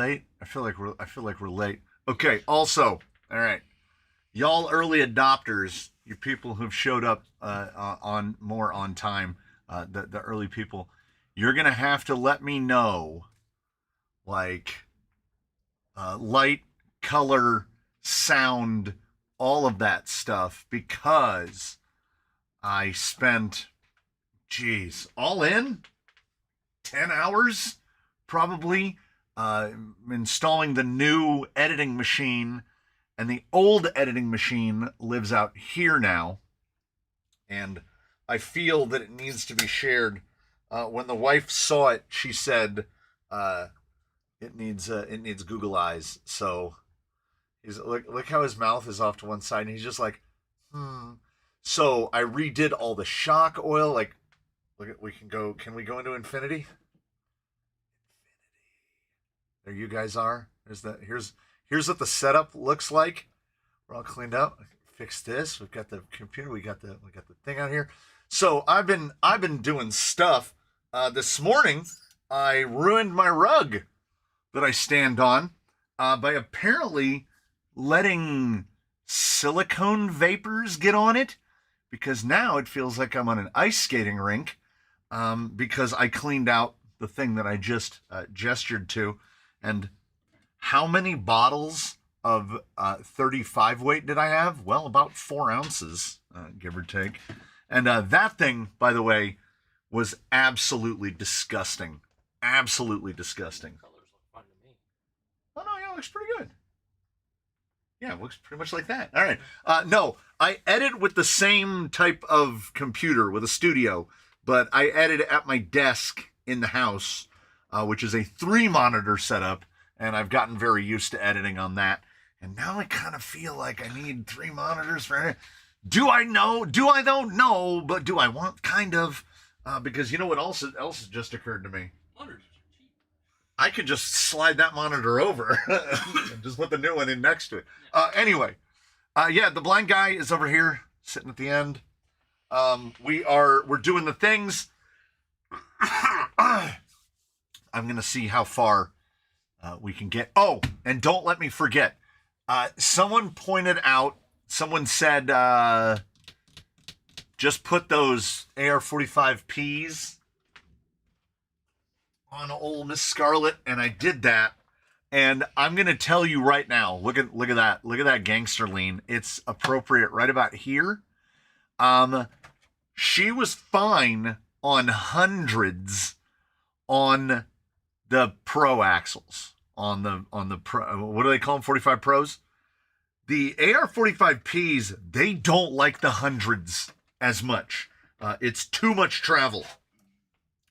late? I feel like we're late. Okay. Also, all right, y'all early adopters, you people who've showed up on more on time, the early people, you're gonna have to let me know, like, light, color, sound, all of that stuff, because I spent, geez, all in 10 hours probably installing the new editing machine, and the old editing machine lives out here now, and I feel that it needs to be shared. When the wife saw it, she said it needs Google eyes. So he's look how his mouth is off to one side, and he's just like, hmm. So I redid all the shock oil. Like, look at, can we go into infinity? There you guys are. Here's what the setup looks like. We're all cleaned up. Fix this. We've got the computer. We got the thing out here. So I've been doing stuff. This morning I ruined my rug that I stand on by apparently letting silicone vapors get on it, because now it feels like I'm on an ice skating rink, because I cleaned out the thing that I just gestured to. And how many bottles of 35 weight did I have? Well, about 4 ounces, give or take. And that thing, by the way, was absolutely disgusting. Absolutely disgusting. Colors look fun to me. Oh, no, yeah, it looks pretty good. Yeah, it looks pretty much like that. All right. No, I edit with the same type of computer, with a studio, but I edit at my desk in the house, which is a 3-monitor setup, and I've gotten very used to editing on that. And now I kind of feel like I need 3 monitors for it. Do I know? Do I don't know? But do I want? Kind of, because you know what else just occurred to me? Monitors are cheap. I could just slide that monitor over and just put the new one in next to it. Anyway, yeah, the blind guy is over here sitting at the end. We're doing the things. I'm going to see how far we can get. Oh, and don't let me forget. Someone said, just put those AR-45Ps on old Miss Scarlet, and I did that. And I'm going to tell you right now, look at that. Look at that gangster lean. It's appropriate right about here. She was fine on hundreds on the pro axles, on the pro, what do they call them, 45 pros? The AR-45Ps, they don't like the hundreds as much. It's too much travel.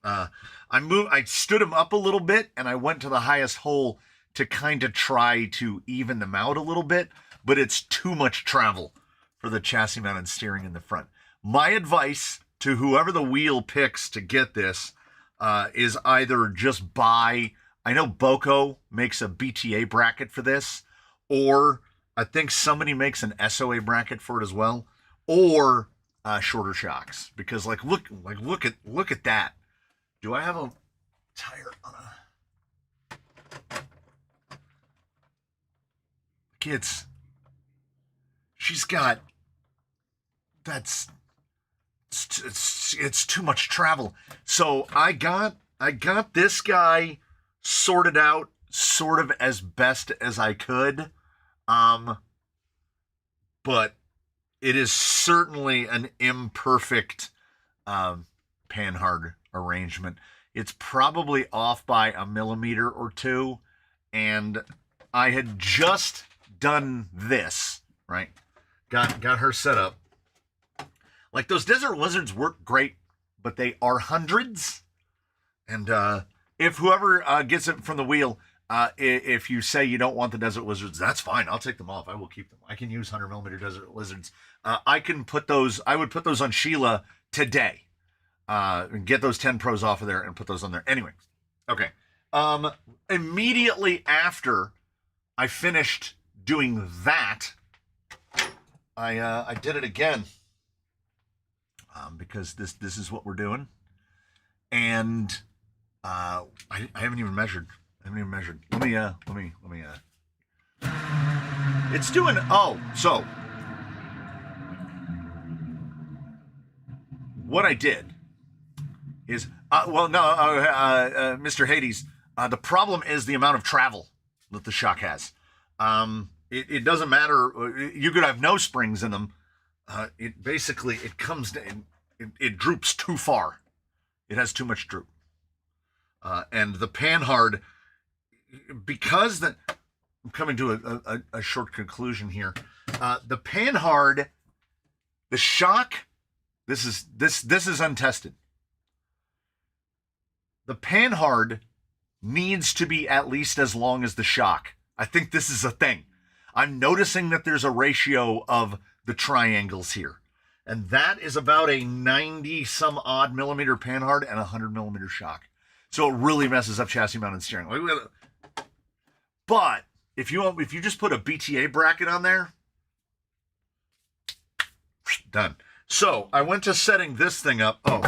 I stood them up a little bit, and I went to the highest hole to kind of try to even them out a little bit, but it's too much travel for the chassis mounted steering in the front. My advice to whoever the wheel picks to get this is either just buy, I know Boco makes a BTA bracket for this, or I think somebody makes an SOA bracket for it as well, or shorter shocks, because look at that. Do I have a tire on a kids? She's got it's too much travel. So I got this guy sorted out sort of as best as I could. But it is certainly an imperfect panhard arrangement. It's probably off by a millimeter or two, and I had just done this, right? Got her set up. Like, those Desert Lizards work great, but they are hundreds. And if whoever gets it from the wheel, if you say you don't want the Desert Lizards, that's fine. I'll take them off. I will keep them. I can use 100mm Desert Lizards. I would put those on Sheila today. Get those 10 Pros off of there and put those on there. Anyway, okay. Immediately after I finished doing that, I did it again, because this is what we're doing, and I haven't even measured. I haven't even measured. Let me. It's doing. Oh, so what I did is, Mr. Hades. The problem is the amount of travel that the shock has. It doesn't matter. You could have no springs in them. It comes down. It droops too far. It has too much droop. And the panhard, because the I'm coming to a short conclusion here. The panhard, the shock. This is untested. The panhard needs to be at least as long as the shock. I think this is a thing. I'm noticing that there's a ratio of the triangles here. And that is about a 90 some odd millimeter panhard and a 100 millimeter shock. So it really messes up chassis mounted steering. But if you just put a BTA bracket on there, done. So I went to setting this thing up. Oh,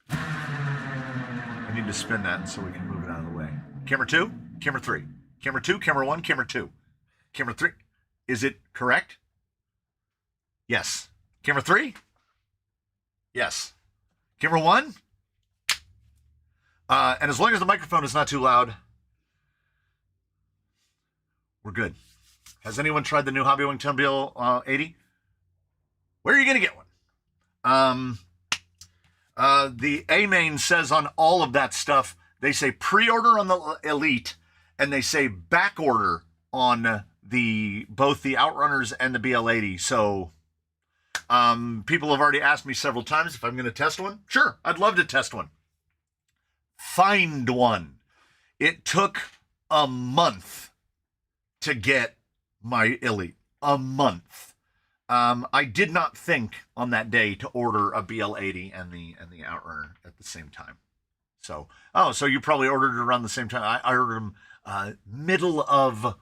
I need to spin that so we can move it out of the way. Camera 2, camera 3, camera 2, camera 1, camera 2, camera 3. Is it correct? Yes. Camera 3? Yes. Camera 1? And as long as the microphone is not too loud, we're good. Has anyone tried the new Hobbywing Tumbil 80? Where are you going to get one? The A-Main says on all of that stuff, they say pre-order on the Elite, and they say back order on both the Outrunners and the BL80. So people have already asked me several times if I'm going to test one. Sure, I'd love to test one. Find one. It took a month to get my Elite. A month. I did not think on that day to order a BL80 and the Outrunner at the same time. So you probably ordered it around the same time. I ordered them middle of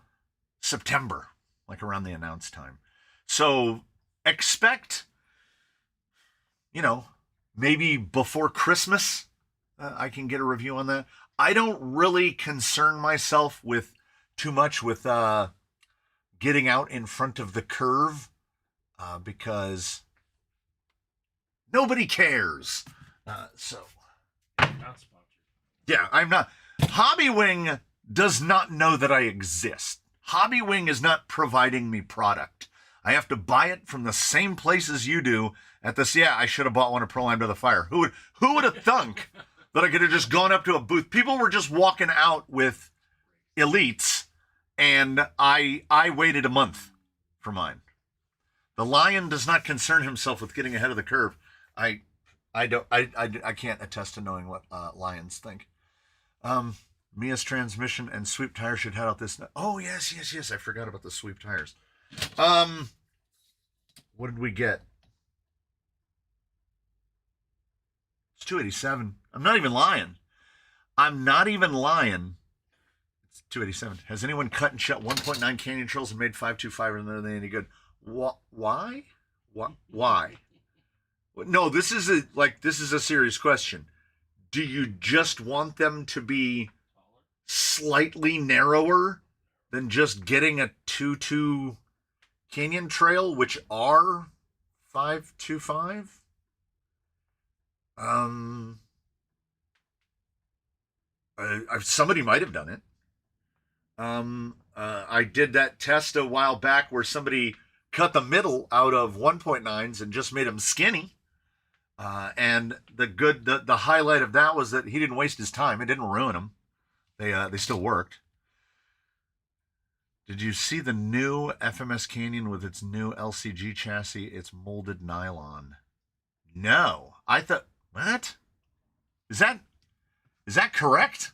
September, like around the announced time. So expect, maybe before Christmas, I can get a review on that. I don't really concern myself with too much with getting out in front of the curve. Because nobody cares. Not sponsored. Yeah, I'm not. Hobbywing does not know that I exist. Hobbywing is not providing me product. I have to buy it from the same place as you do at this. Yeah, I should have bought one at Proline by the Fire. Who would have thunk that I could have just gone up to a booth? People were just walking out with Elites, and I waited a month for mine. The Lion does not concern himself with getting ahead of the curve. I can't attest to knowing what Lions think. Mia's transmission and sweep tires should head out this. Oh yes. I forgot about the sweep tires. What did we get? It's 287. I'm not even lying. It's 287. Has anyone cut and shut 1.9 Canyon Trails and made 525 and are they any good? Why? Why? No, this is a serious question. Do you just want them to be slightly narrower than just getting a 2.2 Canyon Trail, which are 525? Somebody might have done it. I did that test a while back where somebody cut the middle out of 1.9s and just made them skinny. And the highlight of that was that he didn't waste his time. It didn't ruin them. They still worked. Did you see the new FMS Canyon with its new LCG chassis? It's molded nylon. No, I thought, what? Is that correct?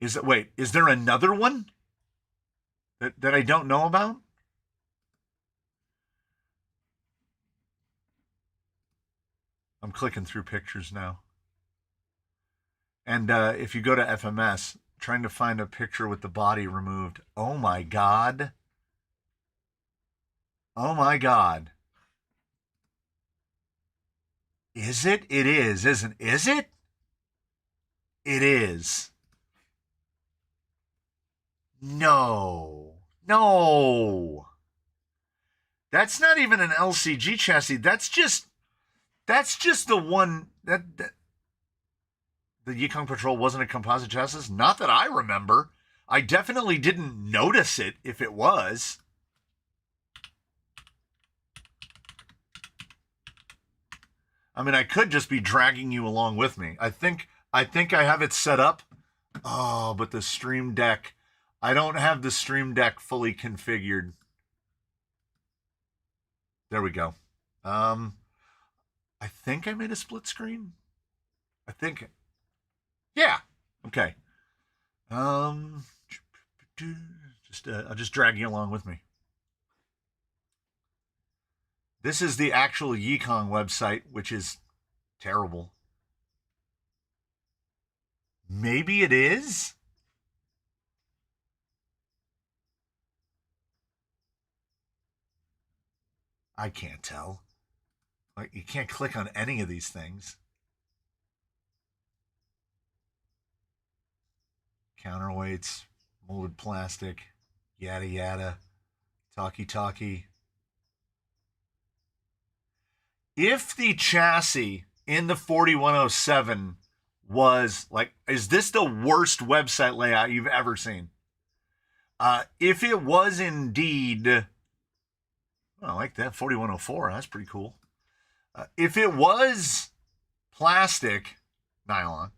Is there another one that I don't know about? I'm clicking through pictures now. And if you go to FMS, trying to find a picture with the body removed. Oh my God. Oh my God. Is it? It is, isn't it? Is it? It is. No. No. That's not even an LCG chassis. That's just the one that the Yukon Patrol wasn't a composite chassis. Not that I remember. I definitely didn't notice it if it was. I mean, I could just be dragging you along with me. I think I have it set up. Oh, but the Stream Deck, I don't have the Stream Deck fully configured. There we go. I think I made a split screen. I think, yeah. Okay. Um, I'll just drag you along with me. This is the actual Yikong website, which is terrible. Maybe it is. I can't tell. Like, you can't click on any of these things. Counterweights, molded plastic, yada yada, talkie. If the chassis in the 4107 was like, is this the worst website layout you've ever seen? If it was indeed, I like that 4104. That's pretty cool. If it was plastic, nylon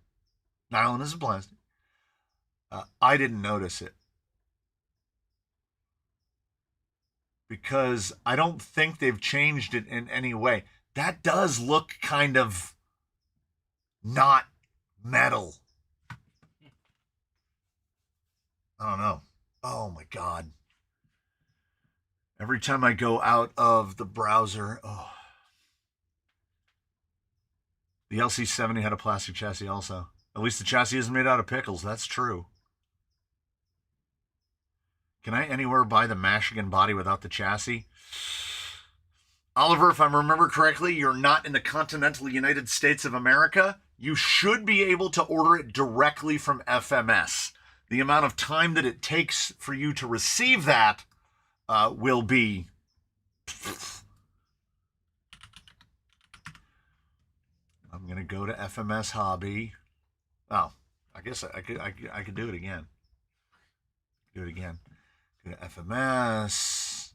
is a plastic. I didn't notice it because I don't think they've changed it in any way. That does look kind of not metal. I don't know. Oh my God. Every time I go out of the browser, the LC70 had a plastic chassis also. At least the chassis isn't made out of pickles. That's true. Can I anywhere buy the Michigan body without the chassis? Oliver, if I remember correctly, you're not in the continental United States of America. You should be able to order it directly from FMS. The amount of time that it takes for you to receive that will be. I'm going to go to FMS Hobby. Oh, I guess I could do it again. Do it again. Go to FMS.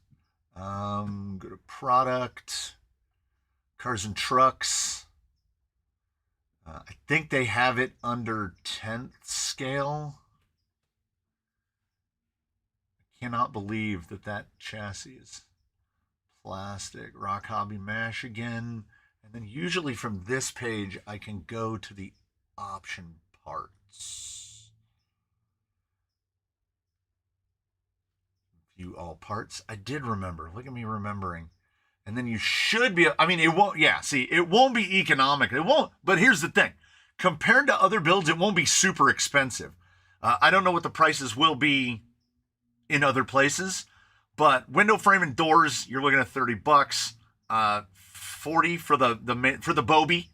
Go to product. Cars and trucks. I think they have it under 10th scale. I cannot believe that chassis is plastic. Rock Hobby Mash again. And then usually from this page, I can go to the option parts. View all parts. I did remember. Look at me remembering. And then you should be, I mean, it won't, yeah, see, it won't be economic. It won't, but here's the thing. Compared to other builds, it won't be super expensive. I don't know what the prices will be in other places, but window frame and doors, you're looking at $30. 40 for the Bobby,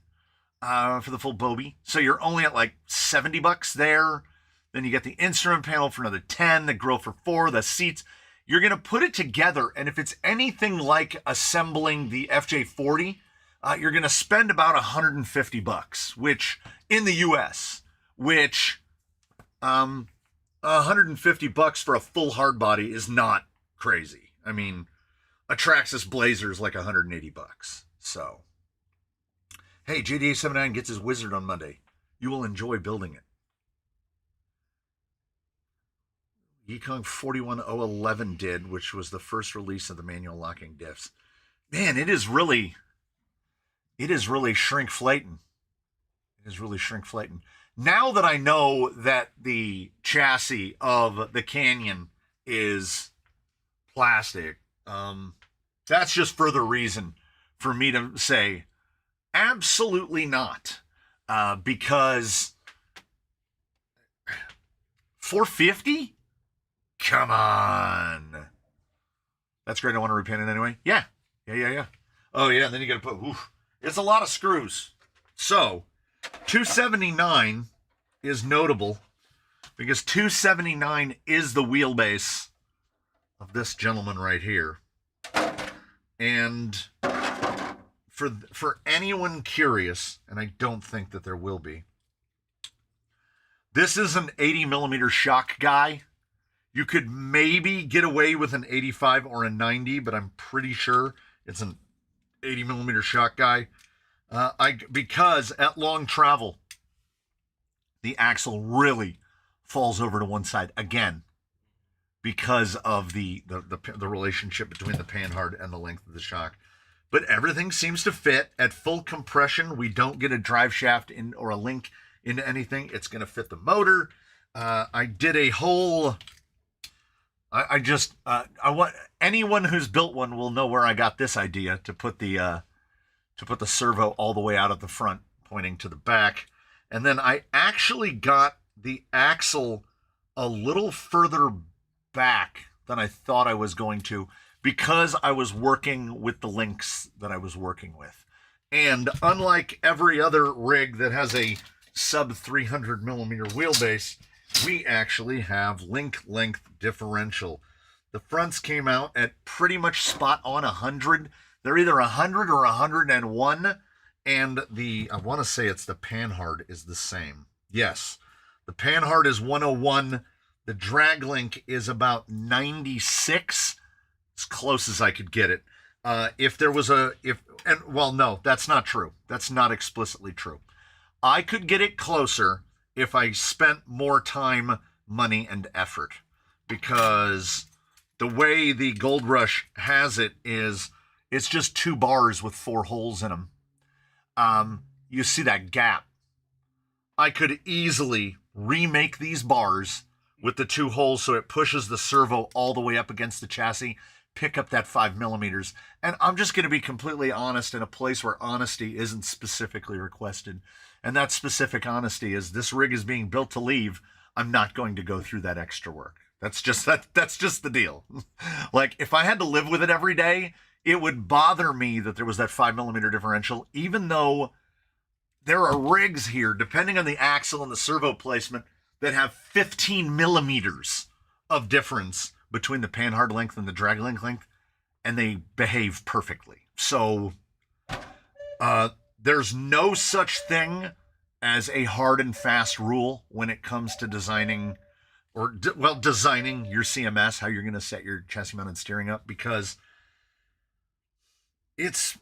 for the full Bobby. So you're only at like $70 there. Then you get the instrument panel for another 10, the grill for 4, the seats. You're going to put it together, and if it's anything like assembling the FJ40, you're going to spend about $150, which in the US, which $150 for a full hard body is not crazy. I mean, a Traxxas Blazer is like $180. So, hey, JDA79 gets his wizard on Monday. You will enjoy building it. Yikong 41011 did, which was the first release of the manual locking diffs. Man, it is really shrinkflating. It is really shrinkflating. Now that I know that the chassis of the Canyon is plastic, that's just further reason for me to say absolutely not, because $450. Come on. That's great. I want to repaint it anyway. Yeah. Yeah. Oh, yeah. And then you got to put, oof. It's a lot of screws. So, 279 is notable because 279 is the wheelbase of this gentleman right here. And for anyone curious, and I don't think that there will be, this is an 80 millimeter shock guy. You could maybe get away with an 85 or a 90, but I'm pretty sure it's an 80 millimeter shock guy. Because at long travel, the axle really falls over to one side again because of the relationship between the panhard and the length of the shock. But everything seems to fit at full compression. We don't get a drive shaft in or a link into anything. It's going to fit the motor. I did a whole. I want anyone who's built one will know where I got this idea to put the servo all the way out at the front, pointing to the back. And then I actually got the axle a little further back than I thought I was going to because I was working with the links that I was working with. And unlike every other rig that has a sub 300 millimeter wheelbase, we actually have link length differential. The fronts came out at pretty much spot on 100. They're either 100 or 101, and I want to say it's the panhard is the same. Yes, the panhard is 101. The drag link is about 96, as close as I could get it. No, that's not true. That's not explicitly true. I could get it closer if I spent more time, money, and effort, because the way the Gold Rush has it is it's just 2 bars with 4 holes in them. You see that gap. I could easily remake these bars with the 2 holes so it pushes the servo all the way up against the chassis, pick up that 5 millimeters. And I'm just going to be completely honest in a place where honesty isn't specifically requested. And that specific honesty is this rig is being built to leave. I'm not going to go through that extra work. That's just the deal. Like, if I had to live with it every day, it would bother me that there was that 5 millimeter differential, even though there are rigs here, depending on the axle and the servo placement, that have 15 millimeters of difference between the panhard length and the drag link length, and they behave perfectly. So there's no such thing as a hard and fast rule when it comes to designing designing your CMS, how you're going to set your chassis mounted steering up, because it's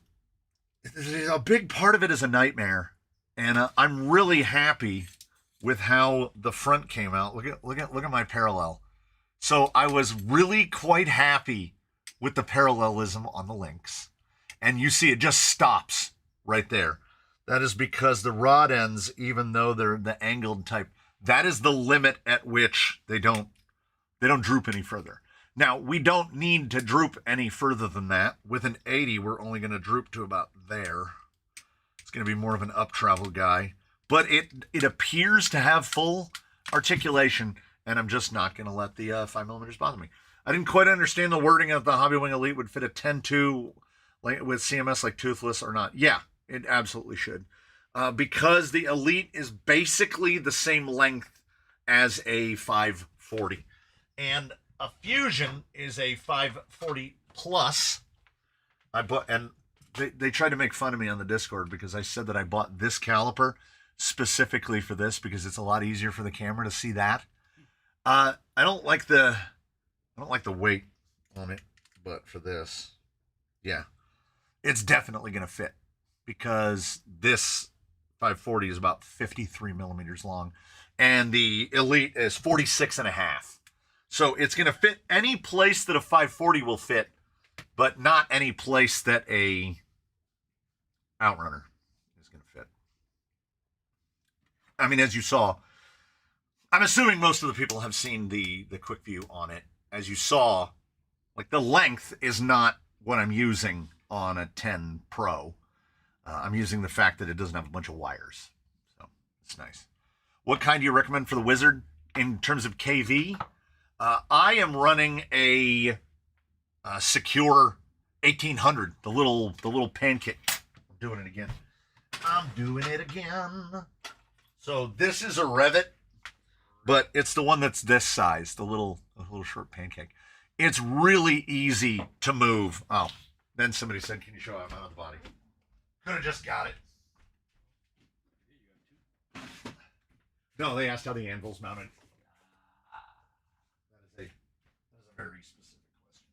a big part of it is a nightmare. And I'm really happy with how the front came out. Look at my parallel. So I was really quite happy with the parallelism on the links. And you see it just stops right there. That is because the rod ends, even though they're the angled type, that is the limit at which they don't droop any further. Now, we don't need to droop any further than that. With an 80, we're only going to droop to about there. It's going to be more of an up travel guy. But it appears to have full articulation, and I'm just not going to let the 5 millimeters bother me. I didn't quite understand the wording of the Hobby Wing Elite would fit a 10-2 with CMS like toothless or not. Yeah, it absolutely should. Because the Elite is basically the same length as a 540. And a Fusion is a 540 plus. They tried to make fun of me on the Discord because I said that I bought this caliper specifically for this because it's a lot easier for the camera to see that. I don't like the weight on it, but for this, yeah, it's definitely going to fit because this 540 is about 53 millimeters long and the Elite is 46 and a half. So it's going to fit any place that a 540 will fit, but not any place that a Outrunner is going to fit. I mean, as you saw, I'm assuming most of the people have seen the quick view on it. As you saw, like the length is not what I'm using on a 10 Pro. I'm using the fact that it doesn't have a bunch of wires. So it's nice. What kind do you recommend for the Wizard in terms of KV? I am running a secure 1800, the little pancake. I'm doing it again. So this is a Revit, but it's the one that's this size, the little short pancake. It's really easy to move. Oh, then somebody said, "Can you show how I'm out of the body?" Could have just got it. No, they asked how the anvil's mounted. That is a very specific question.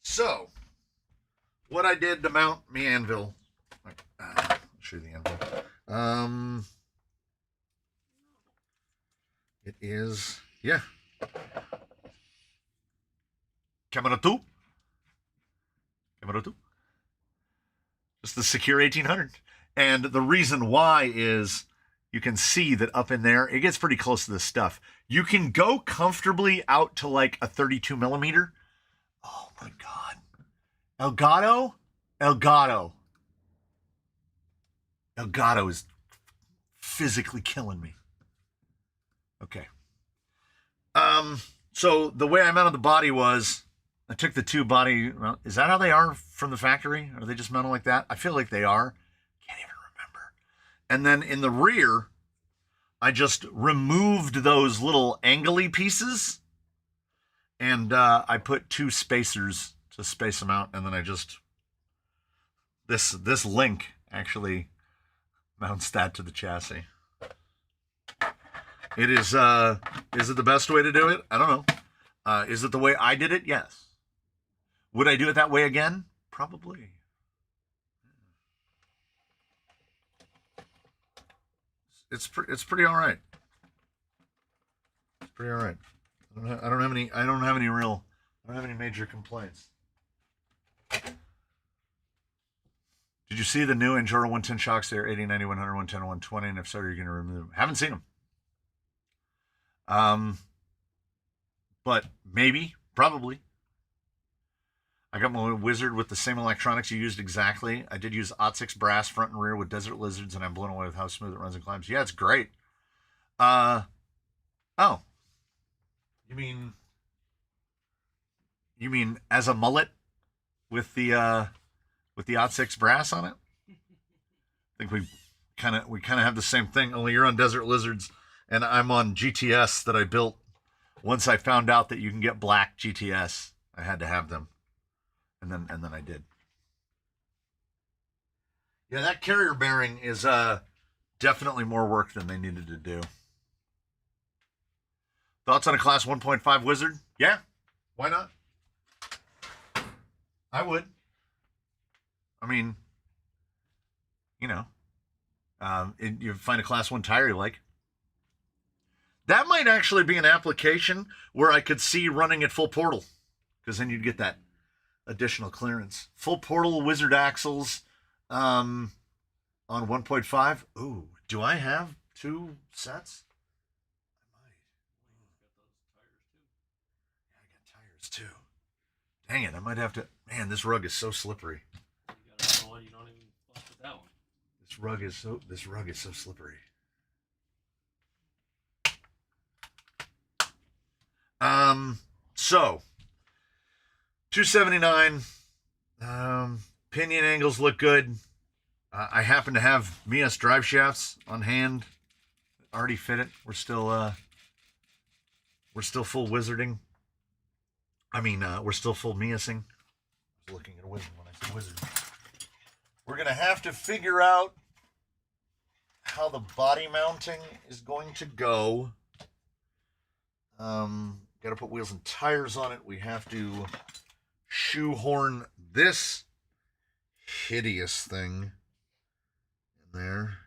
So, what I did to mount my anvil. I'll show you the anvil. It is, yeah. Camera 2. Just the secure 1800. And the reason why is you can see that up in there, it gets pretty close to this stuff. You can go comfortably out to like a 32 millimeter. Oh my God. Elgato is physically killing me. Okay. So the way I mounted the body was I took the two body. Well, is that how they are from the factory? Are they just mounted like that? I feel like they are. Can't even remember. And then in the rear, I just removed those little angly pieces, and I put two spacers to space them out, and then I just this link actually mounts that to the chassis. It is it the best way to do it? I don't know. Is it the way I did it? Yes. Would I do it that way again? Probably. It's pretty all right. It's pretty all right. I don't have any major complaints. Did you see the new Enduro 110 shocks there? 80, 90, 100, 110, 120, and if so, you're going to remove them. Haven't seen them. But maybe, probably. I got my Wizard with the same electronics you used exactly. I did use OT6 brass front and rear with Desert Lizards, and I'm blown away with how smooth it runs and climbs. Yeah, it's great. Oh. You mean as a mullet with the OT6 brass on it? I think we kind of have the same thing, only you're on Desert Lizards and I'm on GTS that I built. Once I found out that you can get black GTS, I had to have them. And then I did. Yeah, that carrier bearing is definitely more work than they needed to do. Thoughts on a class 1.5 Wizard? Yeah, why not? I would. I mean, you know, you find a class 1 tire you like. That might actually be an application where I could see running at full portal, because then you'd get that additional clearance. Full portal Wizard axles on 1.5. Ooh, do I have 2 sets? I might. Yeah, I got tires too. Dang it, I might have to. Man, this rug is so slippery. You got one, you don't even fuck with that one. This rug is so slippery. So 279. Pinion angles look good. I happen to have Mias drive shafts on hand. Already fit it. We're still full wizarding. I mean, we're still full Miasing. I was looking at a wizard when I said wizard. We're gonna have to figure out how the body mounting is going to go. Got to put wheels and tires on it. We have to shoehorn this hideous thing in there.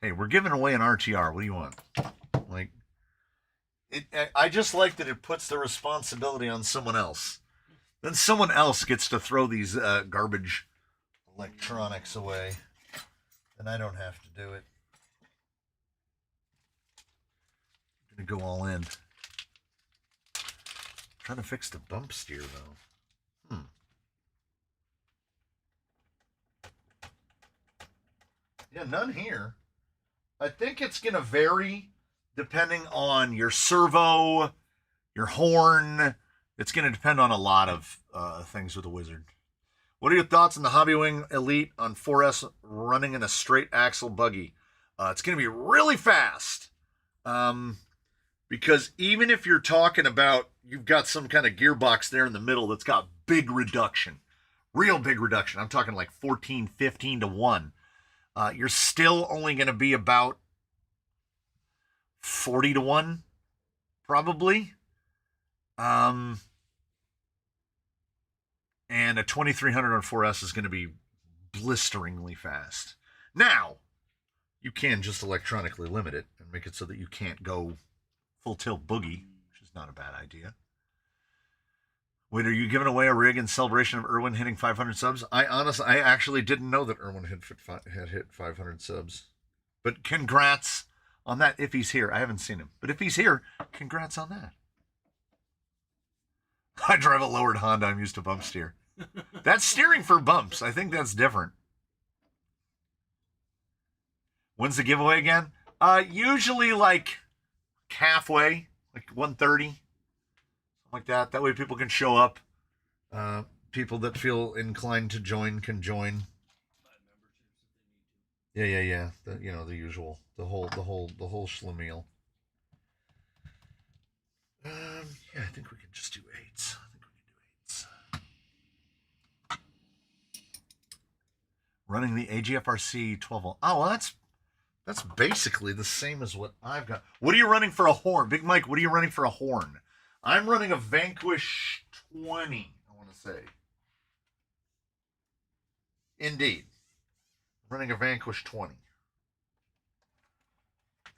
Hey, we're giving away an RTR. What do you want? Like, I just like that it puts the responsibility on someone else. Then someone else gets to throw these garbage electronics away, and I don't have to do it. I'm gonna go all in. Trying to fix the bump steer though. Yeah, none here. I think it's gonna vary depending on your servo, your horn, It's going to depend on a lot of things with the Wizard. What are your thoughts on the Hobbywing Elite on 4S running in a straight axle buggy? It's going to be really fast. Because even if you're talking about you've got some kind of gearbox there in the middle that's got big reduction, real big reduction, I'm talking like 14, 15 to 1, you're still only going to be about 40 to 1, probably. And a 2300 on 4S is going to be blisteringly fast. Now, you can just electronically limit it and make it so that you can't go full tilt boogie, which is not a bad idea. Wait, are you giving away a rig in celebration of Irwin hitting 500 subs? I actually didn't know that Irwin had hit 500 subs. But congrats on that if he's here. I haven't seen him. But if he's here, congrats on that. I drive a lowered Honda. I'm used to bump steer. That's steering for bumps. I think that's different. When's the giveaway again? Usually like halfway, like 1:30, something like that. That way people can show up. People that feel inclined to join can join. Yeah. The usual, the whole schlemiel. Yeah, I think we can just do 8s. Running the AGFRC 12 volt. Oh, well, that's basically the same as what I've got. What are you running for a horn? Big Mike, what are you running for a horn? I'm running a Vanquish 20, I want to say. Indeed. I'm running a Vanquish 20.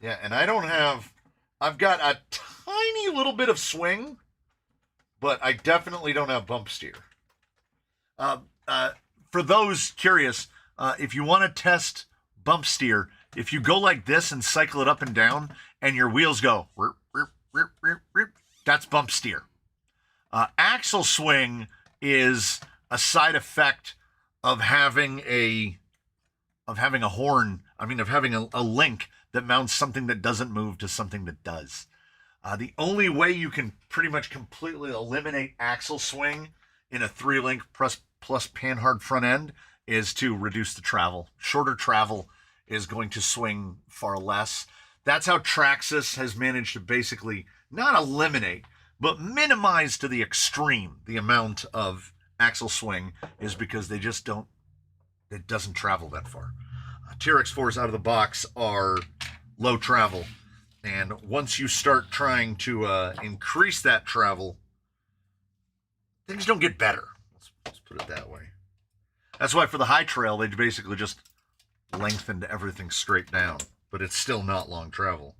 Yeah, and I've got a tiny little bit of swing, but I definitely don't have bump steer. For those curious, if you want to test bump steer, if you go like this and cycle it up and down, and your wheels go, that's bump steer. Axle swing is a side effect of having a horn. I mean, of having a link that mounts something that doesn't move to something that does. The only way you can pretty much completely eliminate axle swing in a 3-link plus panhard front end is to reduce the travel. Shorter travel is going to swing far less. That's how Traxxas has managed to basically not eliminate, but minimize to the extreme the amount of axle swing, is because they just don't, it doesn't travel that far. TRX4s out of the box are low travel, and once you start trying to increase that travel, things don't get better. Let's put it that way. That's why for the high trail, they basically just lengthened everything straight down, but it's still not long travel.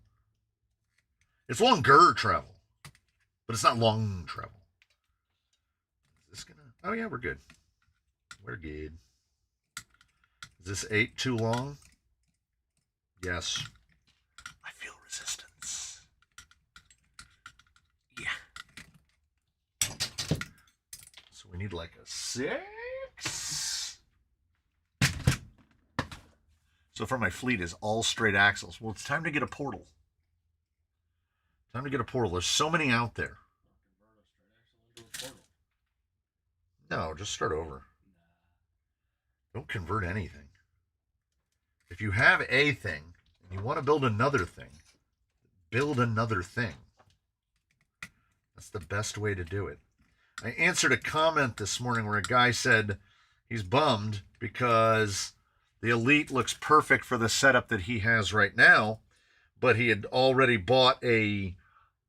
It's longer travel, but it's not long travel. Is this gonna? Oh yeah, we're good. We're good. Is this 8 too long? Yes. I feel resistance. Yeah. So we need like a 6. So far my fleet is all straight axles. Well, it's time to get a portal. Time to get a portal. There's so many out there. No, just start over. Don't convert anything. If you have a thing and you want to build another thing, build another thing. That's the best way to do it. I answered a comment this morning where a guy said he's bummed because the Elite looks perfect for the setup that he has right now, but he had already bought a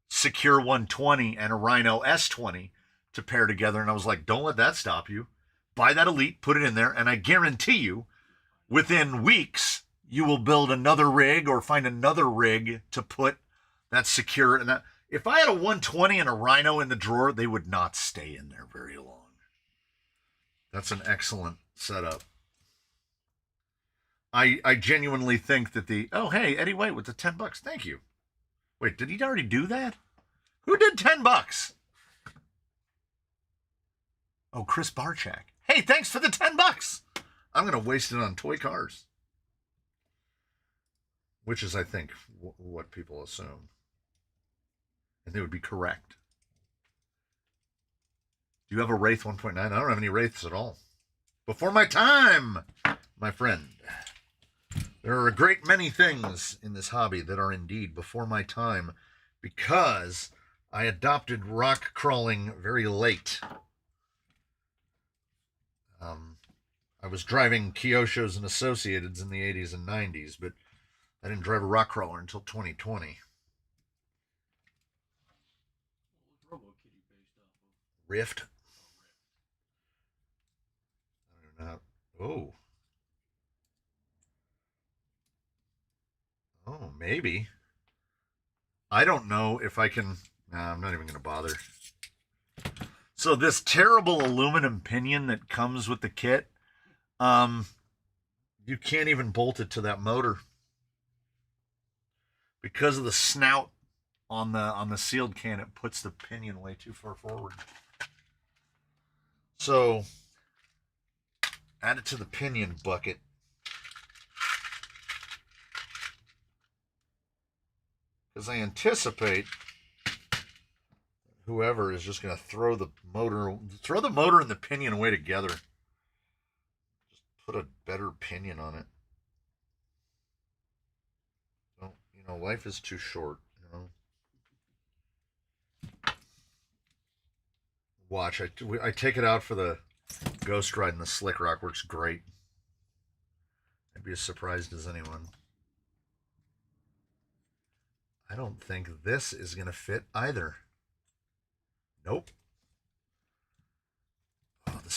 Secure 120 and a Rhino S20 to pair together. And I was like, don't let that stop you. Buy that Elite, put it in there, and I guarantee you, within weeks, you will build another rig or find another rig to put that Secure. And that, if I had a 120 and a Rhino in the drawer, they would not stay in there very long. That's an excellent setup. I genuinely think that oh, hey, Eddie White with the $10. Thank you. Wait, did he already do that? Who did $10? Oh, Chris Barchak. Hey, thanks for the $10. I'm going to waste it on toy cars. Which is, I think, what people assume. And they would be correct. Do you have a Wraith 1.9? I don't have any Wraiths at all. Before my time, my friend. There are a great many things in this hobby that are indeed before my time because I adopted rock crawling very late. I was driving Kyoshos and Associateds in the 80s and 90s, but I didn't drive a rock crawler until 2020. What Robo Kitty based off of? Rift. Oh, Rift. I don't know. Oh, maybe. I don't know if I can. Nah, I'm not even going to bother. So this terrible aluminum pinion that comes with the kit, you can't even bolt it to that motor because of the snout on the sealed can. It puts the pinion way too far forward. So add it to the pinion bucket. Because I anticipate whoever is just going to throw the motor and the pinion away together. Just put a better pinion on it. So, life is too short, Watch, I take it out for the ghost ride and the slick rock. Works great. I'd be as surprised as anyone. I don't think this is going to fit either. Nope. Oh, the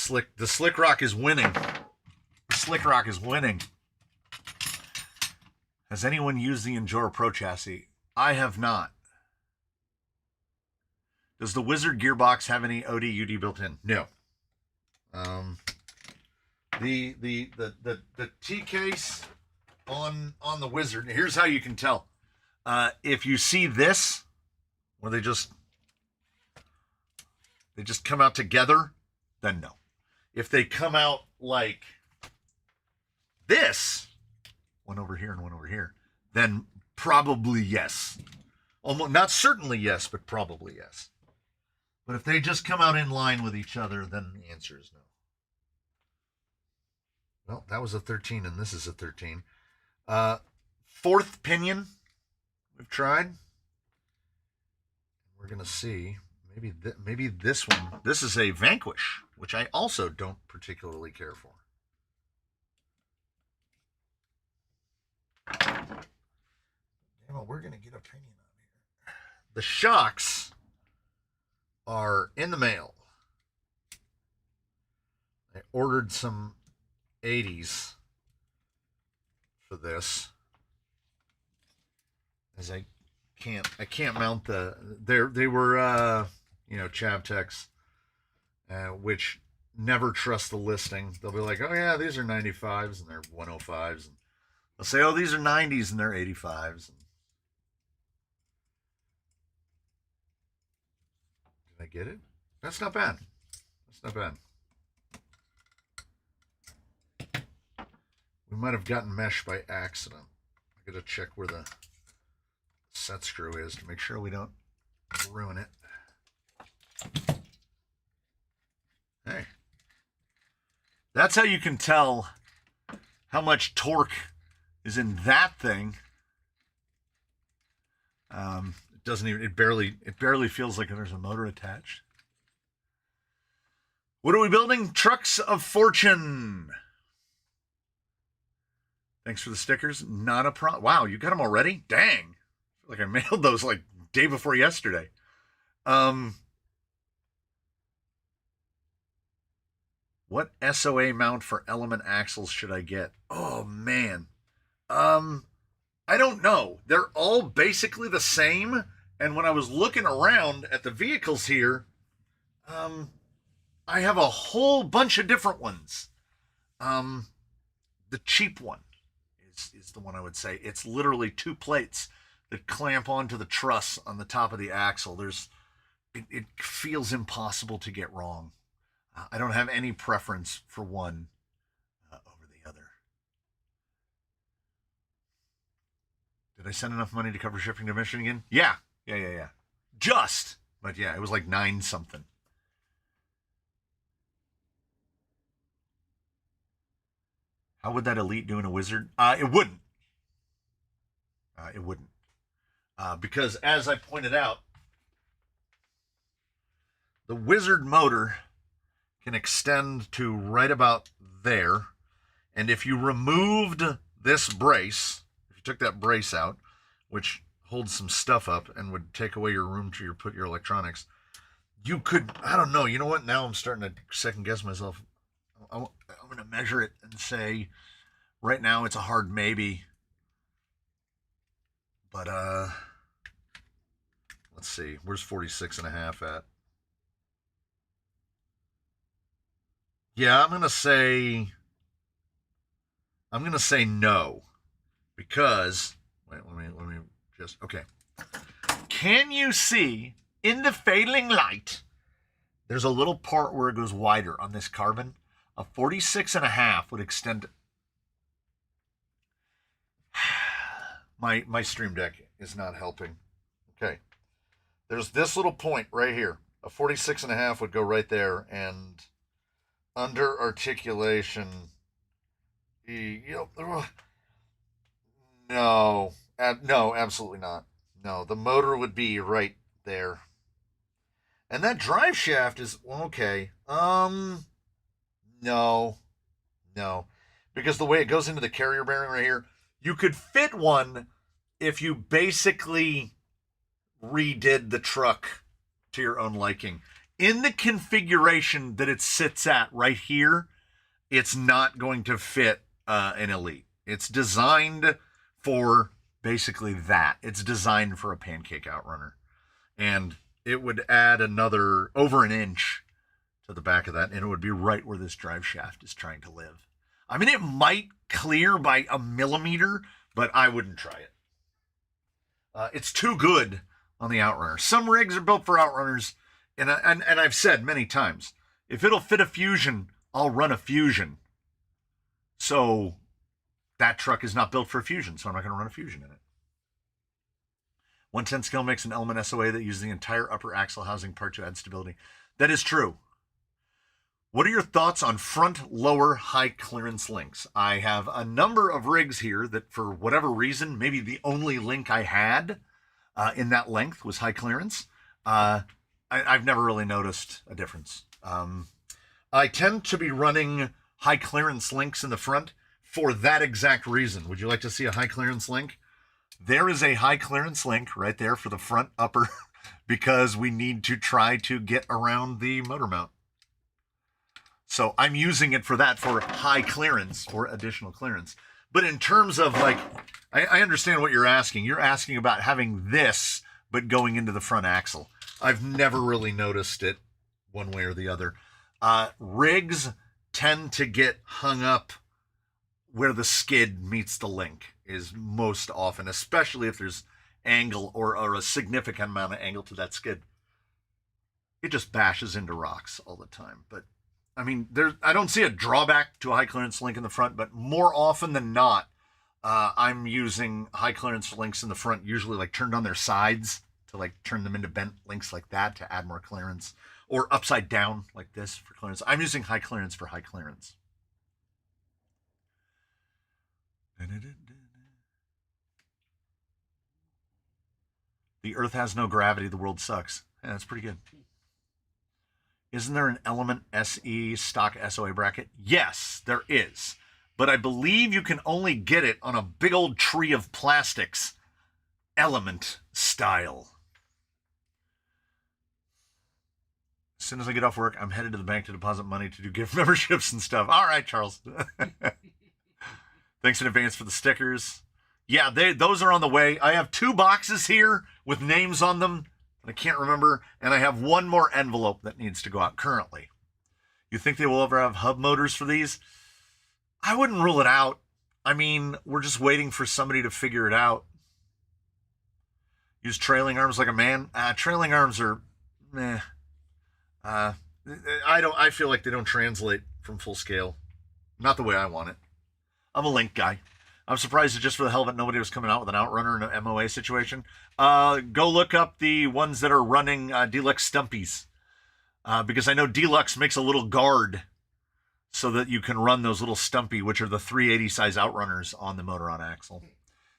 slick rock is winning. The slick rock is winning. Has anyone used the Enduro Pro chassis? I have not. Does the Wizard gearbox have any OD/UD built in? No. The T case on the Wizard. Here's how you can tell. If you see this, where they just come out together, then no. If they come out like this, one over here and one over here, then probably yes. Almost, not certainly yes, but probably yes. But if they just come out in line with each other, then the answer is no. Well, that was a 13, and this is a 13. Fourth pinion we've tried. We're going to see. Maybe this one. This is a Vanquish, which I also don't particularly care for. Well, we're going to get a pinion on here. The shocks are in the mail. I ordered some 80s for this, as I can't mount they were Chavtex, which never trust the listing. They'll be like, oh yeah, these are 95s and they're 105s, and they'll say, oh, these are 90s and they're 85s. Did I get it? That's not bad. We might have gotten mesh by accident. I gotta check where the set screw is to make sure we don't ruin it. Hey. That's how you can tell how much torque is in that thing. It barely feels like there's a motor attached. What are we building? Trucks of Fortune. Thanks for the stickers. Not a problem. Wow, you got them already? Dang. I feel like I mailed those like day before yesterday. What SOA mount for element axles should I get? Oh man. I don't know. They're all basically the same. And when I was looking around at the vehicles here, I have a whole bunch of different ones. The cheap one is the one I would say. It's literally two plates that clamp onto the truss on the top of the axle. It feels impossible to get wrong. I don't have any preference for one over the other. Did I send enough money to cover shipping to Michigan? Yeah. Just. But yeah, it was like 9 something. How would that elite do in a wizard? It wouldn't. It wouldn't. Because as I pointed out, the wizard motor can extend to right about there. And if you removed this brace, if you took that brace out, which holds some stuff up and would take away your room to put your electronics, you could, I don't know, you know what? Now I'm starting to second guess myself. I'm going to measure it and say right now it's a hard maybe. But let's see. Where's 46.5 at? Yeah, I'm going to say no, because wait, let me just okay. Can you see in the failing light? There's a little part where it goes wider on this carbon. A 46.5 would extend. My Stream Deck is not helping. Okay, there's this little point right here. A 46.5 would go right there, and under articulation. No, absolutely not. No, the motor would be right there. And that drive shaft is okay. No. Because the way it goes into the carrier bearing right here, you could fit one if you basically redid the truck to your own liking. In the configuration that it sits at right here, it's not going to fit an Elite. It's designed for basically that. It's designed for a pancake outrunner. And it would add another over an inch to the back of that, and it would be right where this drive shaft is trying to live. I mean, it might clear by a millimeter, but I wouldn't try it. It's too good on the outrunner. Some rigs are built for outrunners, and I've said many times, if it'll fit a Fusion, I'll run a Fusion. So that truck is not built for a Fusion, so I'm not going to run a Fusion in it. 110 scale makes an element SOA that uses the entire upper axle housing part to add stability. That is true. What are your thoughts on front, lower, high clearance links? I have a number of rigs here that, for whatever reason, maybe the only link I had in that length was high clearance. I've never really noticed a difference. I tend to be running high clearance links in the front for that exact reason. Would you like to see a high clearance link? There is a high clearance link right there for the front upper because we need to try to get around the motor mount. So I'm using it for that, for high clearance, for additional clearance. But in terms of like, I understand what you're asking. You're asking about having this, but going into the front axle. I've never really noticed it one way or the other. Rigs tend to get hung up where the skid meets the link is most often, especially if there's angle or a significant amount of angle to that skid. It just bashes into rocks all the time. But I mean, I don't see a drawback to a high clearance link in the front, but more often than not, I'm using high clearance links in the front, usually like turned on their sides to like turn them into bent links like that to add more clearance, or upside down like this for clearance. I'm using high clearance for high clearance. The Earth has no gravity, the world sucks. Yeah, that's pretty good. Isn't there an Element SE stock SOA bracket? Yes, there is. But I believe you can only get it on a big old tree of plastics, Element style. As soon as I get off work, I'm headed to the bank to deposit money to do gift memberships and stuff. All right, Charles. Thanks in advance for the stickers. Yeah, those are on the way. I have 2 boxes here with names on them. I can't remember. And I have 1 more envelope that needs to go out currently. You think they will ever have hub motors for these? I wouldn't rule it out. I mean, we're just waiting for somebody to figure it out. Use trailing arms like a man. Trailing arms are meh. I feel like they don't translate from full scale. Not the way I want it. I'm a link guy. I'm surprised that just for the hell of it, nobody was coming out with an outrunner in an MOA situation. Go look up the ones that are running Deluxe Stumpies. Because I know Deluxe makes a little guard. so that you can run those little Stumpy, which are the 380 size outrunners on the motor on axle.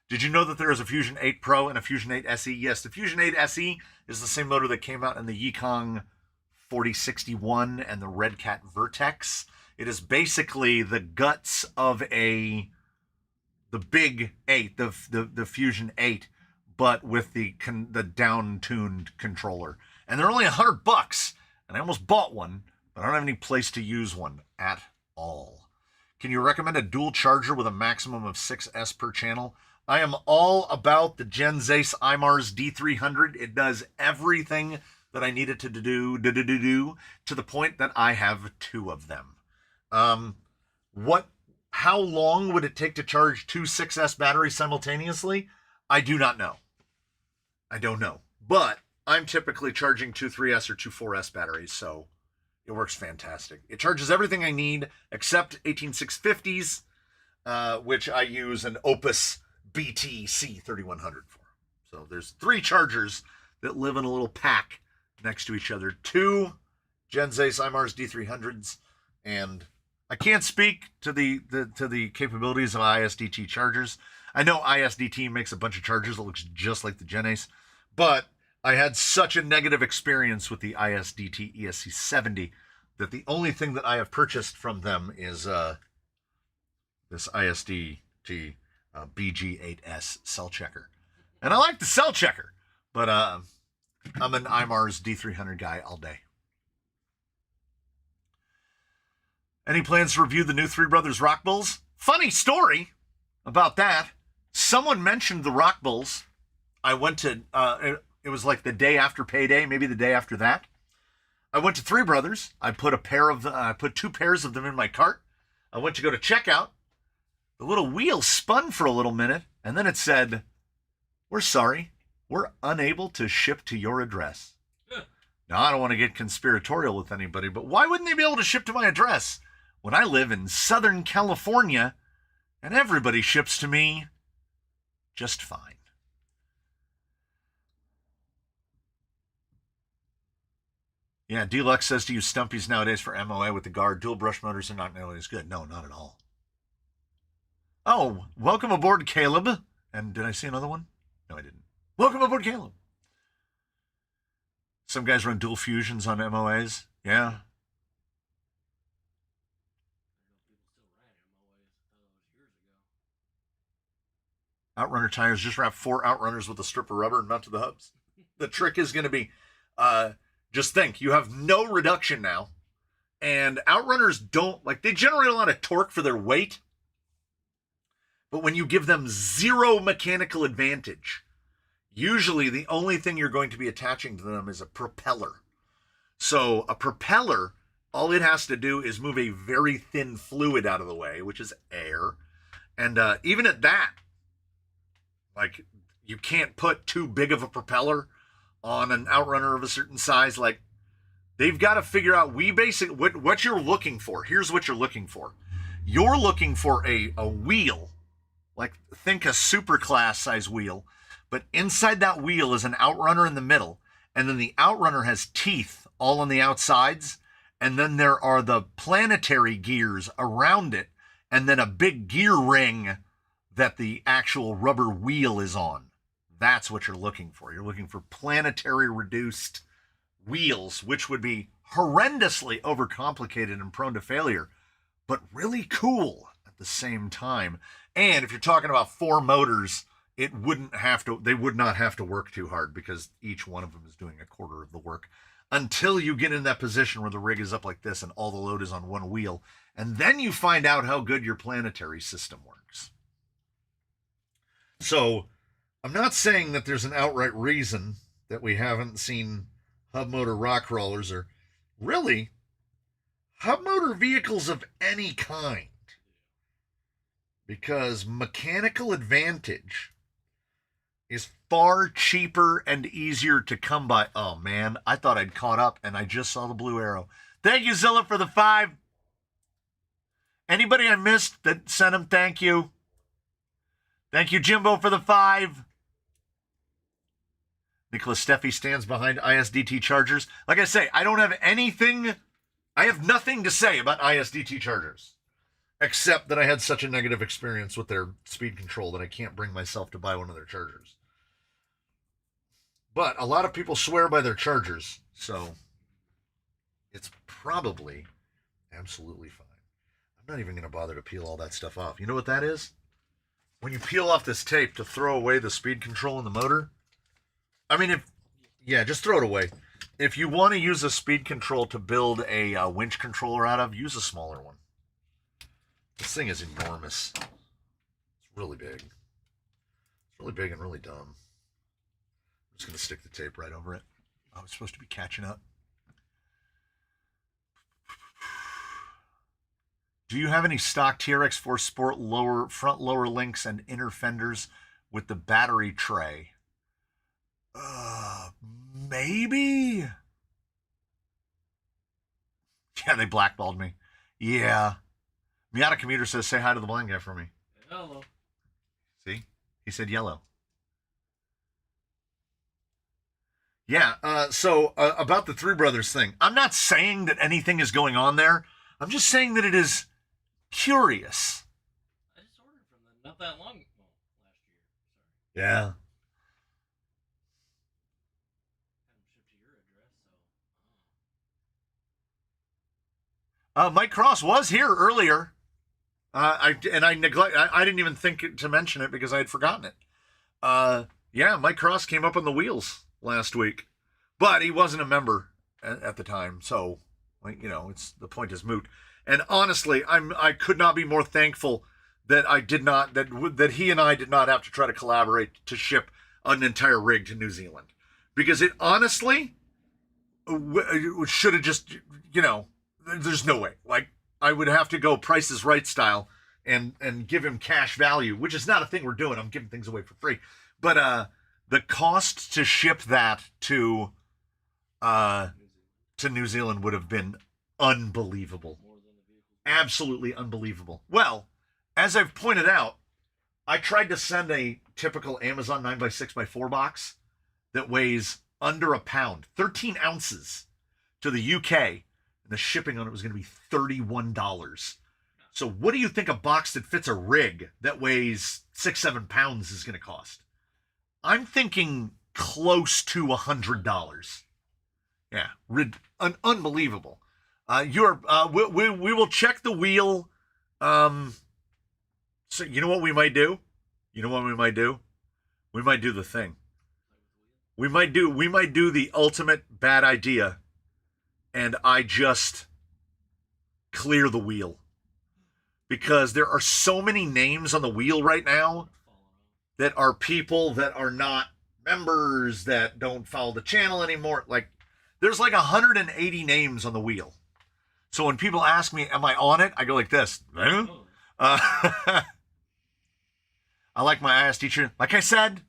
Did you know that there is a Fusion 8 Pro and a Fusion 8 SE? Yes, the Fusion 8 SE is the same motor that came out in the Yikong 4061 and the Red Cat Vertex. It is basically the guts of the big 8, the Fusion 8, but with the down-tuned controller. And they're only $100, and I almost bought one, but I don't have any place to use one at all. Can you recommend a dual charger with a maximum of 6S per channel? I am all about the Genesis iMars D300. It does everything that I need it to do to the point that I have 2 of them. How long would it take to charge 2 6S batteries simultaneously? I do not know. I don't know. But I'm typically charging 2 3S or 2 4S batteries, so it works fantastic. It charges everything I need except 18650s, which I use an Opus BTC 3100 for. So there's 3 chargers that live in a little pack next to each other. 2 Genesis iMars D300s, and I can't speak to the capabilities of ISDT chargers. I know ISDT makes a bunch of chargers that looks just like the Genesis, but I had such a negative experience with the ISDT ESC70 that the only thing that I have purchased from them is this ISDT BG8S cell checker. And I like the cell checker, but I'm an iMars D300 guy all day. Any plans to review the new Three Brothers Rock Bulls? Funny story about that. Someone mentioned the Rock Bulls. I went to, it was like the day after payday, maybe the day after that. I went to Three Brothers. I put 2 pairs of them in my cart. I went to go to checkout. The little wheel spun for a little minute, and then it said, "We're sorry, we're unable to ship to your address." Yeah. Now, I don't want to get conspiratorial with anybody, but why wouldn't they be able to ship to my address when I live in Southern California and everybody ships to me just fine? Yeah, Deluxe says to use Stumpies nowadays for MOA with the guard. Dual brush motors are not nearly as good. No, not at all. Oh, welcome aboard, Caleb. And did I see another one? No, I didn't. Welcome aboard, Caleb. Some guys run dual fusions on MOAs. Yeah. Outrunner tires, just wrap 4 Outrunners with a strip of rubber and mount to the hubs. The trick is going to be, just think, you have no reduction now, and Outrunners they generate a lot of torque for their weight, but when you give them 0 mechanical advantage, usually the only thing you're going to be attaching to them is a propeller. So a propeller, all it has to do is move a very thin fluid out of the way, which is air, and even at that, you can't put too big of a propeller on an Outrunner of a certain size. They've got to figure out what you're looking for. Here's what you're looking for. You're looking for a wheel, think a super class size wheel, but inside that wheel is an Outrunner in the middle, and then the Outrunner has teeth all on the outsides, and then there are the planetary gears around it, and then a big gear ring that the actual rubber wheel is on. That's what you're looking for. You're looking for planetary reduced wheels, which would be horrendously overcomplicated and prone to failure, but really cool at the same time. And if you're talking about 4 motors, they would not have to work too hard, because each one of them is doing a quarter of the work, until you get in that position where the rig is up like this and all the load is on one wheel. And then you find out how good your planetary system works. So I'm not saying that there's an outright reason that we haven't seen hub motor rock crawlers, or really hub motor vehicles of any kind, because mechanical advantage is far cheaper and easier to come by. Oh man, I thought I'd caught up and I just saw the blue arrow. Thank you, Zilla, for the 5. Anybody I missed that sent him, thank you. Thank you, Jimbo, for the 5. Nicholas Steffi stands behind ISDT chargers. Like I say, I don't have anything I have nothing to say about ISDT chargers, except that I had such a negative experience with their speed control that I can't bring myself to buy one of their chargers. But a lot of people swear by their chargers, so it's probably absolutely fine. I'm not even going to bother to peel all that stuff off. You know what that is? When you peel off this tape to throw away the speed control in the motor, I mean, just throw it away. If you want to use a speed control to build a winch controller out of, use a smaller one. This thing is enormous. It's really big. It's really big and really dumb. I'm just going to stick the tape right over it. I was supposed to be catching up. Do you have any stock TRX4 Sport front lower links and inner fenders with the battery tray? Maybe? Yeah, they blackballed me. Yeah. Miata Commuter says, say hi to the blind guy for me. Hello. See? He said yellow. Yeah, so about the Three Brothers thing, I'm not saying that anything is going on there. I'm just saying that it is curious. I just ordered from them not that long ago. Last year. Sorry. Yeah. Had them shipped to your address, so. Mike Cross was here earlier. I didn't even think to mention it because I had forgotten it. Yeah, Mike Cross came up on the wheels last week, but he wasn't a member at the time, so it's the point is moot. And honestly, I could not be more thankful that that he and I did not have to try to collaborate to ship an entire rig to New Zealand, because it honestly should have just there's no way. Like, I would have to go Price is Right style and give him cash value, which is not a thing we're doing. I'm giving things away for free, but the cost to ship that to New Zealand would have been unbelievable. Absolutely unbelievable. Well, as I've pointed out, I tried to send a typical Amazon 9x6x4 box that weighs under a pound, 13 ounces, to the UK, and the shipping on it was going to be $31. So what do you think a box that fits a rig that weighs 6-7 pounds is going to cost? I'm thinking close to $100. Yeah, unbelievable. We will check the wheel. So you know what we might do? We might do the thing. We might do the ultimate bad idea, and I just clear the wheel, because there are so many names on the wheel right now that are people that are not members, that don't follow the channel anymore. Like, there's like 180 names on the wheel. So when people ask me, am I on it? I go like this. I like my ISD. Like I said,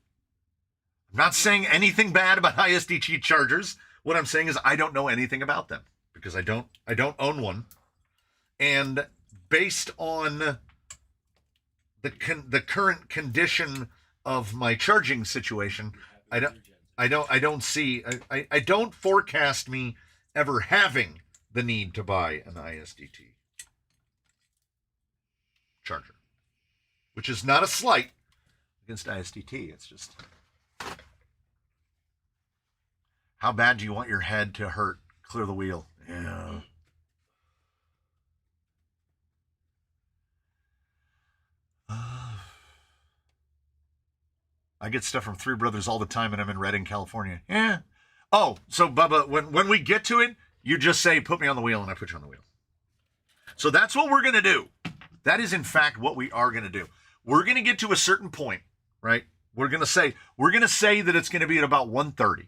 I'm not saying anything bad about ISDT chargers. What I'm saying is I don't know anything about them, because I don't own one. And based on the current condition of my charging situation, I don't forecast me ever having the need to buy an ISDT charger, which is not a slight against ISDT. It's just, how bad do you want your head to hurt? Clear the wheel. Yeah. I get stuff from Three Brothers all the time, and I'm in Redding, California. Yeah. Oh, so Bubba, when we get to it, you just say, put me on the wheel, and I put you on the wheel. So that's what we're going to do. That is, in fact, what we are going to do. We're going to get to a certain point, right? We're going to say that it's going to be at about 1:30.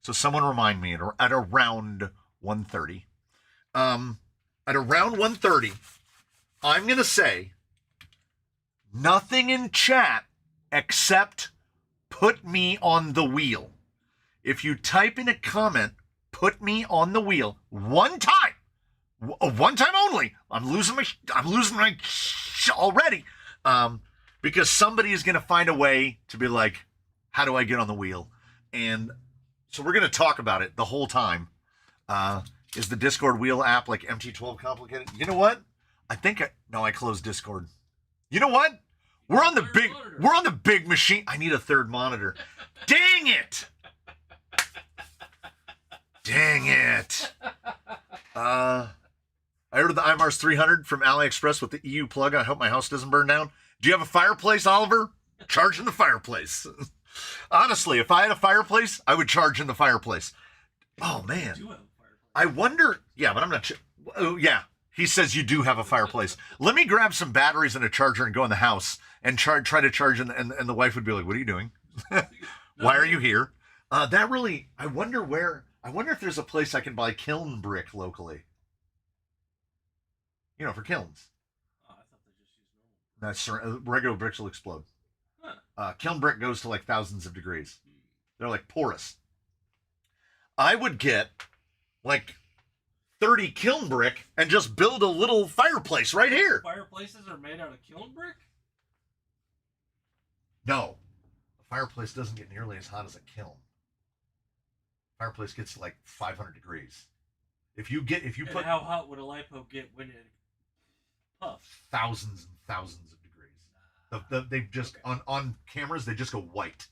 So someone remind me at around 1:30. At around 1:30, I'm going to say nothing in chat except put me on the wheel. If you type in a comment, put me on the wheel one time only. I'm losing my already. Because somebody is going to find a way to be like, how do I get on the wheel? And so we're going to talk about it the whole time. Is the Discord wheel app like MT12 complicated? You know what? I closed Discord. You know what? We're on the big machine. I need a third monitor. Dang it! Dang it! I ordered the IMARS 300 from AliExpress with the EU plug. I hope my house doesn't burn down. Do you have a fireplace, Oliver? Charge in the fireplace. Honestly, if I had a fireplace, I would charge in the fireplace. Oh man, I wonder. Yeah, but I'm not. Oh yeah, he says you do have a fireplace. Let me grab some batteries and a charger and go in the house and try to charge. And the wife would be like, "What are you doing? Why are you here?" That really. I wonder if there's a place I can buy kiln brick locally. You know, for kilns. Oh, I thought they just used normal. That's regular bricks will explode. Huh. Kiln brick goes to like thousands of degrees. They're like porous. I would get like 30 kiln brick and just build a little fireplace right here. Fireplaces are made out of kiln brick? No. A fireplace doesn't get nearly as hot as a kiln. Fireplace gets to like 500 degrees. If you put how hot would a lipo get when it puffs? Thousands and thousands of degrees. They just on cameras they just go white.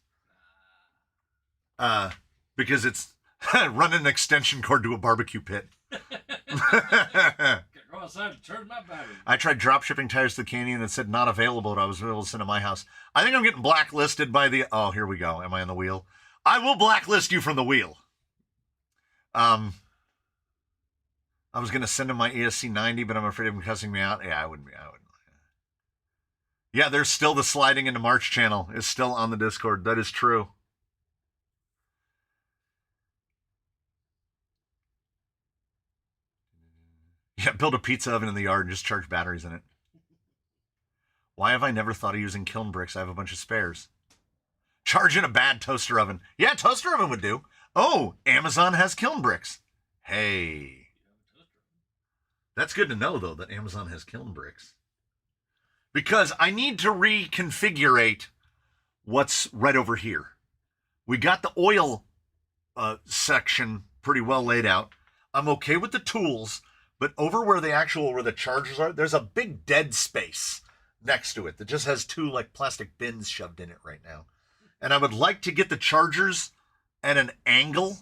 Because it's running an extension cord to a barbecue pit. Gotta go outside and charge my battery. I tried drop shipping tires to the Canyon and it said not available, but I was able to send to my house. I think I'm getting blacklisted by the. Oh, here we go. Am I on the wheel? I will blacklist you from the wheel. I was going to send him my ESC 90, but I'm afraid of him cussing me out. Yeah, I wouldn't. Yeah, there's still the sliding into March channel. It's still on the Discord. That is true. Yeah, build a pizza oven in the yard and just charge batteries in it. Why have I never thought of using kiln bricks? I have a bunch of spares. Charge in a bad toaster oven. Yeah, toaster oven would do. Oh, Amazon has kiln bricks. Hey. That's good to know, though, that Amazon has kiln bricks. Because I need to reconfigure what's right over here. We got the oil section pretty well laid out. I'm okay with the tools, but over where the chargers are, there's a big dead space next to it that just has two like plastic bins shoved in it right now. And I would like to get the chargers at an angle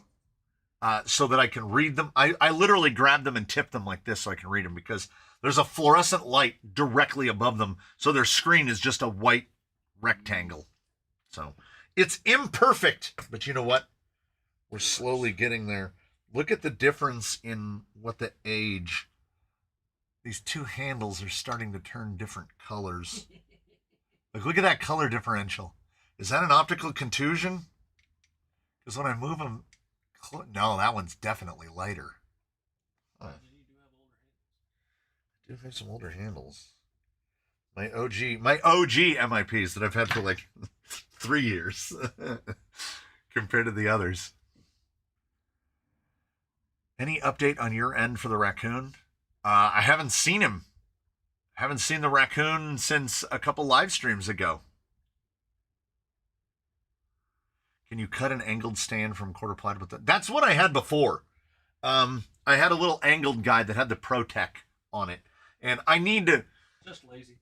so that I can read them. I literally grab them and tip them like this so I can read them because there's a fluorescent light directly above them. So their screen is just a white rectangle. So it's imperfect, but you know what? We're slowly getting there. Look at the difference in what the age. These two handles are starting to turn different colors. Like, look at that color differential. Is that an optical contusion? Because when I move them, no, that one's definitely lighter. I do have some older handles. My OG MIPs that I've had for like 3 years compared to the others. Any update on your end for the raccoon? I haven't seen him. Haven't seen the raccoon since a couple live streams ago. Can you cut an angled stand from quarter ply with that? That's what I had before. I had a little angled guide that had the Protec on it. And I need to... Just lazy.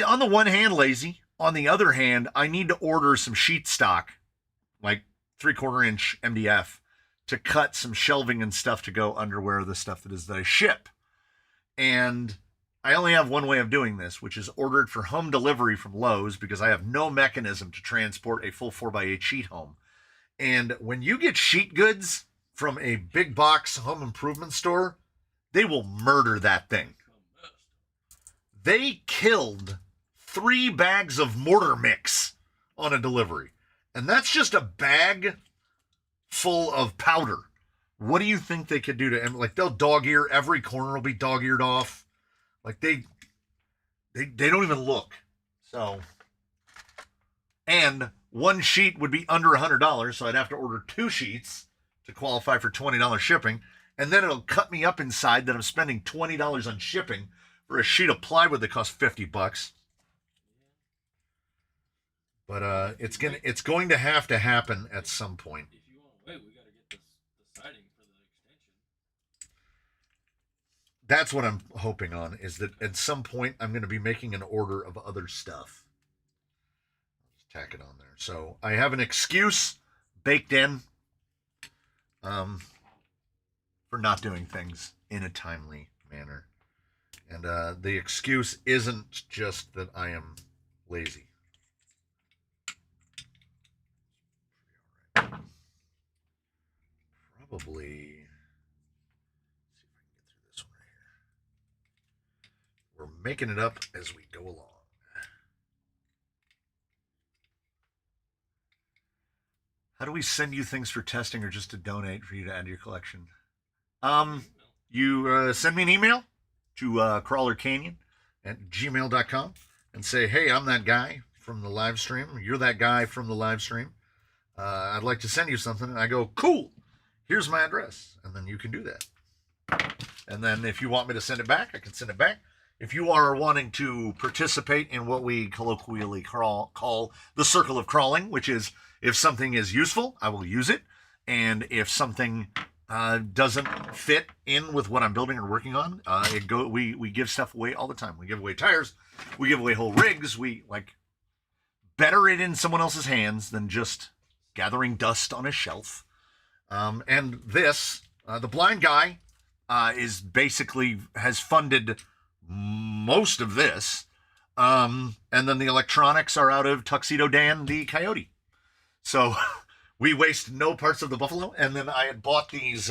On the one hand, lazy. On the other hand, I need to order some sheet stock, like 3/4 inch MDF, to cut some shelving and stuff to go under where the stuff that I ship. And I only have one way of doing this, which is ordered for home delivery from Lowe's because I have no mechanism to transport a full 4x8 sheet home. And when you get sheet goods from a big box home improvement store, they will murder that thing. They killed 3 bags of mortar mix on a delivery. And that's just a bag full of powder. What do you think they could do to him? Like, they'll dog ear. Every corner will be dog eared off. Like, they don't even look. So, and one sheet would be under $100, so I'd have to order 2 sheets to qualify for $20 shipping. And then it'll cut me up inside that I'm spending $20 on shipping for a sheet of plywood that costs $50. But it's going to have to happen at some point. If you want to wait, we got to get the siding for the extension. That's what I'm hoping on, is that at some point I'm going to be making an order of other stuff. Just tack it on there. So I have an excuse baked in for not doing things in a timely manner. And the excuse isn't just that I am lazy. Probably. See if I can get through this one right here. We're making it up as we go along. How do we send you things for testing or just to donate for you to add to your collection? You send me an email to crawlercanyon@gmail.com and say, hey, I'm that guy from the live stream. You're that guy from the live stream. I'd like to send you something. And I go, cool. Here's my address. And then you can do that. And then if you want me to send it back, I can send it back. If you are wanting to participate in what we colloquially call the circle of crawling, which is if something is useful, I will use it. And if something doesn't fit in with what I'm building or working on, we give stuff away all the time. We give away tires. We give away whole rigs. We better it in someone else's hands than just gathering dust on a shelf. And this, the blind guy, is basically has funded most of this. And then the electronics are out of Tuxedo Dan, the coyote. So we waste no parts of the buffalo. And then I had bought these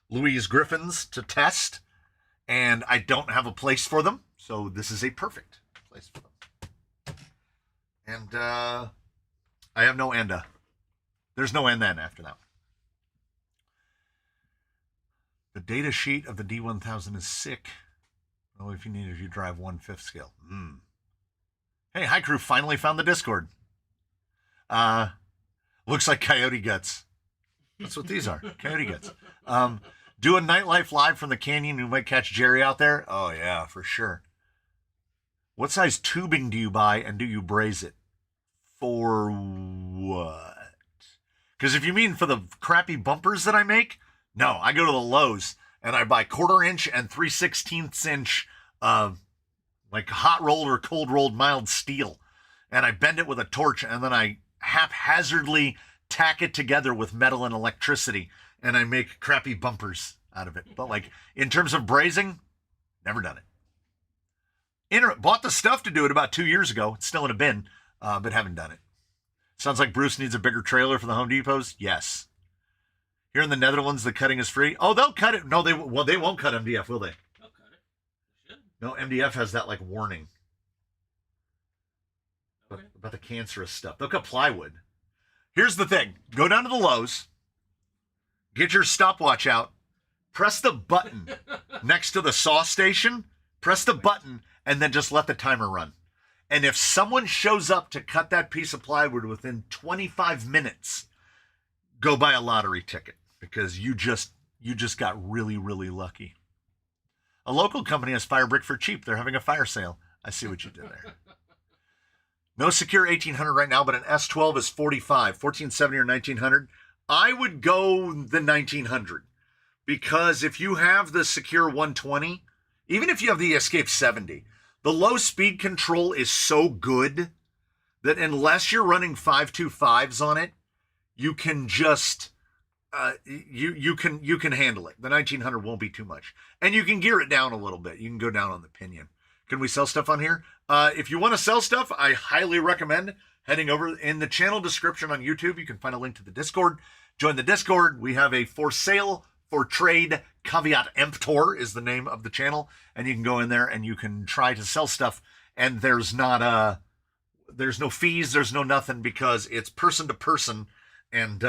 Louise Griffins to test, and I don't have a place for them. So this is a perfect place for them. And I have no enda. There's no end then after that. The data sheet of the D1000 is sick. Oh, if you drive 1/5 scale. Hey, Hi Crew finally found the Discord. Looks like coyote guts. That's what these are. Coyote guts. Do a nightlife live from the canyon. You might catch Jerry out there. Oh yeah, for sure. What size tubing do you buy and do you braze it? For what? Because if you mean for the crappy bumpers that I make, no, I go to the Lowe's and I buy 1/4 inch and 3/16 inch, hot rolled or cold rolled mild steel. And I bend it with a torch and then I haphazardly tack it together with metal and electricity. And I make crappy bumpers out of it. But in terms of brazing, never done it. Bought the stuff to do it about 2 years ago. It's still in a bin, but haven't done it. Sounds like Bruce needs a bigger trailer for the Home Depots. Yes. Here in the Netherlands, the cutting is free. Oh, they'll cut it. No, they won't cut MDF, will they? They'll cut it. They should. No, MDF has that warning Okay. about the cancerous stuff. They'll cut plywood. Here's the thing. Go down to the Lowe's. Get your stopwatch out. Press the button next to the saw station. Press the button and then just let the timer run. And if someone shows up to cut that piece of plywood within 25 minutes, go buy a lottery ticket because you just got really, really lucky. A local company has fire brick for cheap. They're having a fire sale. I see what you did there. No secure 1800 right now, but an S12 is 45, 1470 or 1900. I would go the 1900 because if you have the secure 120, even if you have the Escape 70, the low speed control is so good that unless you're running 525s on it, you can just you can handle it. The 1900 won't be too much, and you can gear it down a little bit. You can go down on the pinion. Can we sell stuff on here? If you want to sell stuff, I highly recommend heading over in the channel description on YouTube. You can find a link to the Discord. Join the Discord. We have a for sale for trade caveat emptor is the name of the channel, and you can go in there and you can try to sell stuff. And there's no fees, there's no nothing because it's person to person. And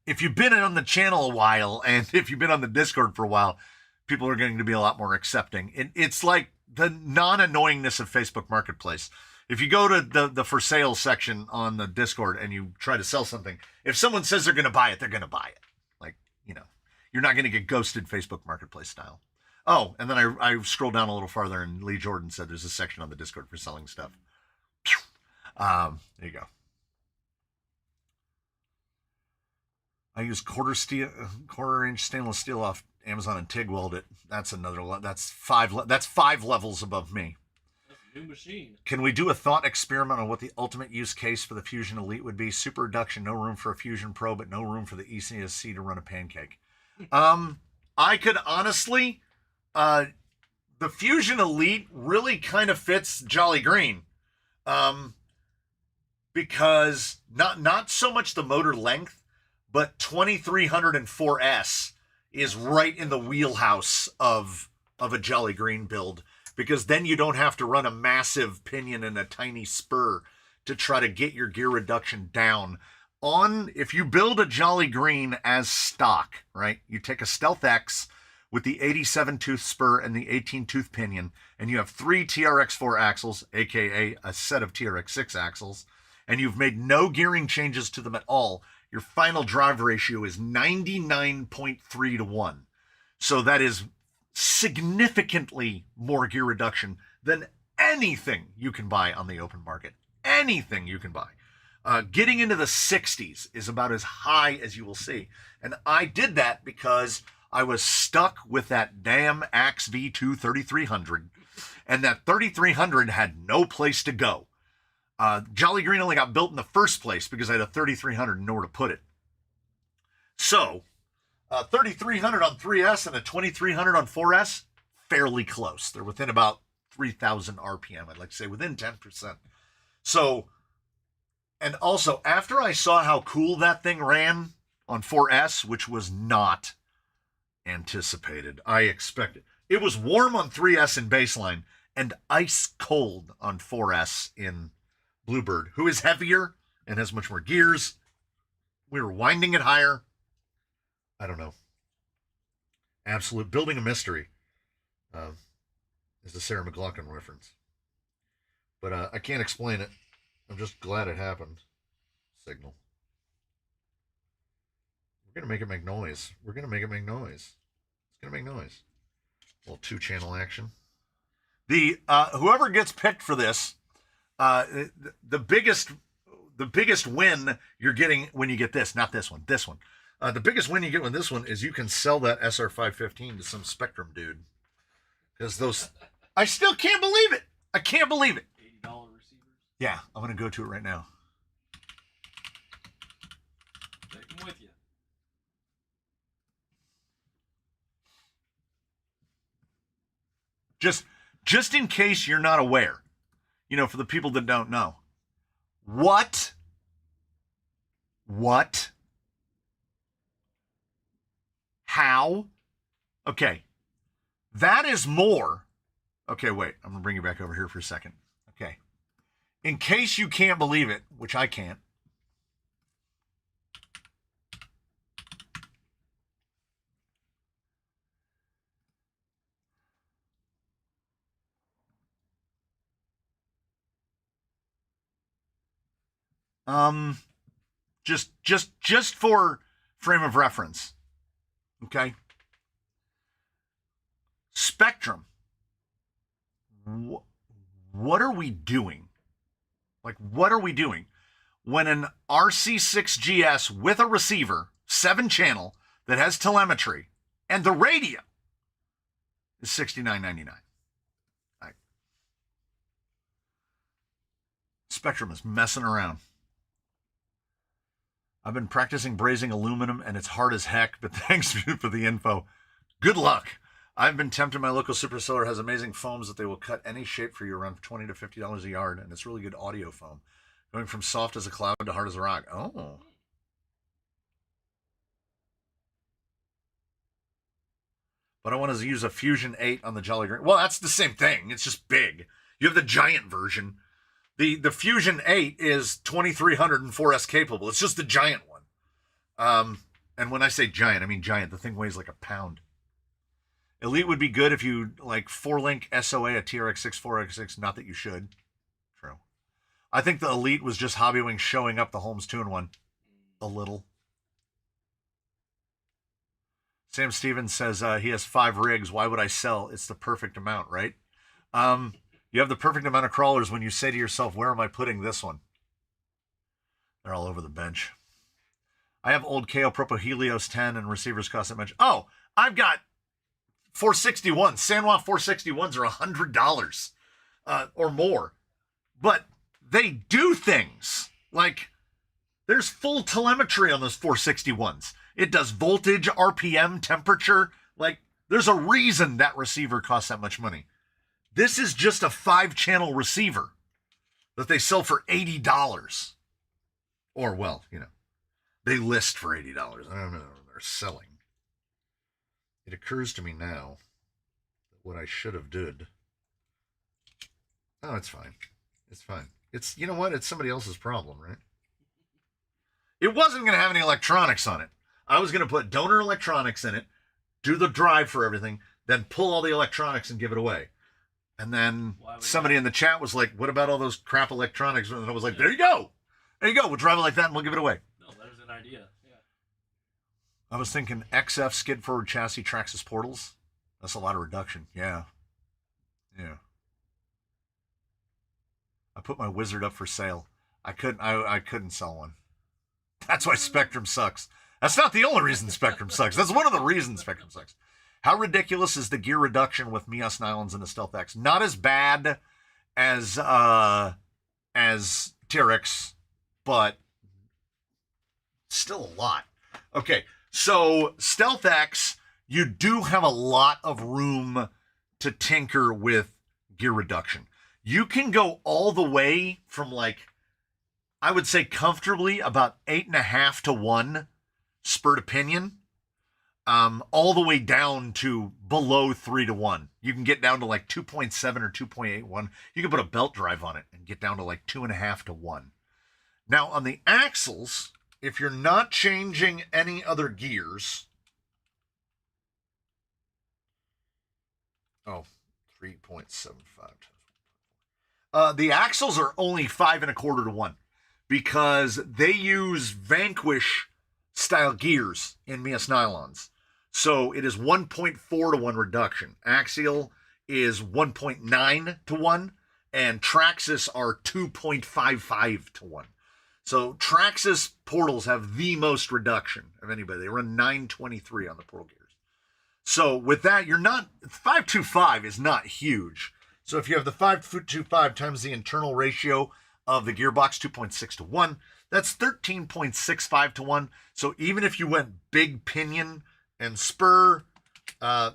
if you've been on the channel a while and if you've been on the Discord for a while, people are going to be a lot more accepting. It's like the non-annoyingness of Facebook Marketplace. If you go to the for sale section on the Discord and you try to sell something, if someone says they're going to buy it, they're going to buy it. You're not going to get ghosted Facebook Marketplace style. Oh, and then I scrolled down a little farther and Lee Jordan said there's a section on the Discord for selling stuff. There you go. I use 1/4 inch stainless steel off Amazon and TIG weld it. That's another. That's five levels above me. That's a new machine. Can we do a thought experiment on what the ultimate use case for the Fusion Elite would be? Super reduction, no room for a Fusion Pro, but no room for the ECSC to run a pancake. I could honestly, the Fusion Elite really kind of fits Jolly Green, because not so much the motor length, but 2300 and 4S is right in the wheelhouse of a Jolly Green build, because then you don't have to run a massive pinion and a tiny spur to try to get your gear reduction down. If you build a Jolly Green as stock, right? You take a Stealth X with the 87 tooth spur and the 18 tooth pinion, and you have 3 TRX4 axles, aka a set of TRX6 axles, and you've made no gearing changes to them at all. Your final drive ratio is 99.3 to 1. So that is significantly more gear reduction than anything you can buy on the open market. Anything you can buy. Getting into the 60s is about as high as you will see. And I did that because I was stuck with that damn Axe V2 3300. And that 3300 had no place to go. Jolly Green only got built in the first place because I had a 3300 and nowhere to put it. So, 3300 on 3S and a 2300 on 4S, fairly close. They're within about 3,000 RPM, I'd like to say, within 10%. So, and also, after I saw how cool that thing ran on 4S, which was not anticipated, I expected. It was warm on 3S in baseline and ice cold on 4S in Bluebird, who is heavier and has much more gears. We were winding it higher. I don't know. Absolute building a mystery is the Sarah McLachlan reference. But I can't explain it. I'm just glad it happened. Signal. We're going to make noise. We're going to make it make noise. It's going to make noise. A little 2-channel action. The whoever gets picked for this, the biggest win you're getting when you get this, not this one, this one. The biggest win you get with this one is you can sell that SR515 to some Spectrum dude. Because those, I still can't believe it. I can't believe it. $80 receivers. Yeah, I'm going to go to it right now. Take them with you. Just in case you're not aware, you know, for the people that don't know. What? How? Okay. That is more. Okay, wait. I'm going to bring you back over here for a second. Okay. In case you can't believe it, which I can't. Just for frame of reference. Okay. Spectrum. What are we doing? Like, what are we doing when an RC6GS with a receiver, 7-channel, that has telemetry, and the radio is $69.99? Right. Spectrum is messing around. I've been practicing brazing aluminum, and it's hard as heck, but thanks for the info. Good luck. I've been tempted. My local superseller has amazing foams that they will cut any shape for you around $20 to $50 a yard, and it's really good audio foam. Going from soft as a cloud to hard as a rock. Oh. But I want to use a Fusion 8 on the Jolly Green. Well, that's the same thing. It's just big. You have the giant version. The Fusion 8 is 2300 and 4S capable. It's just the giant one. And when I say giant, I mean giant. The thing weighs like a pound. Elite would be good if you like 4-link SOA a TRX6 4X6. Not that you should. True. I think the Elite was just Hobbywing showing up the Holmes 2-in-1 a little. Sam Stevens says he has 5 rigs. Why would I sell? It's the perfect amount, right? You have the perfect amount of crawlers when you say to yourself, where am I putting this one? They're all over the bench. I have old KO Propo Helios 10 and receivers cost that much. Oh, I've got 461s. Sanwa 461s are $100 or more. But they do things. Like, there's full telemetry on those 461s. It does voltage, RPM, temperature. Like, there's a reason that receiver costs that much money. This is just a 5-channel receiver that they sell for $80. Or, well, they list for $80. I don't know. They're selling. It occurs to me now that what I should have did. Oh, it's fine. It's fine. It's, you know what? It's somebody else's problem, right? It wasn't going to have any electronics on it. I was going to put donor electronics in it, do the drive for everything, then pull all the electronics and give it away. And then somebody in the chat was like, what about all those crap electronics? And I was like, there you go. There you go. We'll drive it like that and we'll give it away. No, that was an idea. Yeah. I was thinking XF skid forward chassis Traxxas portals. That's a lot of reduction. Yeah. Yeah. I put my Wizard up for sale. I couldn't sell one. That's why Spectrum sucks. That's not the only reason Spectrum sucks. That's one of the reasons Spectrum sucks. How ridiculous is the gear reduction with Mias nylons in the Stealth X? Not as bad as TRX, but still a lot. Okay, so Stealth X, you do have a lot of room to tinker with gear reduction. You can go all the way from, like, I would say comfortably about 8.5 to 1 spur to pinion, all the way down to below 3 to 1. You can get down to like 2.7 or 2.81. You can put a belt drive on it and get down to like 2.5 to 1. Now on the axles, if you're not changing any other gears, 3.75. The axles are only 5.25 to 1 because they use Vanquish style gears in Mias nylons. So it is 1.4 to 1 reduction. Axial is 1.9 to 1, and Traxxas are 2.55 to 1. So Traxxas portals have the most reduction of anybody. They run 923 on the portal gears. So with that, 525 is not huge. So if you have the 525 times the internal ratio of the gearbox, 2.6 to 1, that's 13.65 to 1. So even if you went big pinion and spur,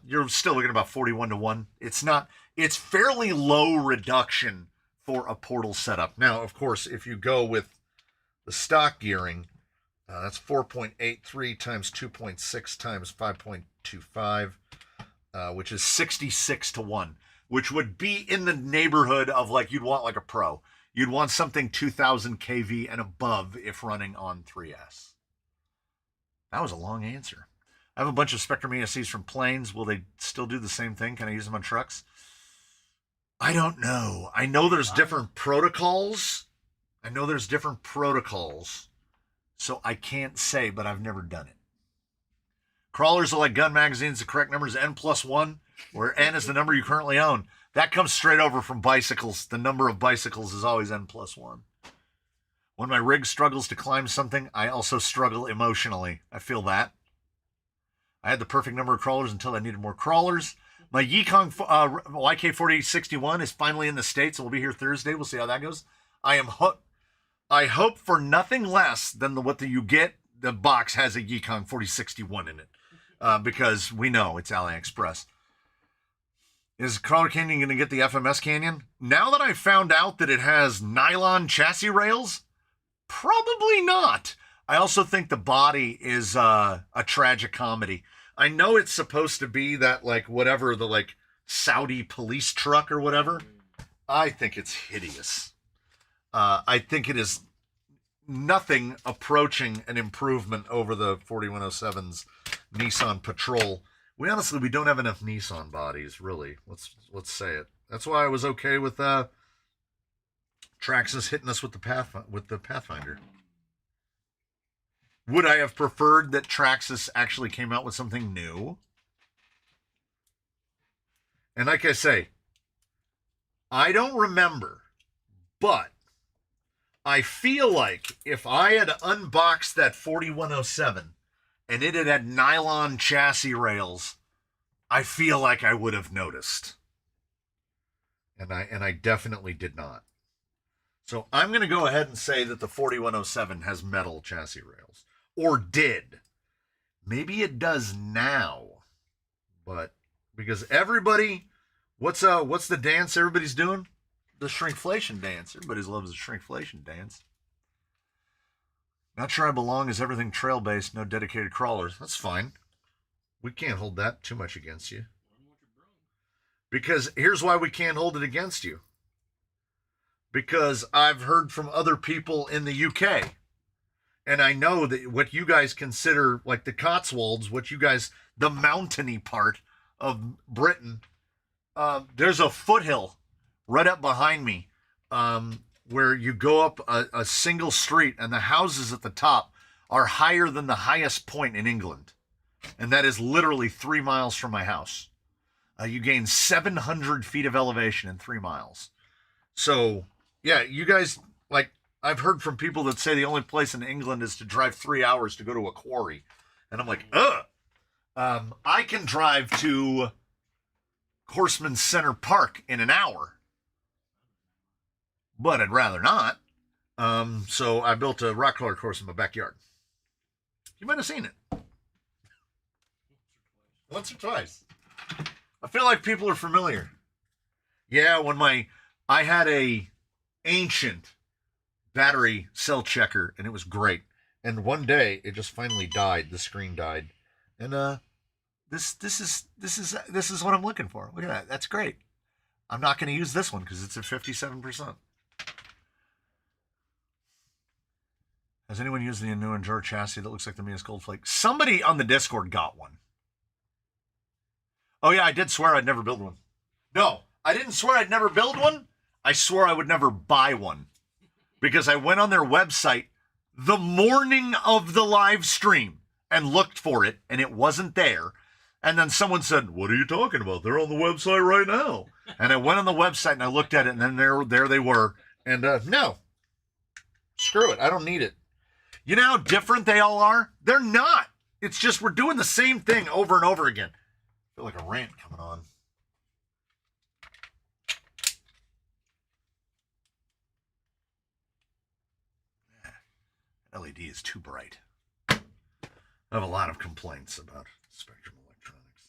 you're still looking at about 41 to 1. It's fairly low reduction for a portal setup. Now, of course, if you go with the stock gearing, that's 4.83 times 2.6 times 5.25, which is 66 to 1, which would be in the neighborhood of, like, you'd want like a Pro. You'd want something 2000 kV and above if running on 3S. That was a long answer. I have a bunch of Spectrum ESCs from planes. Will they still do the same thing? Can I use them on trucks? I don't know. I know there's different protocols. So I can't say, but I've never done it. Crawlers are like gun magazines. The correct number is N+1, where N is the number you currently own. That comes straight over from bicycles. The number of bicycles is always N+1. When my rig struggles to climb something, I also struggle emotionally. I feel that. I had the perfect number of crawlers until I needed more crawlers. My Yikon YK4861 is finally in the States. We'll be here Thursday. We'll see how that goes. I hope for nothing less than what you get. The box has a Yikon 4061 in it, because we know it's AliExpress. Is Crawler Canyon going to get the FMS Canyon? Now that I found out that it has nylon chassis rails, probably not. I also think the body is a tragic comedy. I know it's supposed to be that, like, whatever, the, like, Saudi police truck or whatever. I think it's hideous. I think it is nothing approaching an improvement over the 4107's Nissan Patrol. We don't have enough Nissan bodies, really. Let's say it. That's why I was okay with Traxxas hitting us with the Pathfinder. Would I have preferred that Traxxas actually came out with something new? And like I say, I don't remember, but I feel like if I had unboxed that 4107 and it had nylon chassis rails, I feel like I would have noticed. And I definitely did not. So I'm going to go ahead and say that the 4107 has metal chassis rails. Or did. Maybe it does now. But because everybody, what's the dance everybody's doing? The shrinkflation dance. Everybody loves the shrinkflation dance. Not sure I belong as everything trail based, no dedicated crawlers. That's fine. We can't hold that too much against you. Because here's why we can't hold it against you. Because I've heard from other people in the UK. And I know that what you guys consider like the Cotswolds, the mountainy part of Britain, there's a foothill right up behind me where you go up a single street and the houses at the top are higher than the highest point in England. And that is literally 3 miles from my house. You gain 700 feet of elevation in 3 miles. So, yeah, you guys, like, I've heard from people that say the only place in England is to drive 3 hours to go to a quarry. And I'm like, ugh. I can drive to Horseman Center Park in an hour. But I'd rather not. So I built a rock crawler course in my backyard. You might have seen it. Once or twice. I feel like people are familiar. Yeah, I had a ancient battery cell checker and it was great. And one day it just finally died. The screen died. And this is what I'm looking for. Look at that. That's great. I'm not going to use this one because it's at 57%. Has anyone used the new Enduro chassis that looks like the Mia's Gold Flake? Somebody on the Discord got one. Oh, yeah, I did swear I'd never build one. No, I didn't swear I'd never build one. I swore I would never buy one. Because I went on their website the morning of the live stream and looked for it, and it wasn't there. And then someone said, what are you talking about? They're on the website right now. And I went on the website and I looked at it, and then there they were. And no, screw it. I don't need it. You know how different they all are? They're not. It's just we're doing the same thing over and over again. I feel like a rant coming on. LED is too bright. I have a lot of complaints about Spectrum Electronics.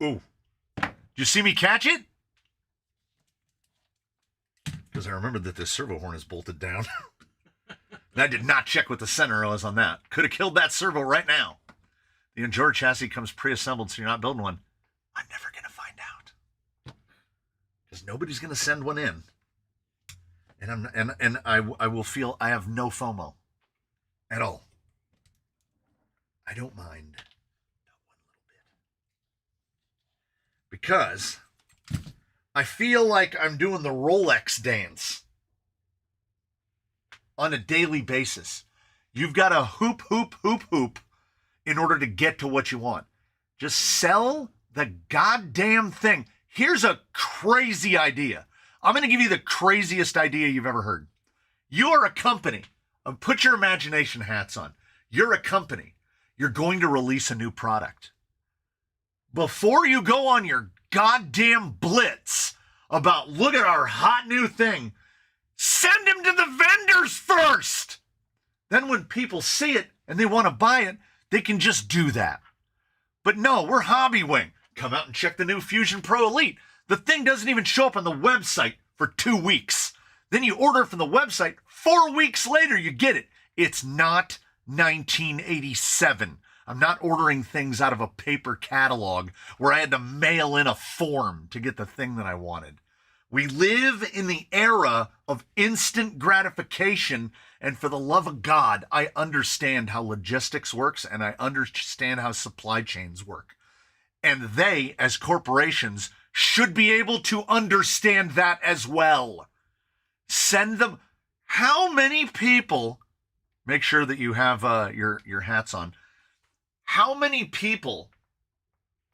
Ooh. Did you see me catch it? Because I remembered that this servo horn is bolted down. And I did not check what the center was on that. Could have killed that servo right now. The Enduro chassis comes pre-assembled, so you're not building one. I'm never going to find out. Because nobody's going to send one in. And I will feel I have no FOMO. At all. I don't mind. Not one little bit. Because I feel like I'm doing the Rolex dance on a daily basis. You've got to hoop in order to get to what you want. Just sell the goddamn thing. Here's a crazy idea. I'm going to give you the craziest idea you've ever heard. You are a company. Put your imagination hats on. You're a company. You're going to release a new product. Before you go on your goddamn blitz about, look at our hot new thing, send them to the vendors first. Then when people see it and they want to buy it, they can just do that. But no, we're Hobby Wing. Come out and check the new Fusion Pro Elite. The thing doesn't even show up on the website for 2 weeks. Then you order it from the website. 4 weeks later, you get it. It's not 1987. I'm not ordering things out of a paper catalog where I had to mail in a form to get the thing that I wanted. We live in the era of instant gratification, and for the love of God, I understand how logistics works and I understand how supply chains work. And they, as corporations, should be able to understand that as well. Send them. How many people, make sure that you have your hats on, how many people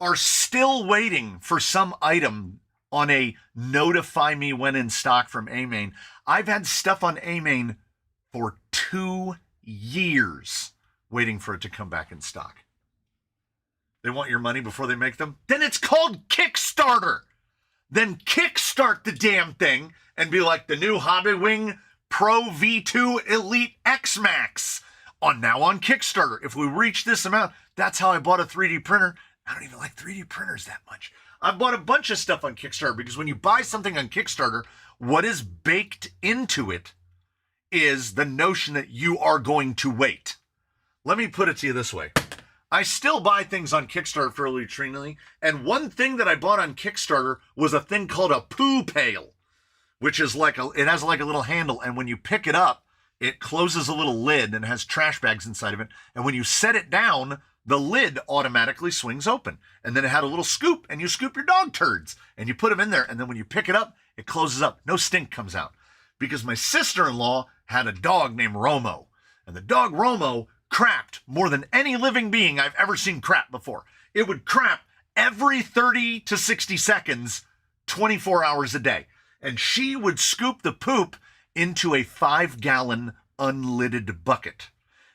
are still waiting for some item on a notify me when in stock from AMain? I've had stuff on AMain for 2 years waiting for it to come back in stock. They want your money before they make them. Then it's called Kickstarter. Then kickstart the damn thing and be like the new Hobbywing Pro V2 Elite X Max now on Kickstarter. If we reach this amount, that's how I bought a 3D printer. I don't even like 3D printers that much. I bought a bunch of stuff on Kickstarter because when you buy something on Kickstarter, what is baked into it is the notion that you are going to wait. Let me put it to you this way. I still buy things on Kickstarter fairly routinely, and one thing that I bought on Kickstarter was a thing called a poo pail, which is it has like a little handle, and when you pick it up, it closes a little lid and has trash bags inside of it, and when you set it down, the lid automatically swings open. And then it had a little scoop, and you scoop your dog turds, and you put them in there, and then when you pick it up, it closes up. No stink comes out. Because my sister-in-law had a dog named Romo, and the dog Romo crapped more than any living being I've ever seen crap before. It would crap every 30 to 60 seconds, 24 hours a day. And she would scoop the poop into a 5-gallon unlidded bucket.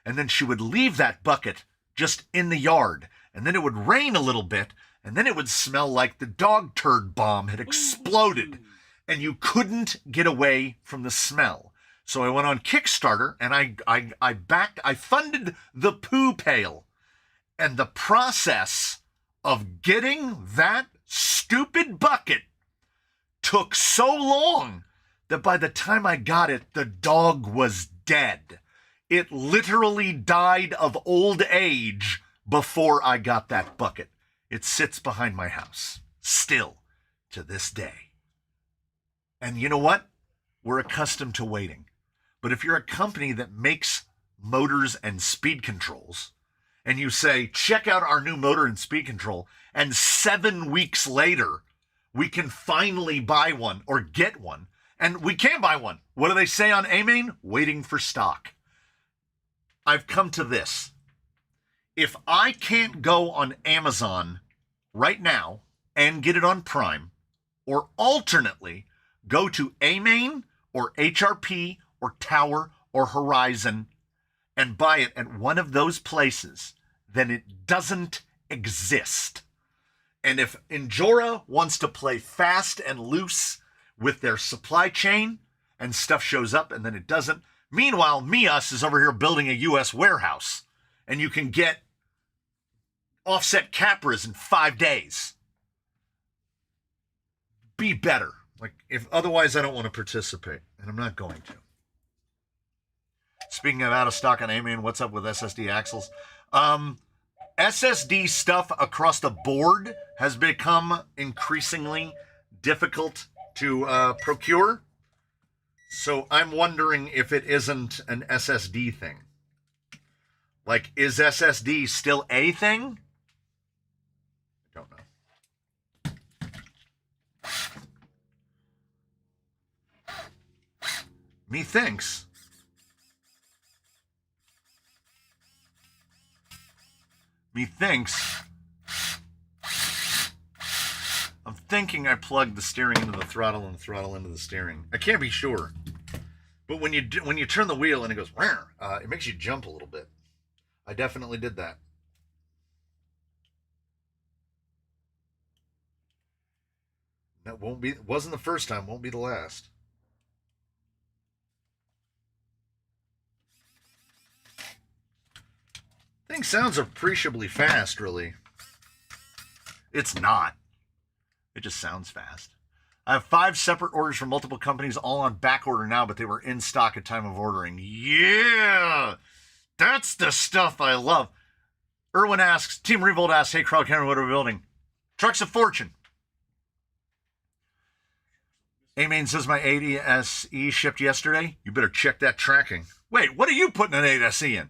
And then she would leave that bucket just in the yard. And then it would rain a little bit, and then it would smell like the dog turd bomb had exploded. And you couldn't get away from the smell. So I went on Kickstarter and I funded the poo pail. And the process of getting that stupid bucket took so long that by the time I got it, the dog was dead. It literally died of old age before I got that bucket. It sits behind my house, still to this day. And you know what? We're accustomed to waiting. But if you're a company that makes motors and speed controls, and you say, check out our new motor and speed control, and 7 weeks later, we can finally buy one or get one, and we can buy one. What do they say on AMain? Waiting for stock. I've come to this. If I can't go on Amazon right now and get it on Prime, or alternately, go to AMain or HRP or Tower or Horizon and buy it at one of those places, then it doesn't exist. And if Injora wants to play fast and loose with their supply chain and stuff shows up and then it doesn't, meanwhile, Mias is over here building a U.S. warehouse and you can get offset Capras in 5 days. Be better. If otherwise, I don't want to participate, and I'm not going to. Speaking of out of stock on AMain, what's up with SSD axles? SSD stuff across the board has become increasingly difficult to procure. So I'm wondering if it isn't an SSD thing. Is SSD still a thing? I don't know. Methinks. I'm thinking I plugged the steering into the throttle and the throttle into the steering. I can't be sure. But when you turn the wheel and it goes, it makes you jump a little bit. I definitely did that. That wasn't the first time, won't be the last. Thing sounds appreciably fast, really. It's not. It just sounds fast. I have 5 separate orders from multiple companies, all on back order now, but they were in stock at time of ordering. Yeah! That's the stuff I love. Erwin asks, Team Revolt asks, hey, Crowd Cameron, what are we building? Trucks of Fortune. AMain says my 80 SE shipped yesterday. You better check that tracking. Wait, what are you putting an 8 SE in?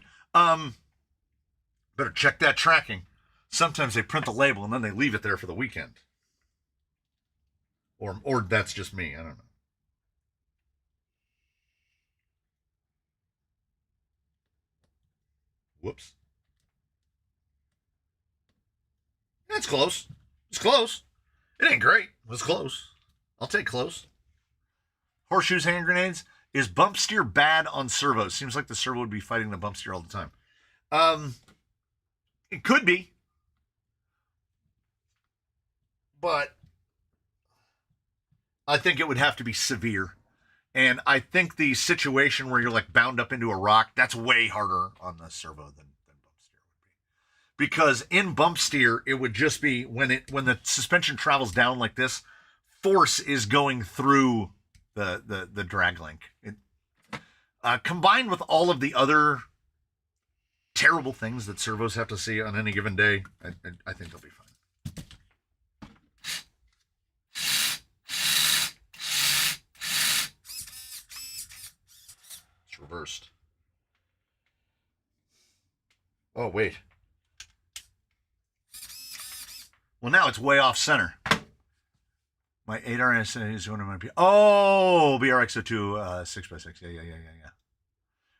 Better check that tracking. Sometimes they print the label and then they leave it there for the weekend. Or that's just me. I don't know. Whoops. That's close. It's close. It ain't great. It was close. I'll take close. Horseshoes, hand grenades. Is bump steer bad on servos? Seems like the servo would be fighting the bump steer all the time. It could be. but I think it would have to be severe. And I think the situation where you're like bound up into a rock, that's way harder on the servo than bump steer would be. Because in bump steer, it would just be when the suspension travels down like this, force is going through the drag link. Combined with all of the other terrible things that servos have to see on any given day, I think they'll be fine. It's reversed. Oh, wait. Well, now it's way off center. My 8RS is one of my... Oh, BRX02 6x6. Yeah.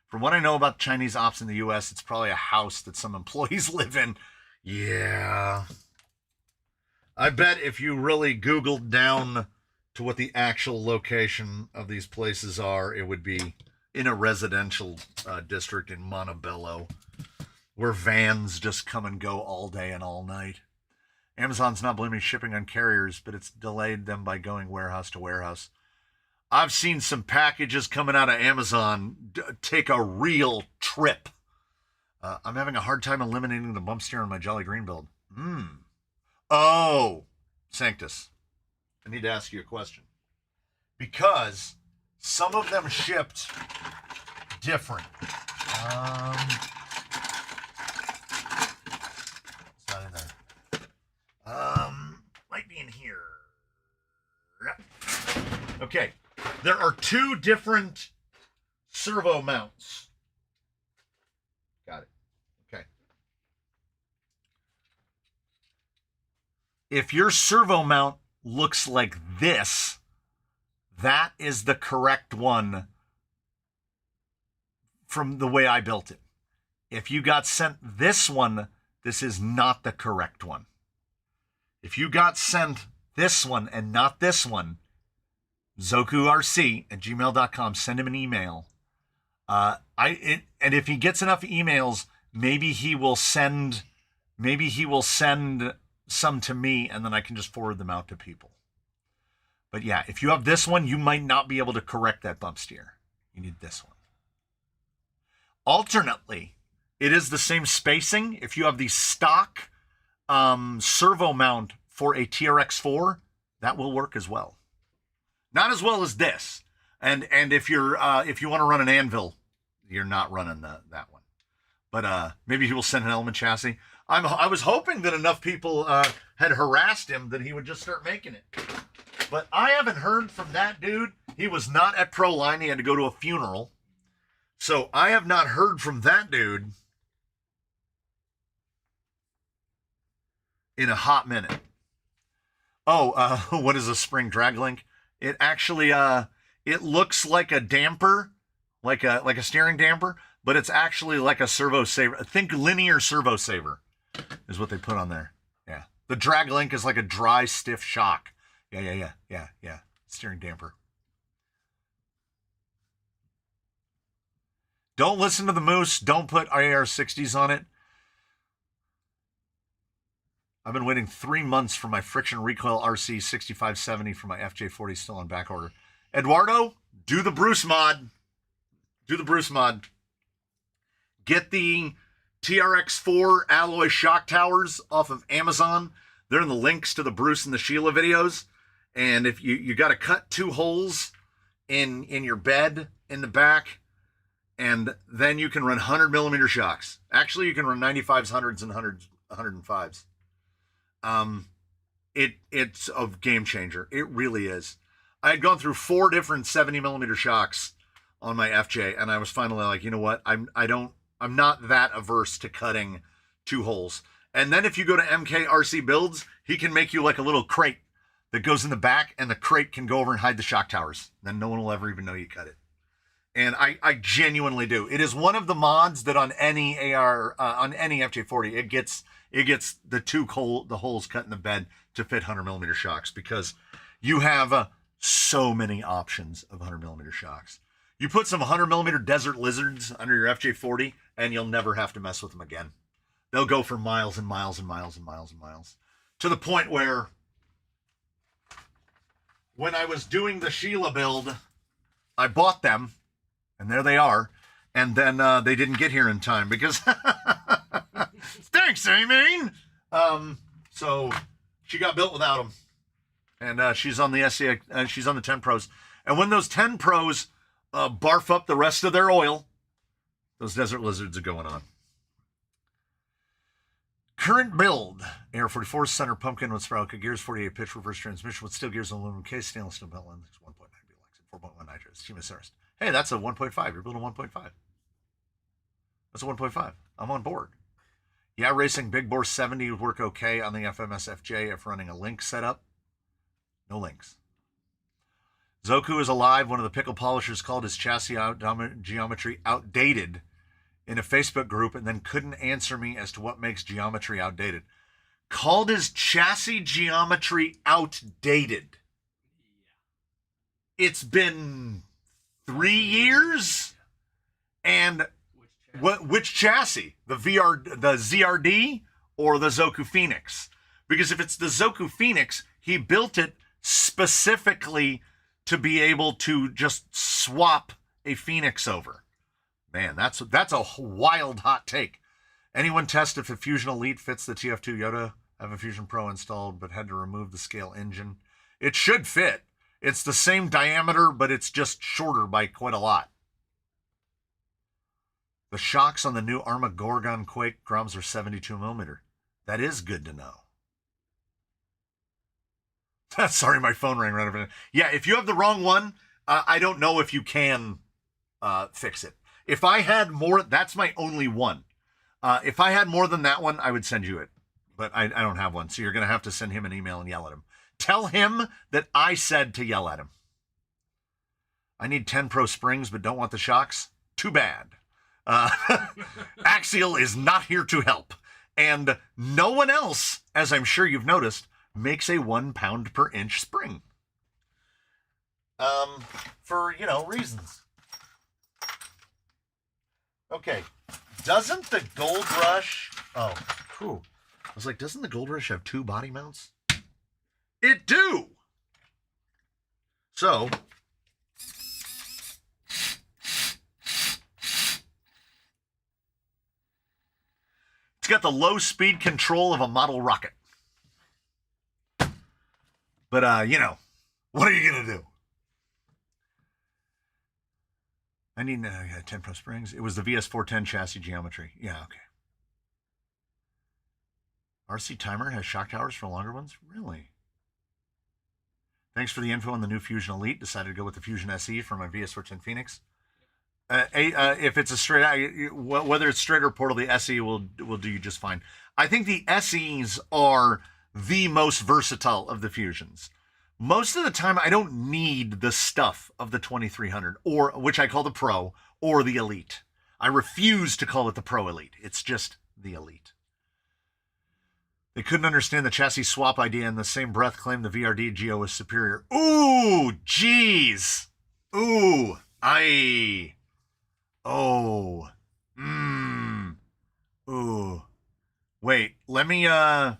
From what I know about Chinese ops in the U.S., it's probably a house that some employees live in. Yeah. I bet if you really Googled down to what the actual location of these places are, it would be in a residential district in Montebello, where vans just come and go all day and all night. Amazon's not blaming shipping on carriers, but it's delayed them by going warehouse to warehouse. I've seen some packages coming out of Amazon take a real trip. I'm having a hard time eliminating the bump steer on my Jolly Green build. Oh, Sanctus, I need to ask you a question. Because some of them shipped different. It's not in there. Might be in here. Okay. There are two different servo mounts. Got it. Okay. If your servo mount looks like this, that is the correct one from the way I built it. If you got sent this one, this is not the correct one. If you got sent this one and not this one, zokurc@gmail.com, send him an email. And if he gets enough emails, maybe he will send some to me, and then I can just forward them out to people. But yeah, if you have this one, you might not be able to correct that bump steer. You need this one. Alternately, it is the same spacing. If you have the stock servo mount for a TRX4, that will work as well. Not as well as this. And if you want to run an anvil, you're not running that one. But maybe he will send an element chassis. I was hoping that enough people had harassed him that he would just start making it. But I haven't heard from that dude. He was not at Proline. He had to go to a funeral. So I have not heard from that dude in a hot minute. Oh, what is a spring drag link? It actually it looks like a damper, like a steering damper, but it's actually like a servo saver. Think linear servo saver is what they put on there. Yeah. The drag link is like a dry, stiff shock. Yeah. Steering damper. Don't listen to the moose. Don't put AR60s on it. I've been waiting 3 months for my friction recoil RC 6570 for my FJ40 still on back order. Eduardo, do the Bruce mod. Do the Bruce mod. Get the TRX4 alloy shock towers off of Amazon. They're in the links to the Bruce and the Sheila videos. And if you got to cut 2 holes in your bed in the back, and then you can run 100mm shocks. Actually, you can run 95s, 100s, and 105s. It's a game changer. It really is. I had gone through 4 different 70mm shocks on my FJ, and I was finally like, you know what? I'm not that averse to cutting 2 holes. And then if you go to MKRC Builds, he can make you like a little crate that goes in the back, and the crate can go over and hide the shock towers. Then no one will ever even know you cut it. And I genuinely do. It is one of the mods that on any on any FJ40, it gets the the holes cut in the bed to fit 100mm shocks, because you have so many options of 100mm shocks. You put some 100mm Desert Lizards under your FJ40, and you'll never have to mess with them again. They'll go for miles and miles and miles and miles and miles, to the point where when I was doing the Sheila build, I bought them, and there they are. And then they didn't get here in time because thanks, Amy. So she got built without them, and she's on the SE. She's on the 10 Pros. And when those 10 Pros barf up the rest of their oil, those desert lizards are going on. Current build: Air 44 center pumpkin with Sprout gears, 48 pitch reverse transmission with steel gears and aluminum case, stainless steel belt lens, 1.9 Belex, 4.1 nitrous, Chemosaurus. Hey, that's a 1.5. You're building 1.5. That's a 1.5. I'm on board. Yeah, racing big bore 70 would work okay on the FMS FJ if running a link setup. No links. Zoku is alive. One of the pickle polishers called his chassis geometry outdated in a Facebook group and then couldn't answer me as to what makes geometry outdated. Called his chassis geometry outdated. It's been 3 years? And which chassis? The ZRD or the Zoku Phoenix? Because if it's the Zoku Phoenix, he built it specifically to be able to just swap a Phoenix over. Man, that's a wild hot take. Anyone test if the Fusion Elite fits the TF2 Yoda? I have a Fusion Pro installed, but had to remove the scale engine. It should fit. It's the same diameter, but it's just shorter by quite a lot. The shocks on the new Armageddon Quake drums are 72 millimeter. That is good to know. Sorry, my phone rang right over. Yeah, if you have the wrong one, I don't know if you can fix it. If I had more, that's my only one. If I had more than that one, I would send you it. But I don't have one, so you're going to have to send him an email and yell at him. Tell him that I said to yell at him. I need 10 Pro springs, but don't want the shocks. Too bad. Axial is not here to help. And no one else, as I'm sure you've noticed, makes a 1 pound per inch spring. For, reasons. Okay. Doesn't the Gold Rush... Oh, whew. I was like, doesn't the Gold Rush have 2 body mounts? It do! So... it's got the low speed control of a model rocket. But, what are you going to do? I need 10 Pro springs. It was the VS410 chassis geometry. Yeah, okay. RC Timer has shock towers for longer ones? Really? Thanks for the info on the new Fusion Elite. Decided to go with the Fusion SE for my VS410 Phoenix. If it's a straight, whether it's straight or portal, the SE will do you just fine. I think the SEs are the most versatile of the Fusions. Most of the time, I don't need the stuff of the 2300, or which I call the Pro, or the Elite. I refuse to call it the Pro Elite. It's just the Elite. They couldn't understand the chassis swap idea, in the same breath claimed the VRD Geo was superior. Ooh, jeez. Ooh, oh, ooh. Wait, let me, oh,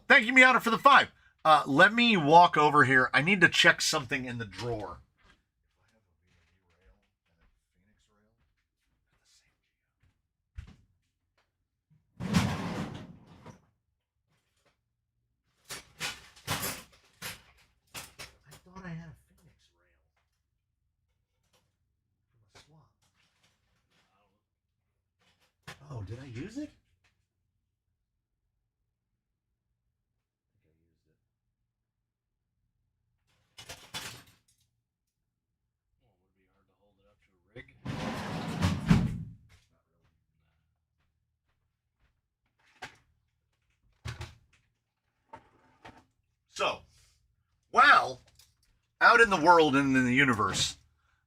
thank you, Miata, for the 5. Let me walk over here. I need to check something in the drawer. I thought I had a Phoenix rail from a swap. Oh, did I use it? So, well, out in the world and in the universe,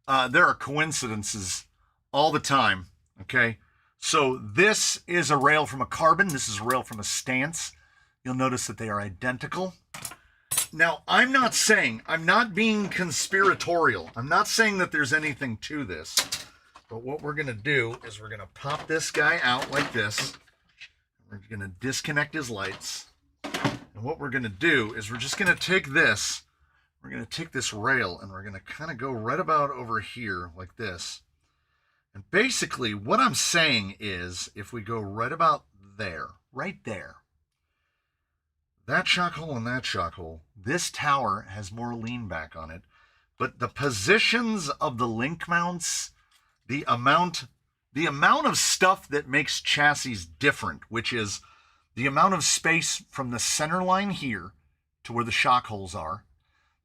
there are coincidences all the time, okay? So this is a rail from a carbon. This is a rail from a stance. You'll notice that they are identical. Now, I'm not being conspiratorial. I'm not saying that there's anything to this. But what we're going to do is we're going to pop this guy out like this. We're going to disconnect his lights. And what we're going to do is we're just going to take this, we're going to take this rail and we're going to kind of go right about over here like this. And basically what I'm saying is if we go right about there, right there, that shock hole and that shock hole, this tower has more lean back on it, but the positions of the link mounts, the amount of stuff that makes chassis different, which is the amount of space from the center line here to where the shock holes are,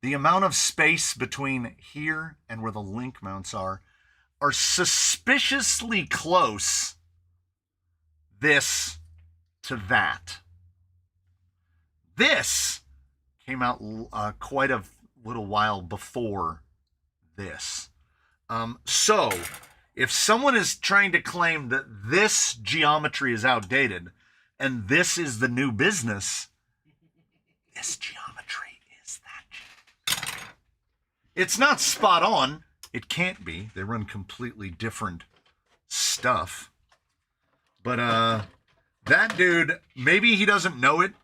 the amount of space between here and where the link mounts are suspiciously close this to that. This came out quite a little while before this. So if someone is trying to claim that this geometry is outdated and this is the new business, this geometry is that. It's not spot on. It can't be. They run completely different stuff. But that dude, maybe he doesn't know it,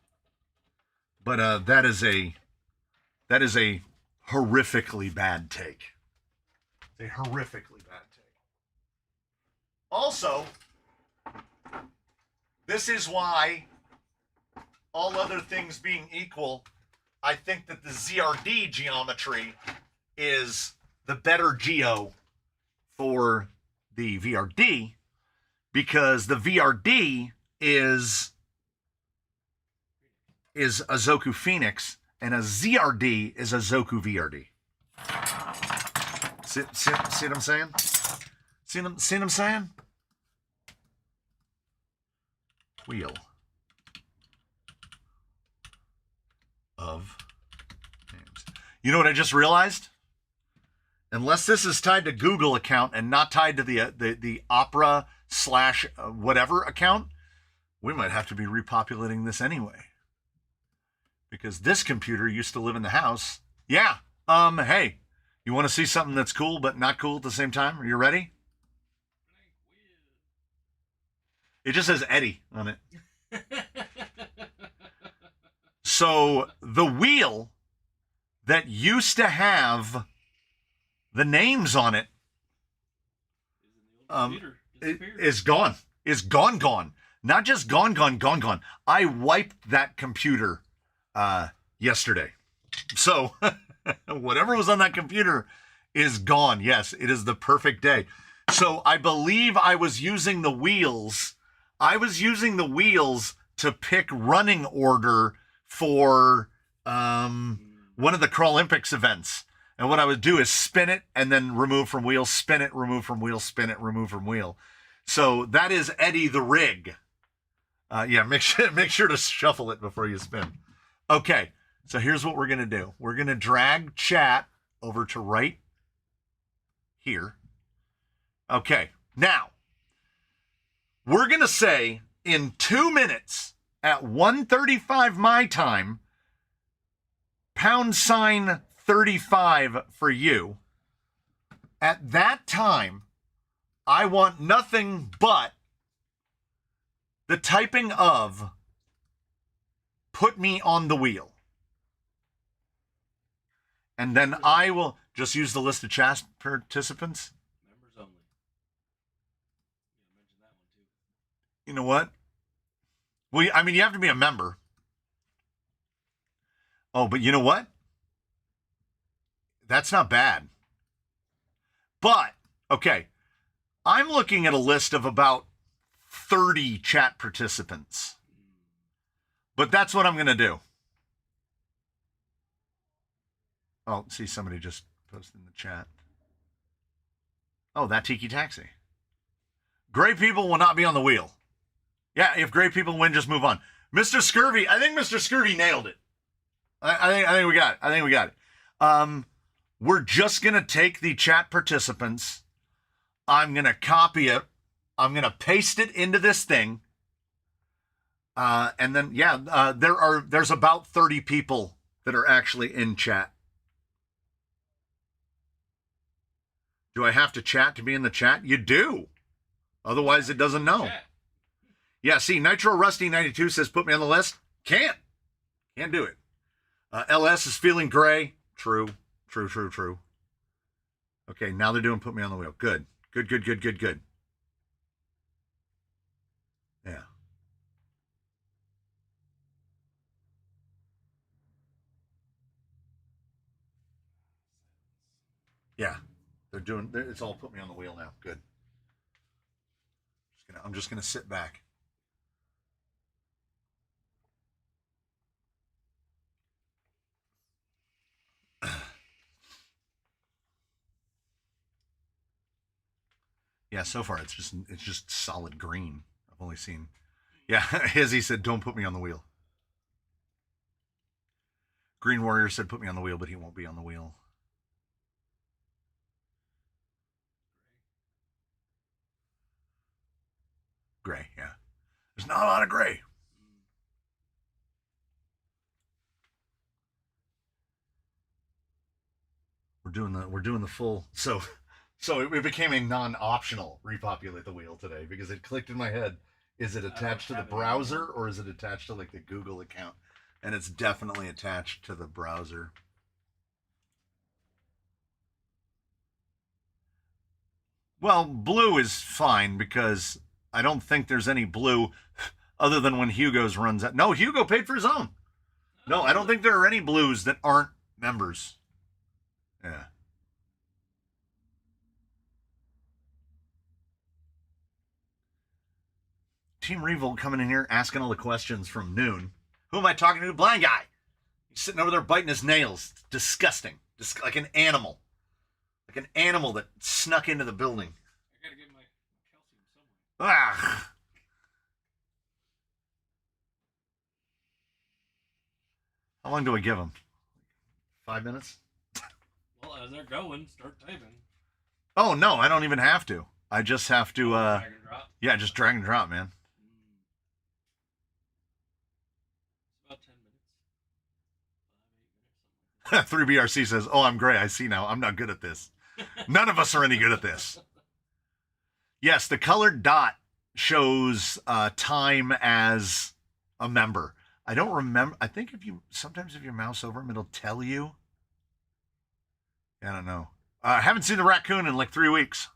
but that is a horrifically bad take. A horrifically bad take. Also, this is why, all other things being equal, I think that the ZRD geometry is the better geo for the VRD, because the VRD is a Zoku Phoenix and a ZRD is a Zoku VRD. See what I'm saying? See what I'm saying? Wheel of names. You know what I just realized? Unless this is tied to Google account and not tied to the Opera / whatever account, we might have to be repopulating this anyway. Because this computer used to live in the house. Yeah. Hey, you want to see something that's cool but not cool at the same time? Are you ready? It just says Eddie on it. So the wheel that used to have the names on it is gone. Is gone. Not just gone. I wiped that computer yesterday. So whatever was on that computer is gone. Yes, it is the perfect day. So I believe I was using the wheels. To pick running order for one of the Crawlympics events. And what I would do is spin it and then remove from wheel, spin it, remove from wheel, spin it, remove from wheel. So that is Eddie the Rig. Yeah, make sure to shuffle it before you spin. Okay, so here's what we're going to do. We're going to drag chat over to right here. Okay, now, we're going to say in 2 minutes at 1:35 my time, #35 for you. At that time, I want nothing but the typing of put me on the wheel. And then I will just use the list of chat participants. Members only. Yeah, mention that one too. You know what? Well, I mean, you have to be a member. Oh, but you know what? That's not bad. But, okay, I'm looking at a list of about 30 chat participants. But that's what I'm going to do. Oh, see, somebody just posted in the chat. Oh, that Tiki Taxi. Gray people will not be on the wheel. Yeah, if gray people win, just move on. Mr. Scurvy, I think Mr. Scurvy nailed it. I think we got it. We're just going to take the chat participants. I'm going to copy it. I'm going to paste it into this thing. And then, yeah, there's about 30 people that are actually in chat. Do I have to chat to be in the chat? You do. Otherwise, it doesn't know. Chat. Yeah, see, Nitro Rusty 92 says, put me on the list. Can't Can't do it. LS is feeling gray. True. True, true, true. Okay, now they're doing put me on the wheel. Good. Good, good, good, good, good. Yeah. Yeah. It's all put me on the wheel now. Good. I'm just gonna sit back. Yeah, so far it's just solid green. I've only seen. Yeah, Hizzy said, "Don't put me on the wheel." Green Warrior said, "Put me on the wheel," but he won't be on the wheel. Gray, yeah. There's not a lot of gray. We're doing the full. So it became a non-optional repopulate the wheel today because it clicked in my head. Is it attached to the browser or is it attached to like the Google account? And it's definitely attached to the browser. Well, blue is fine because I don't think there's any blue other than when Hugo's runs out. No, Hugo paid for his own. No, I don't think there are any blues that aren't members. Yeah. Team Revolt coming in here asking all the questions from noon. Who am I talking to? Blind guy. He's sitting over there biting his nails. Disgusting. Just like an animal. Like an animal that snuck into the building. I gotta get my calcium somewhere. Ah. How long do I give him? 5 minutes? Well, as they're going, start typing. Oh, no, I don't even have to. I just have to, drag and drop. Yeah, just drag and drop, man. It's about 10 minutes. 5, 8 minutes, something like 3BRC says, "Oh, I'm gray. I see now. I'm not good at this." None of us are any good at this. Yes, the colored dot shows time as a member. I don't remember. I think if you mouse over them, it'll tell you. I don't know. I haven't seen the raccoon in like 3 weeks.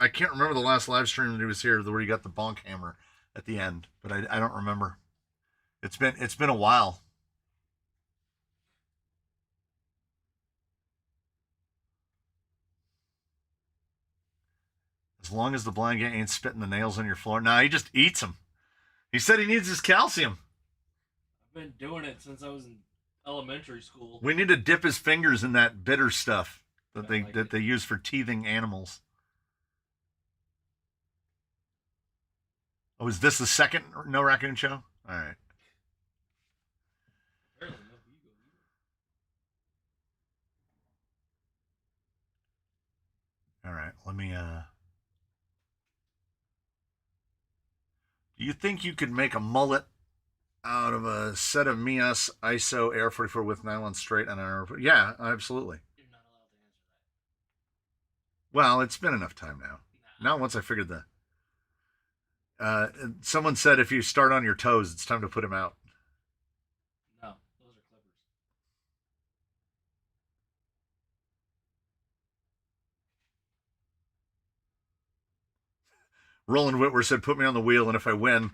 I can't remember the last live stream that he was here where he got the bonk hammer at the end, but I don't remember. It's been a while. As long as the blind guy ain't spitting the nails on your floor. Nah, he just eats them. He said he needs his calcium. I've been doing it since I was in elementary school. We need to dip his fingers in that bitter stuff that they use for teething animals. Oh, is this the second No Raccoon show? All right. All right. Let me. Do you think you could make a mullet out of a set of Mias ISO Air 44 with nylon straight and an Air? Yeah, absolutely. You're not allowed to answer that. Well, it's been enough time now. Now, once I figured the. Someone said if you start on your toes, it's time to put him out. No, those are clippers. Roland Whitwer said, "Put me on the wheel, and if I win,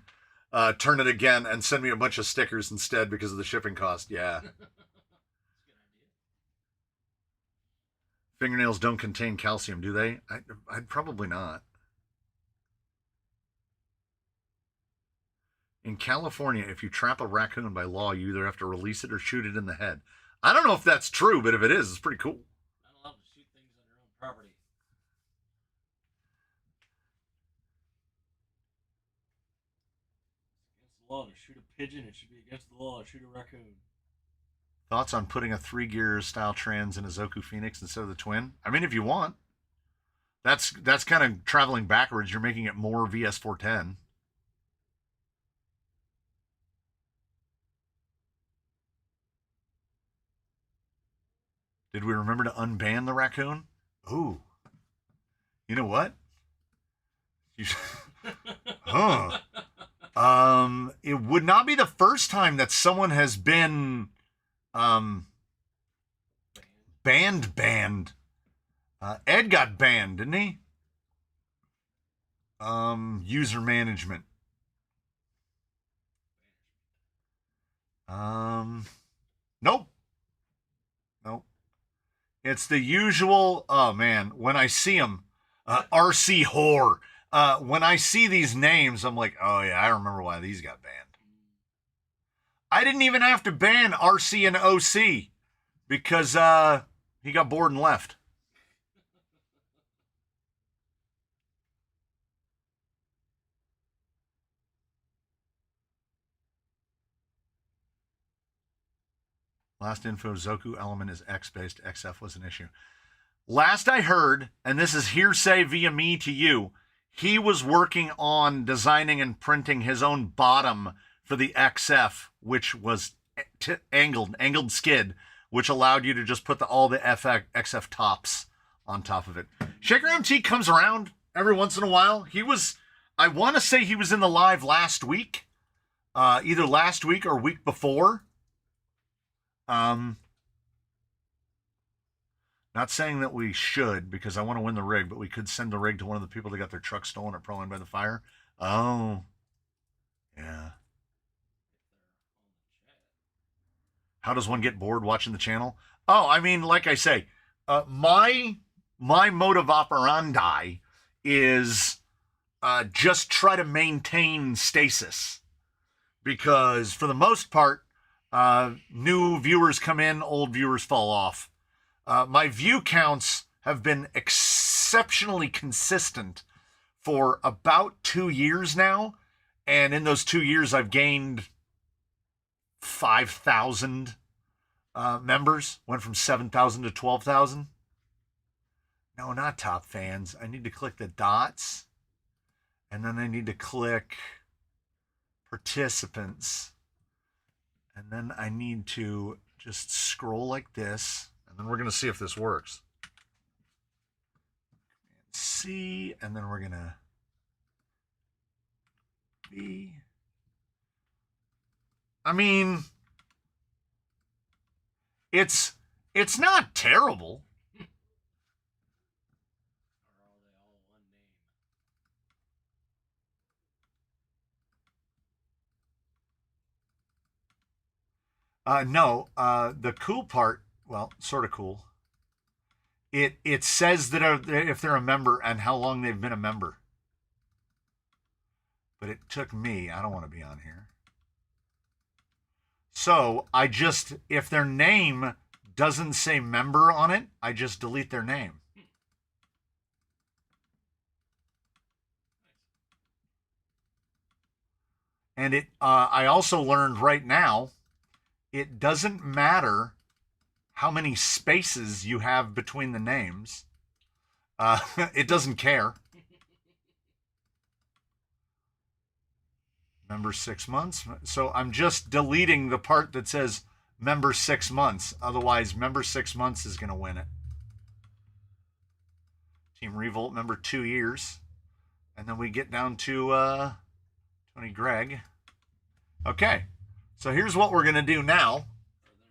turn it again and send me a bunch of stickers instead because of the shipping cost." Yeah. Fingernails don't contain calcium, do they? I'd probably not. In California, if you trap a raccoon by law, you either have to release it or shoot it in the head. I don't know if that's true, but if it is, it's pretty cool. Not allowed to shoot things on your own property. It's against the law to shoot a pigeon. It should be against the law to shoot a raccoon. Thoughts on putting a 3-gear style trans in a Zoku Phoenix instead of the twin? I mean, if you want. That's kind of traveling backwards. You're making it more VS410. Did we remember to unban the raccoon? Ooh. You know what? Huh. it would not be the first time that someone has been banned. Ed got banned, didn't he? User management. Nope. It's the usual. Oh man, when I see them, RC whore. When I see these names, I'm like, oh yeah, I remember why these got banned. I didn't even have to ban RC and OC because he got bored and left. Last info, Zoku element is X-based. XF was an issue. Last I heard, and this is hearsay via me to you, he was working on designing and printing his own bottom for the XF, which was angled skid, which allowed you to just put all the XF tops on top of it. Shaker MT comes around every once in a while. I want to say he was in the live last week, either last week or week before. Not saying that we should, because I want to win the rig, but we could send the rig to one of the people that got their truck stolen at Proline by the Fire. Oh, yeah. How does one get bored watching the channel? Oh, I mean, like I say, my mode of operandi is just try to maintain stasis, because for the most part, new viewers come in, old viewers fall off. My view counts have been exceptionally consistent for about 2 years now. And in those 2 years, I've gained 5,000 members. Went from 7,000 to 12,000. No, not top fans. I need to click the dots. And then I need to click participants. And then I need to just scroll like this. And then we're going to see if this works. C, and then we're going to B. I mean, it's not terrible. No, the cool part, well, sort of cool. It says that if they're a member and how long they've been a member. But it took me. I don't want to be on here. So if their name doesn't say member on it, I just delete their name. And I also learned right now, it doesn't matter how many spaces you have between the names. It doesn't care. Member 6 months. So I'm just deleting the part that says member 6 months. Otherwise, member 6 months is going to win it. Team Revolt, member 2 years. And then we get down to Tony Gregg. Okay. So here's what we're going to do now. Are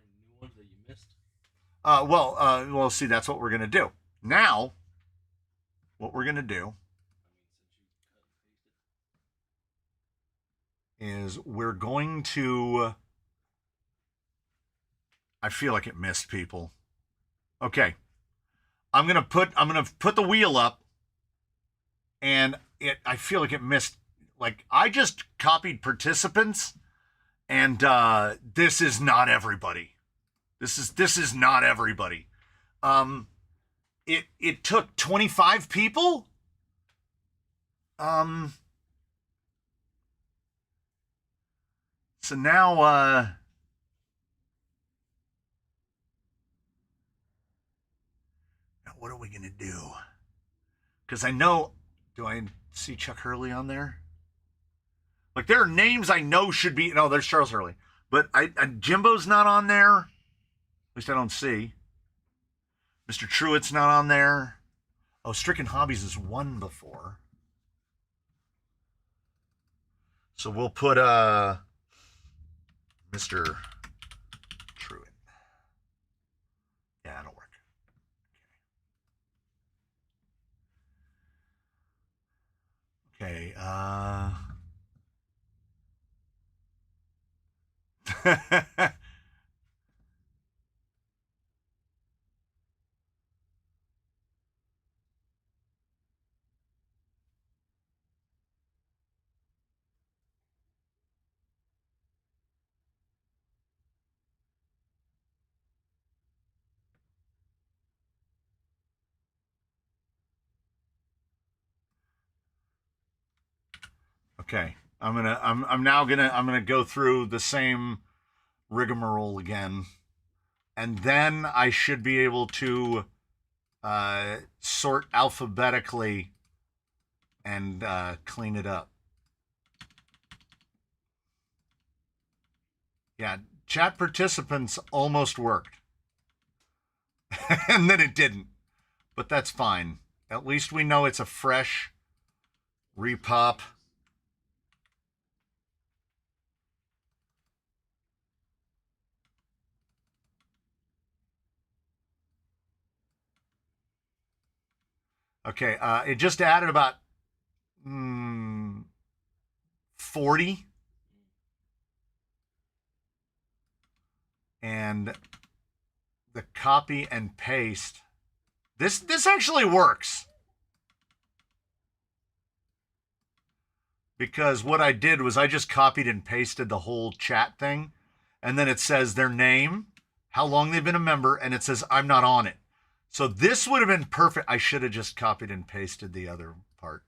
there new ones that you missed? Well, see, that's what we're going to do. Now, what we're going to do is we're going to, I feel like it missed people. Okay. I'm going to put the wheel up, and I feel like it missed, like I just copied participants, and this is not everybody. This is not everybody. It took 25 people. So now, what are we going to do? Because I know, do I see Chuck Hurley on there? Like, there are names I know should be, no, there's Charles Hurley. But Jimbo's not on there. At least I don't see. Mr. Truitt's not on there. Oh, Stricken Hobbies is won before. So we'll put Mr. Truitt. Yeah, that'll work. Okay. Okay. I'm now gonna go through the same rigmarole again, and then I should be able to sort alphabetically and clean it up. Yeah, chat participants almost worked, and then it didn't, but that's fine. At least we know it's a fresh repop. Okay, it just added about 40, and the copy and paste. This actually works, because what I did was I just copied and pasted the whole chat thing, and then it says their name, how long they've been a member, and it says I'm not on it. So this would have been perfect. I should have just copied and pasted the other part.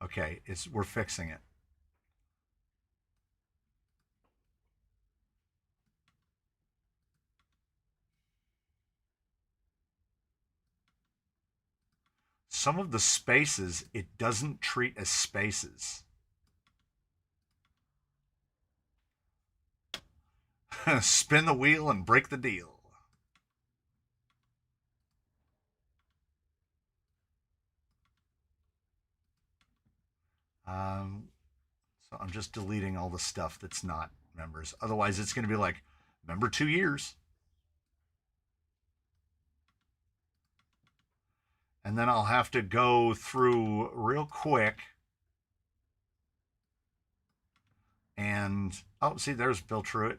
Okay, we're fixing it. Some of the spaces it doesn't treat as spaces. Spin the wheel and break the deal. So I'm just deleting all the stuff that's not members. Otherwise, it's going to be like member 2 years. And then I'll have to go through real quick. And, oh, see, there's Bill Truitt.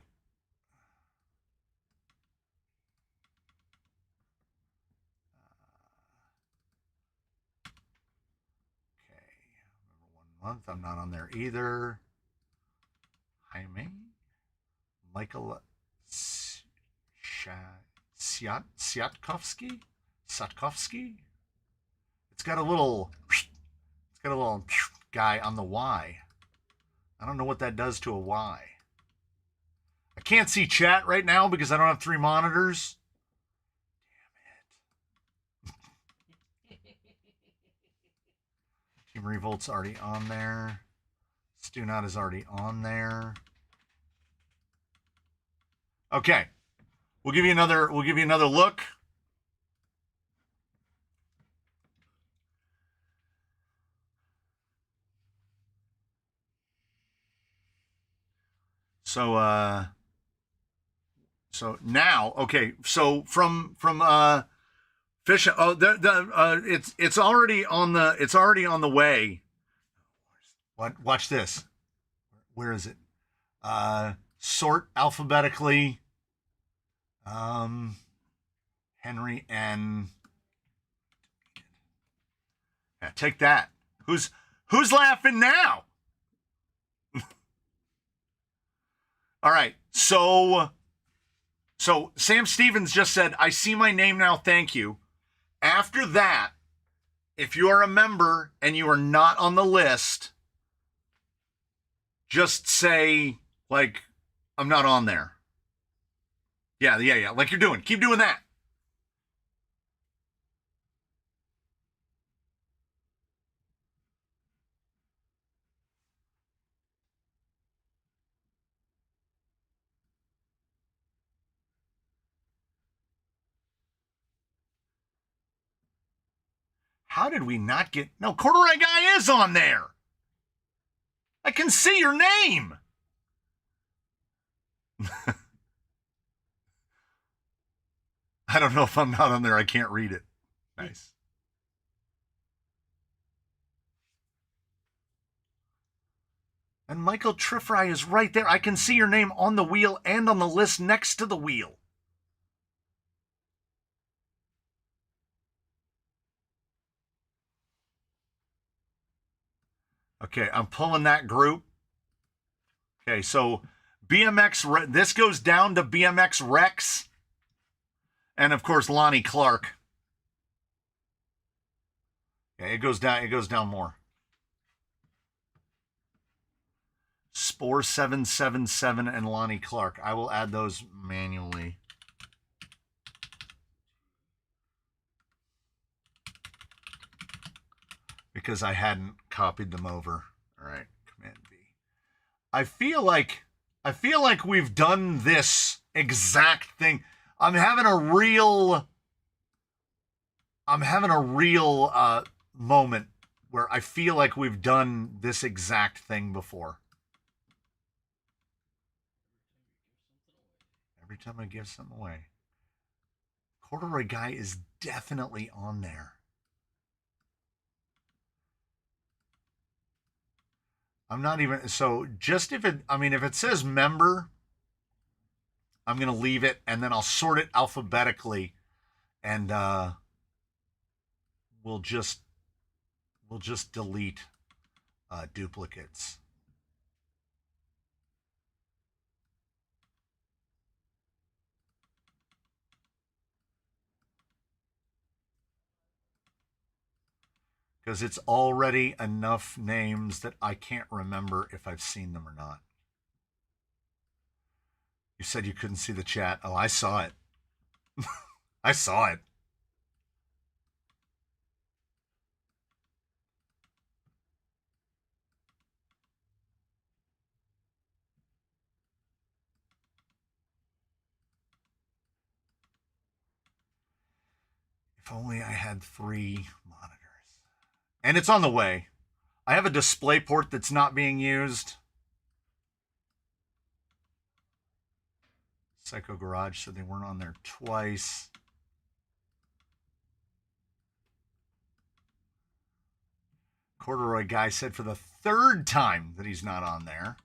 Okay, remember 1 month. I'm not on there either. Jaime. Michael Siatkovsky? Satkovsky? It's got a little guy on the Y. I don't know what that does to a Y. I can't see chat right now because I don't have 3 monitors. Damn it. Team Revolt's already on there. Stunot is already on there. Okay. We'll give you another look. So now, okay, so from fish, oh, it's already on the way. Watch this. Where is it? Sort alphabetically. Henry N. Yeah, take that. Who's laughing now? All right. So Sam Stevens just said, I see my name now, thank you. After that, if you are a member and you are not on the list, just say, like, I'm not on there. Yeah, like you're doing. Keep doing that. How did we not get... No, Corduroy Guy is on there. I can see your name. I don't know if I'm not on there. I can't read it. Nice. And Michael Trifry is right there. I can see your name on the wheel and on the list next to the wheel. Okay, I'm pulling that group. Okay, so BMX, this goes down to BMX Rex. And of course, Lonnie Clark. Yeah, it goes down more. Spore 777 and Lonnie Clark. I will add those manually. Because I hadn't copied them over. All right, Command V. I feel like we've done this exact thing. I'm having a real moment where I feel like we've done this exact thing before. Every time I give something away. Corduroy Guy is definitely on there. I'm not even... So just if it says member, I'm going to leave it, and then I'll sort it alphabetically, and we'll just delete duplicates. Because it's already enough names that I can't remember if I've seen them or not. You said you couldn't see the chat. Oh, I saw it. I saw it. If only I had 3 monitors. And it's on the way. I have a display port that's not being used. Psycho Garage said they weren't on there twice. Corduroy Guy said for the 3rd time that he's not on there.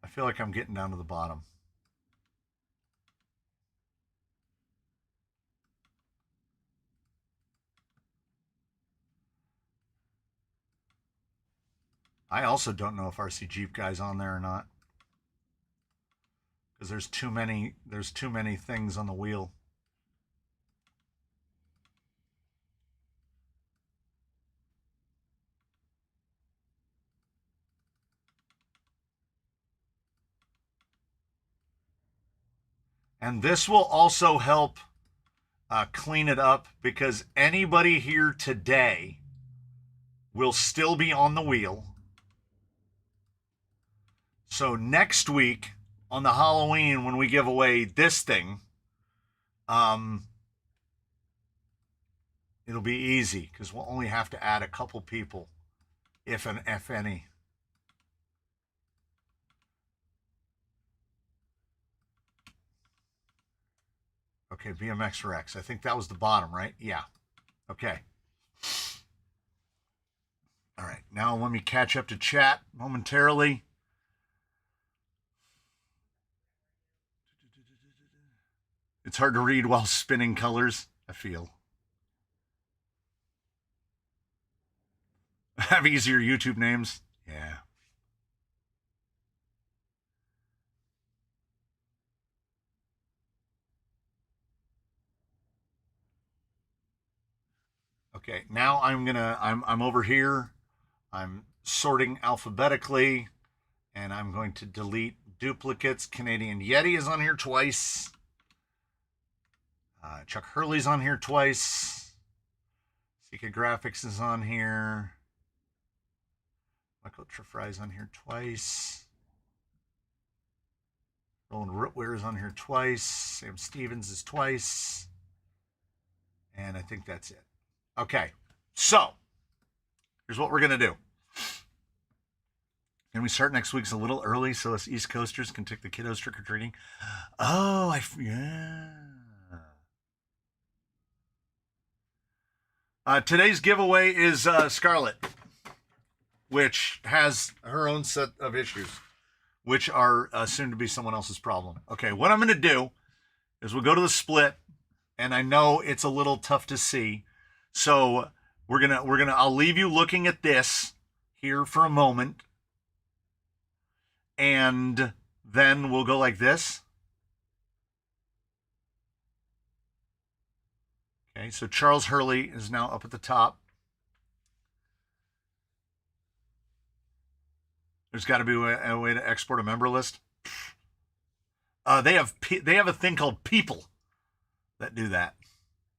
I feel like I'm getting down to the bottom. I also don't know if RC Jeep Guy's on there or not. Because there's too many things on the wheel. And this will also help clean it up, because anybody here today will still be on the wheel. So next week on the Halloween, when we give away this thing, it'll be easy because we'll only have to add a couple people, if any. Okay, BMX Rex. I think that was the bottom, right? Yeah. Okay. All right. Now let me catch up to chat momentarily. It's hard to read while spinning colors, I feel. Have easier YouTube names? Yeah. Okay, now I'm over here. I'm sorting alphabetically, and I'm going to delete duplicates. Canadian Yeti is on here twice. Chuck Hurley's on here twice. Sika Graphics is on here. Michael Trifry's on here twice. Roland Ritware is on here twice. Sam Stevens is twice. And I think that's it. Okay. So, here's what we're going to do. Can we start next week's a little early so us East Coasters can take the kiddos trick-or-treating? Oh, yeah. Today's giveaway is Scarlett, which has her own set of issues, which are soon to be someone else's problem. Okay, what I'm going to do is we'll go to the split, and I know it's a little tough to see, so I'll leave you looking at this here for a moment, and then we'll go like this. Okay, so Charles Hurley is now up at the top. There's got to be a way to export a member list. They have a thing called People that do that.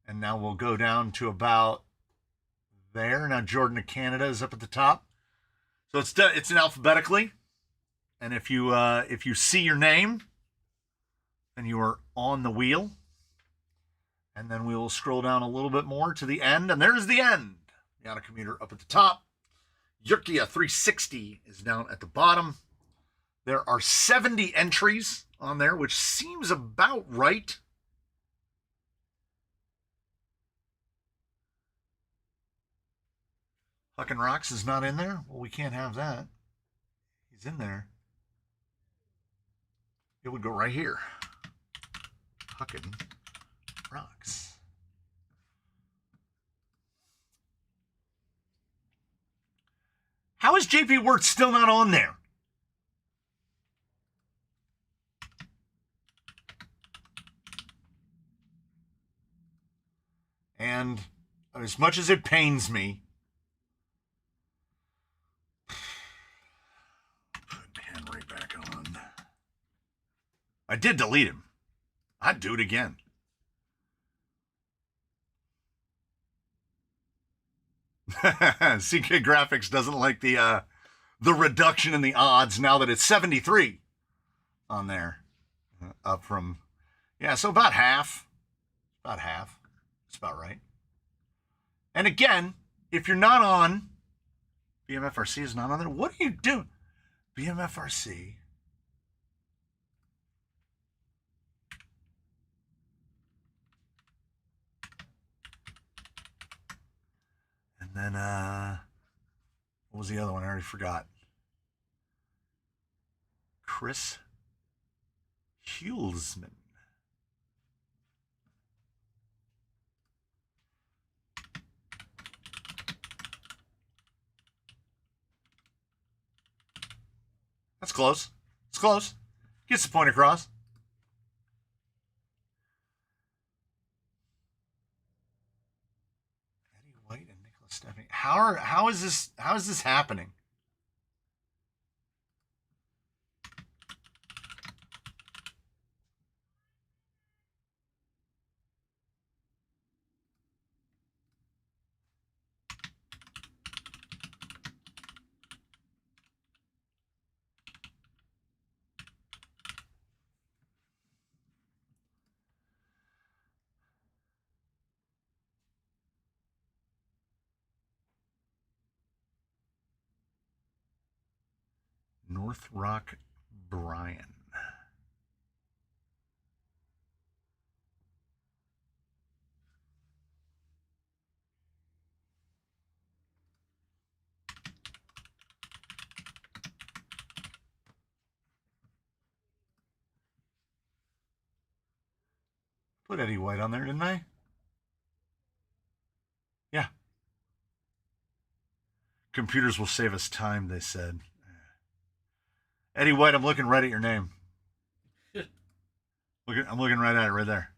And now we'll go down to about there. Now Jordan of Canada is up at the top. So it's in alphabetically. And if you see your name, then you are on the wheel. And then we will scroll down a little bit more to the end. And there's the end. The Auto Commuter up at the top. Yurkia 360 is down at the bottom. There are 70 entries on there, which seems about right. Huckin' Rocks is not in there. Well, we can't have that. He's in there. It would go right here. Huckin' Rocks. How is JP Wirt still not on there? And as much as it pains me, put Henry back on. I did delete him. I'd do it again. CK Graphics doesn't like the reduction in the odds now that it's 73 on there. Up from, yeah, so about half. About half. It's about right. And again, if you're not on, BMFRC is not on there. What are you doing? BMFRC. And then, what was the other one? I already forgot. Chris Hulsman. That's close. It's close. Gets the point across. Eddie White and Nicholas Steffing. How is this happening? North Rock Brian. Put Eddie White on there, didn't I? Yeah. Computers will save us time, they said. Eddie White, I'm looking right at your name. I'm looking right at it right there.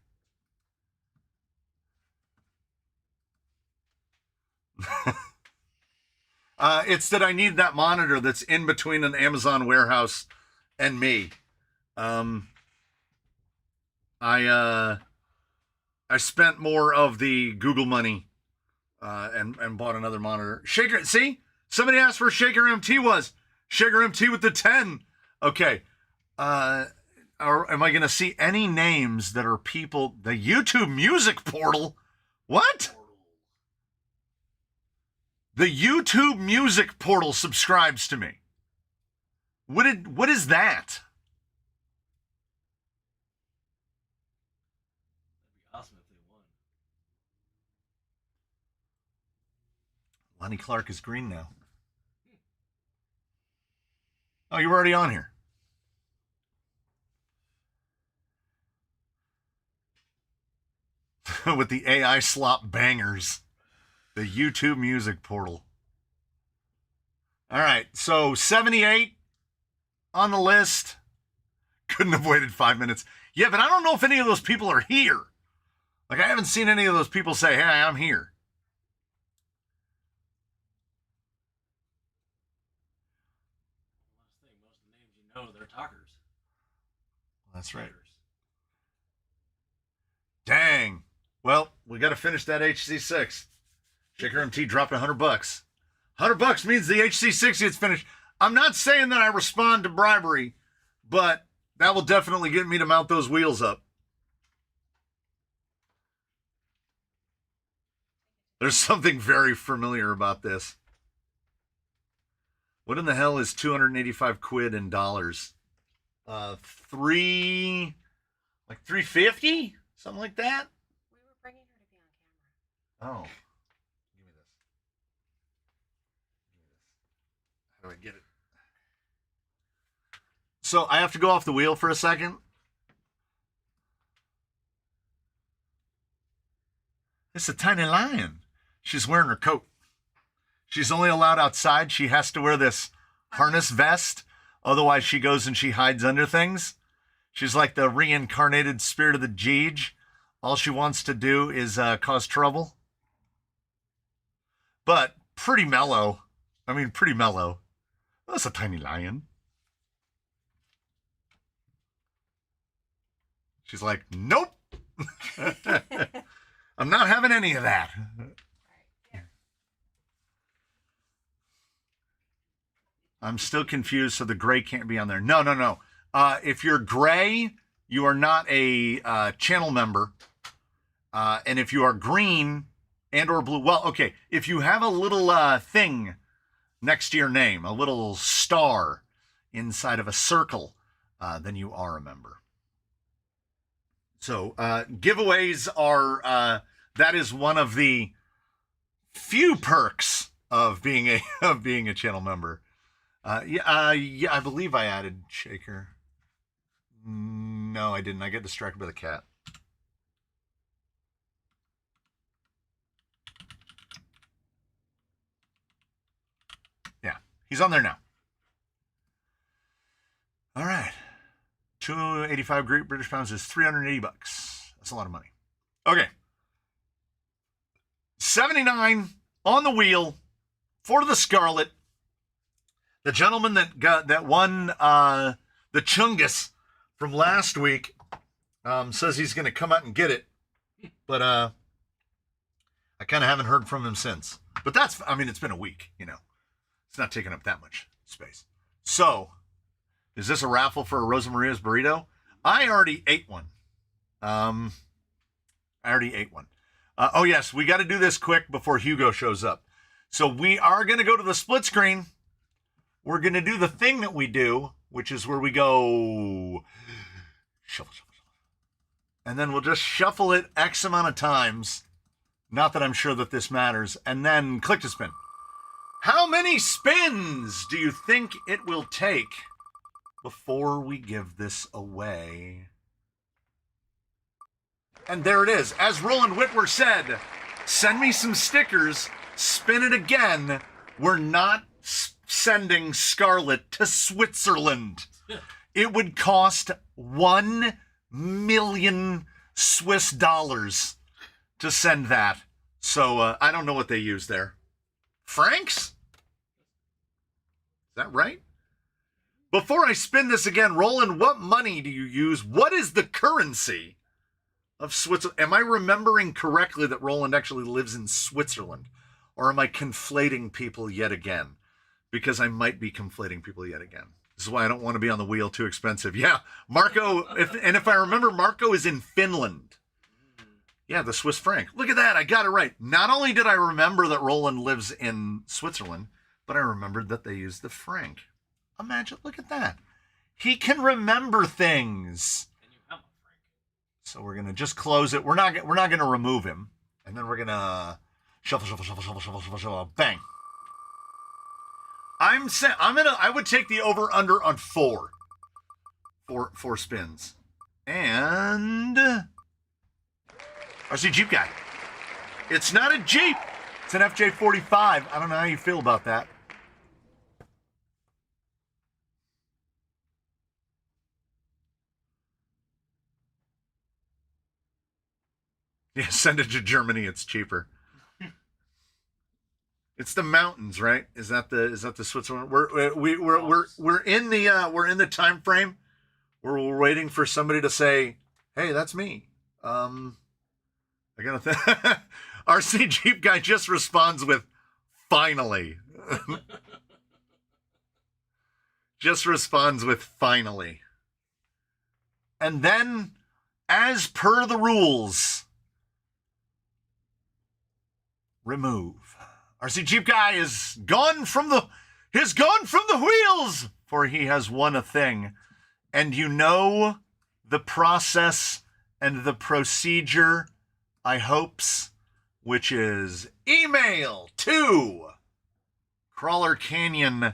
It's that I need that monitor that's in between an Amazon warehouse and me. I spent more of the Google money and bought another monitor. Shaker, see? Somebody asked where Shaker MT was. Shaker MT with the 10. Okay. or am I going to see any names that are people? The YouTube music portal? What? The YouTube music portal subscribes to me. What is that? That'd be awesome if they won. Lonnie Clark is green now. Oh, you were already on here. With the AI slop bangers. The YouTube music portal. All right, so 78 on the list. Couldn't have waited 5 minutes. Yeah, but I don't know if any of those people are here. Like, I haven't seen any of those people say, hey, I'm here. Most of the names you know, they're talkers. That's right. Dang. Well, we got to finish that HC6. Shaker MT dropped $100. $100 means the HC6 gets finished. I'm not saying that I respond to bribery, but that will definitely get me to mount those wheels up. There's something very familiar about this. What in the hell is 285 quid in dollars? Like 350? Something like that? We were bringing her to be on camera. Oh. Give me this. How do I get it? So I have to go off the wheel for a second. It's a tiny lion. She's wearing her coat. She's only allowed outside. She has to wear this harness vest. Otherwise, she goes and she hides under things. She's like the reincarnated spirit of the Jeej. All she wants to do is cause trouble. But pretty mellow. I mean, pretty mellow. That's a tiny lion. She's like, nope. I'm not having any of that. I'm still confused, so the gray can't be on there. No. If you're gray, you are not a channel member. And if you are green and or blue, well, okay, if you have a little thing next to your name, a little star inside of a circle, then you are a member. So giveaways are, that is one of the few perks of being a channel member. Yeah, I believe I added Shaker. No, I didn't. I get distracted by the cat. Yeah, he's on there now. All right. 285 Great British Pounds is $380. That's a lot of money. Okay. 79 on the wheel for the Scarlet. The gentleman that won the Chungus from last week says he's going to come out and get it, but I kind of haven't heard from him since. But that's, I mean, it's been a week, you know. It's not taking up that much space. So, is this a raffle for a Rosa Maria's burrito? I already ate one. Oh, yes, we got to do this quick before Hugo shows up. So we are going to go to the split screen. We're going to do the thing that we do, which is where we go shuffle. And then we'll just shuffle it X amount of times. Not that I'm sure that this matters. And then click to spin. How many spins do you think it will take before we give this away? And there it is. As Roland Whitwer said, send me some stickers, spin it again. We're not sending Scarlet to Switzerland. It would cost 1 million Swiss dollars to send that. So I don't know what they use there. Francs? Is that right? Before I spin this again, Roland, what money do you use? What is the currency of Switzerland? Am I remembering correctly that Roland actually lives in Switzerland? Or am I conflating people yet again? Because I might be conflating people yet again. This is why I don't want to be on the wheel. Too expensive. Yeah, Marco. If I remember, Marco is in Finland. Yeah, the Swiss franc. Look at that. I got it right. Not only did I remember that Roland lives in Switzerland, but I remembered that they use the franc. Imagine, look at that. He can remember things. And you have a frank. So we're gonna just close it. We're not gonna remove him, and then we're gonna shuffle, bang. I would take the over under on four spins, and RC Jeep guy. It's not a Jeep. It's an FJ45. I don't know how you feel about that. Yeah, send it to Germany. It's cheaper. It's the mountains, right? Is that the Switzerland? We're in the time frame where we're waiting for somebody to say, "Hey, that's me." I gotta RC Jeep guy just responds with, "Finally." Just responds with "finally." And then, as per the rules, remove. RC Jeep guy is gone from the wheels, for he has won a thing. And you know the process and the procedure, I hopes, which is email to Crawler Canyon.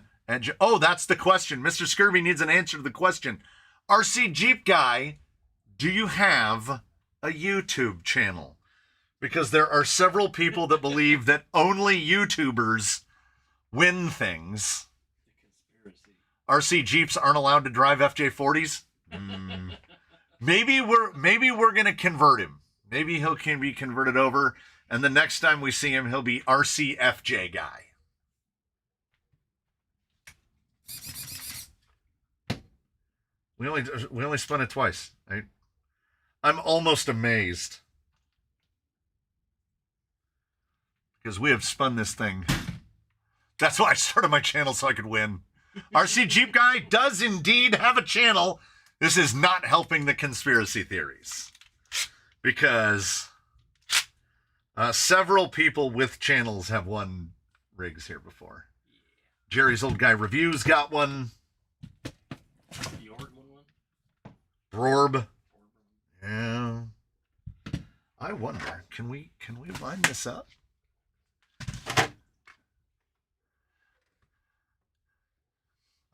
Oh, that's the question. Mr. Scurvy needs an answer to the question. RC Jeep guy, do you have a YouTube channel? Because there are several people that believe that only YouTubers win things. The conspiracy. RC Jeeps aren't allowed to drive FJ40s. Maybe we're gonna convert him. Maybe he can be converted over, and the next time we see him, he'll be RCFJ guy. We only spun it twice. I'm almost amazed. Because we have spun this thing. That's why I started my channel, so I could win. RC Jeep guy does indeed have a channel. This is not helping the conspiracy theories. Because several people with channels have won rigs here before. Jerry's Old Guy Reviews got one. The Oregon one? Brorb. Yeah. I wonder, can we line this up?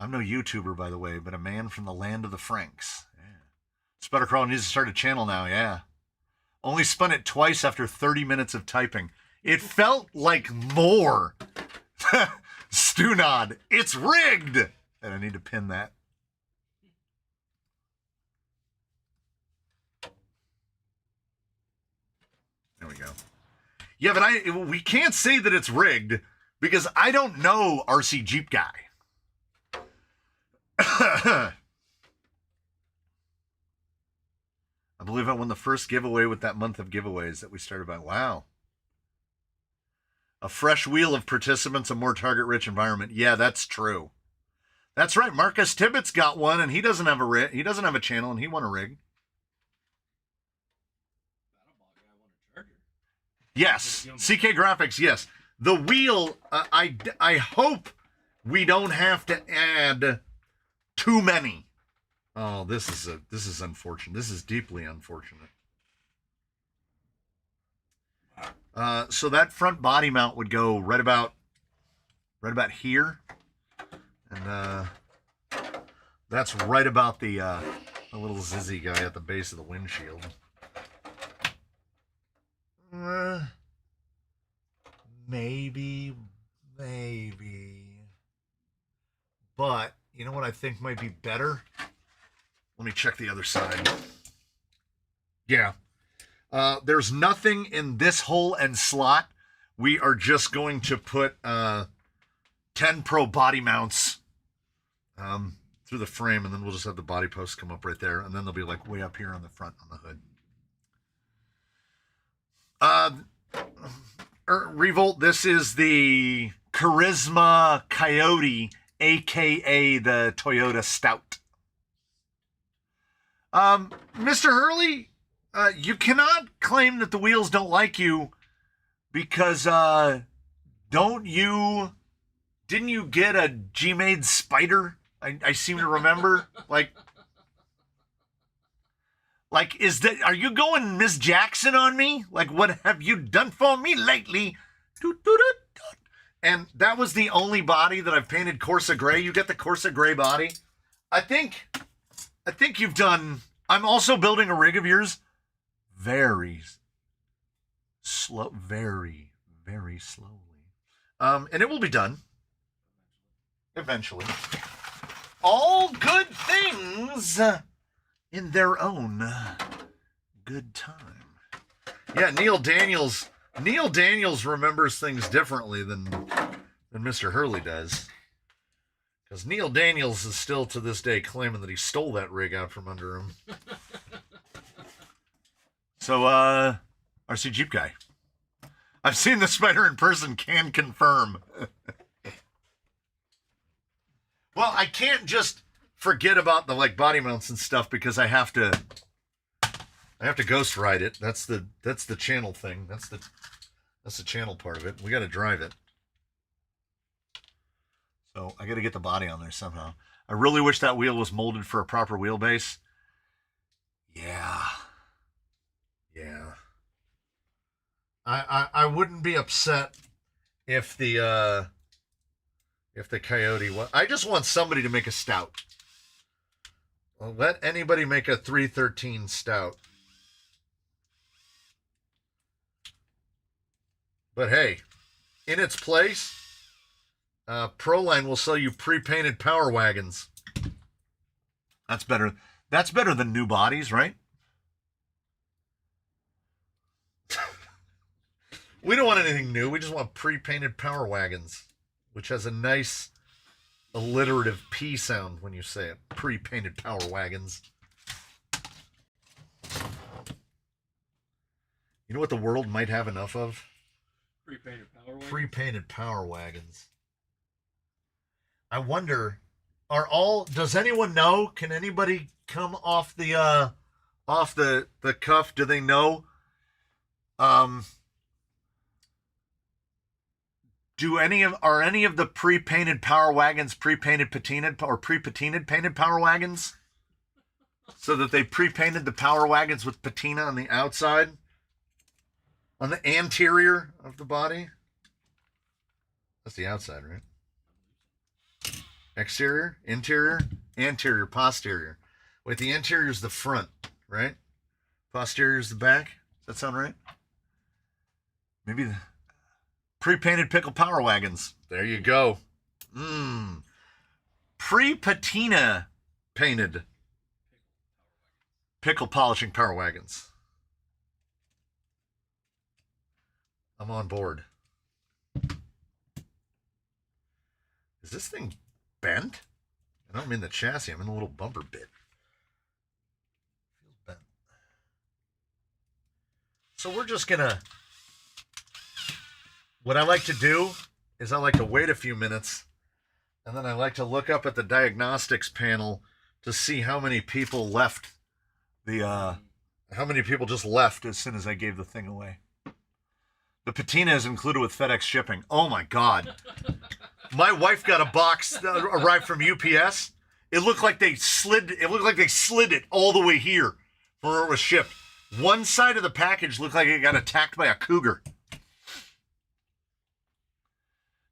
I'm no YouTuber, by the way, but a man from the land of the Franks. Yeah. Sputtercrawl needs to start a channel now, yeah. Only spun it twice after 30 minutes of typing. It felt like more. Stunod, it's rigged! And I need to pin that. There we go. Yeah, but we can't say that it's rigged because I don't know RC Jeep guy. I believe I won the first giveaway with that month of giveaways that we started by. Wow. A fresh wheel of participants, a more target-rich environment. Yeah, that's true. That's right. Marcus Tibbetts got one, and he doesn't have a rig. He doesn't have a channel, and he won a rig. Yes. CK Graphics, yes. The wheel, I hope we don't have to add too many. Oh, this is unfortunate. This is deeply unfortunate. So that front body mount would go right about here, and that's right about the little zizzy guy at the base of the windshield. Maybe. But you know what I think might be better? Let me check the other side. Yeah. There's nothing in this hole and slot. We are just going to put 10 Pro body mounts through the frame, and then we'll just have the body posts come up right there, and then they'll be like way up here on the front on the hood. Revolt, this is the Charisma Coyote AKA the Toyota Stout. Mr. Hurley, you cannot claim that the wheels don't like you because didn't you get a G-Made Spider? I seem to remember. Like, are you going Miss Jackson on me? Like, what have you done for me lately? And that was the only body that I've painted Corsa Gray. You get the Corsa Gray body. I think you've done. I'm also building a rig of yours very slow, very, very slowly. And it will be done eventually. All good things in their own good time. Yeah, Neil Daniels remembers things differently than Mr. Hurley does. Because Neil Daniels is still to this day claiming that he stole that rig out from under him. So, RC Jeep guy. I've seen the Spider in person, can confirm. Well, I can't just forget about the body mounts and stuff because I have to ghost ride it. That's the channel thing. That's the channel part of it. We got to drive it. So I got to get the body on there somehow. I really wish that wheel was molded for a proper wheelbase. Yeah. I wouldn't be upset if the Coyote was. I just want somebody to make a stout. Well, let anybody make a 313 stout. But hey, in its place, Proline will sell you pre-painted power wagons. That's better. That's better than new bodies, right? We don't want anything new. We just want pre-painted power wagons, which has a nice alliterative P sound when you say it. Pre-painted power wagons. You know what the world might have enough of? Pre-painted power wagons. Pre-painted power wagons. I wonder, does anyone know? Can anybody come off the cuff? Do they know? Are any of the pre-painted power wagons pre-painted patinaed or pre-patinaed painted power wagons? So that they pre-painted the power wagons with patina on the outside? On the anterior of the body? That's the outside, right? Exterior, interior, anterior, posterior. Wait, the anterior is the front, right? Posterior is the back. Does that sound right? Maybe the pre-painted pickle power wagons. There you go. Pre-patina painted pickle polishing power wagons. I'm on board. Is this thing bent? I don't mean the chassis. I'm in a little bumper bit. Feels bent. So we're just gonna. What I like to do is I like to wait a few minutes, and then I like to look up at the diagnostics panel to see how many people left how many people just left as soon as I gave the thing away. The patina is included with FedEx shipping. Oh my God. My wife got a box that arrived from UPS. It looked like they slid it all the way here from where it was shipped. One side of the package looked like it got attacked by a cougar.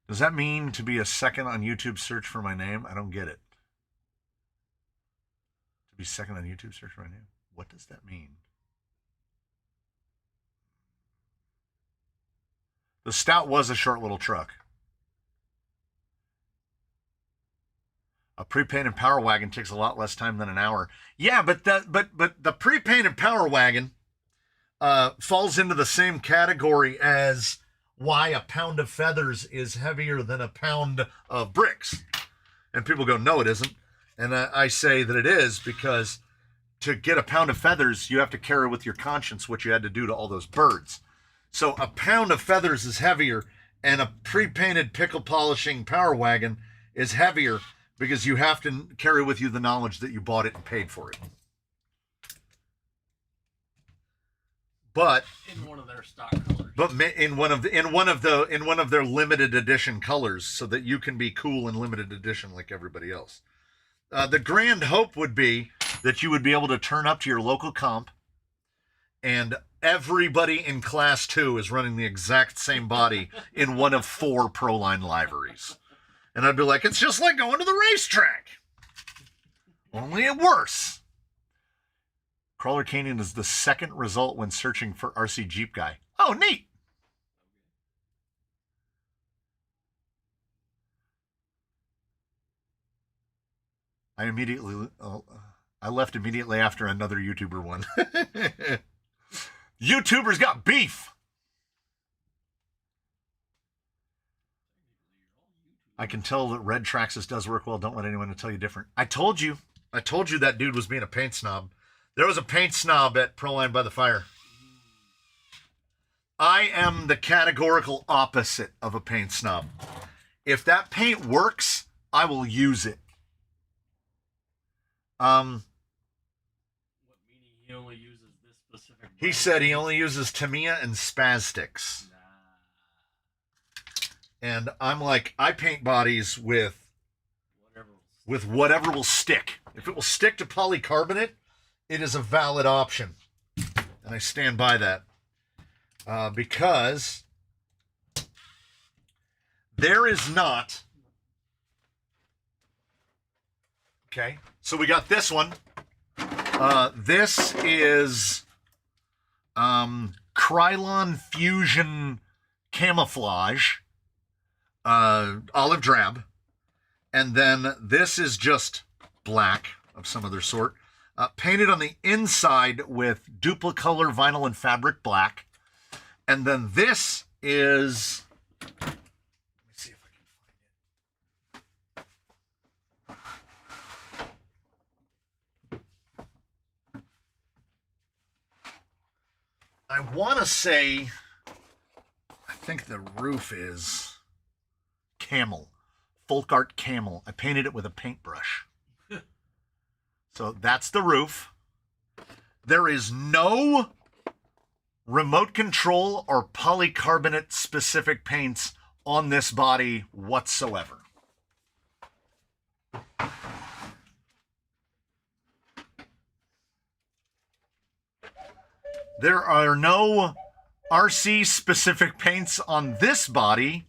Does that mean to be a second on YouTube search for my name? I don't get it. To be second on YouTube search for my name? What does that mean? The Stout was a short little truck. A pre-painted power wagon takes a lot less time than an hour. Yeah, but the pre-painted power wagon falls into the same category as why a pound of feathers is heavier than a pound of bricks. And people go, no, it isn't. And I say that it is because to get a pound of feathers, you have to carry with your conscience what you had to do to all those birds. So a pound of feathers is heavier, and a pre-painted pickle polishing power wagon is heavier because you have to carry with you the knowledge that you bought it and paid for it. But in one of their stock colors. But in one of their limited edition colors, so that you can be cool in limited edition like everybody else. The grand hope would be that you would be able to turn up to your local comp, and everybody in class 2 is running the exact same body in one of 4 Proline liveries. And I'd be like, it's just like going to the racetrack, only worse. Crawler Canyon is the second result when searching for RC Jeep Guy. Oh, neat. I left immediately after another YouTuber one. YouTubers got beef. I can tell that Red Traxxas does work well. Don't let anyone tell you different. I told you that dude was being a paint snob. There was a paint snob at Proline by the Fire. I am the categorical opposite of a paint snob. If that paint works, I will use it. What meaning he only uses this specific? He said he only uses Tamiya and Spastics. And I'm like, I paint bodies with whatever will stick. If it will stick to polycarbonate, it is a valid option. And I stand by that. Because there is not... Okay, so we got this one. This is Krylon Fusion Camouflage, olive drab. And then this is just black of some other sort. Painted on the inside with Duplicolor vinyl and fabric black. And then this is... Let me see if I can find it. I want to say... I think the roof is camel. Folk art camel. I painted it with a paintbrush. So that's the roof. There is no remote control or polycarbonate specific paints on this body whatsoever. There are no RC specific paints on this body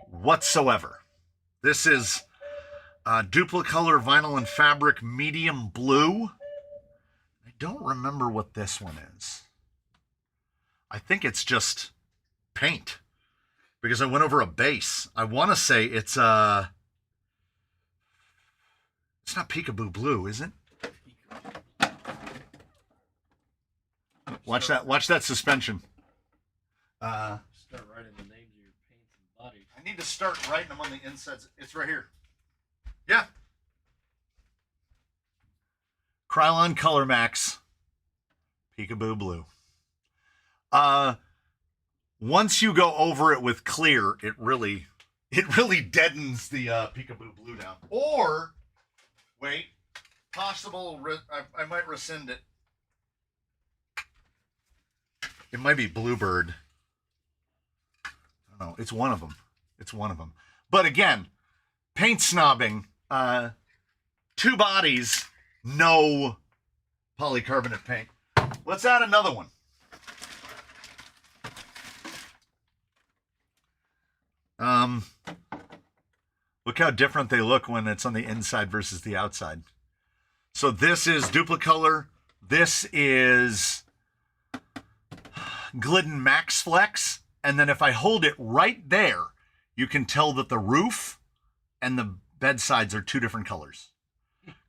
whatsoever. This is Duplicolor vinyl and fabric medium blue. I don't remember what this one is. I think it's just paint because I went over a base. I want to say it's not peekaboo blue, is it? Watch that suspension. Start writing the names of your paints and bodies. I need to start writing them on the insides. It's right here. Yeah. Krylon Color Max. Peekaboo blue. Once you go over it with clear, it really deadens the peekaboo blue down. Or, wait, possible, I might rescind it. It might be Bluebird. I don't know. It's one of them. But again, paint snobbing, 2 bodies, no polycarbonate paint. Let's add another one. Look how different they look when it's on the inside versus the outside. So this is Duplicolor. This is Glidden Max Flex. And then if I hold it right there, you can tell that the roof and the bed sides are 2 different colors.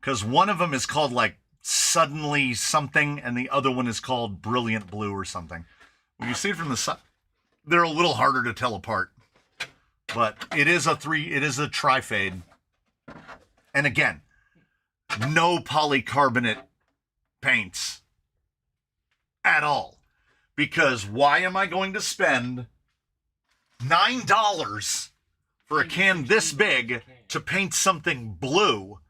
Because one of them is called like Suddenly Something, and the other one is called Brilliant Blue or something. When you see it from the side, they're a little harder to tell apart. But it is a tri-fade. And again, no polycarbonate paints at all. Because why am I going to spend $9 for a can this big to paint something blue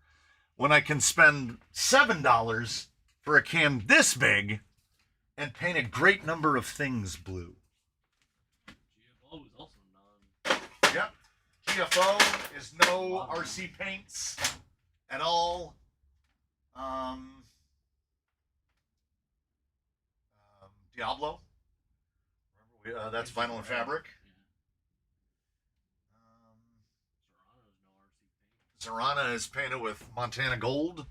when I can spend $7 for a can this big and paint a great number of things blue? GFO is also non. Yep. GFO is no RC paints at all. Diablo. Remember that's vinyl and fabric. Zorana is painted with Montana Gold.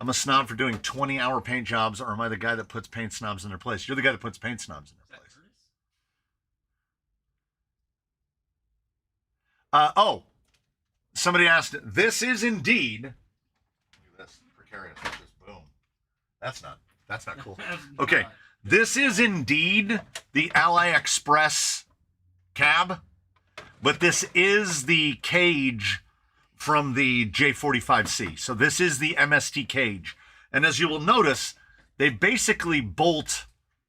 I'm a snob for doing 20-hour paint jobs, or am I the guy that puts paint snobs in their place? You're the guy that puts paint snobs in their place. Oh, somebody asked, this is indeed, look at this, precarious, just boom. That's not cool. Okay, this is indeed the AliExpress cab, but this is the cage from the J45C. So this is the MST cage. And as you will notice, they basically bolt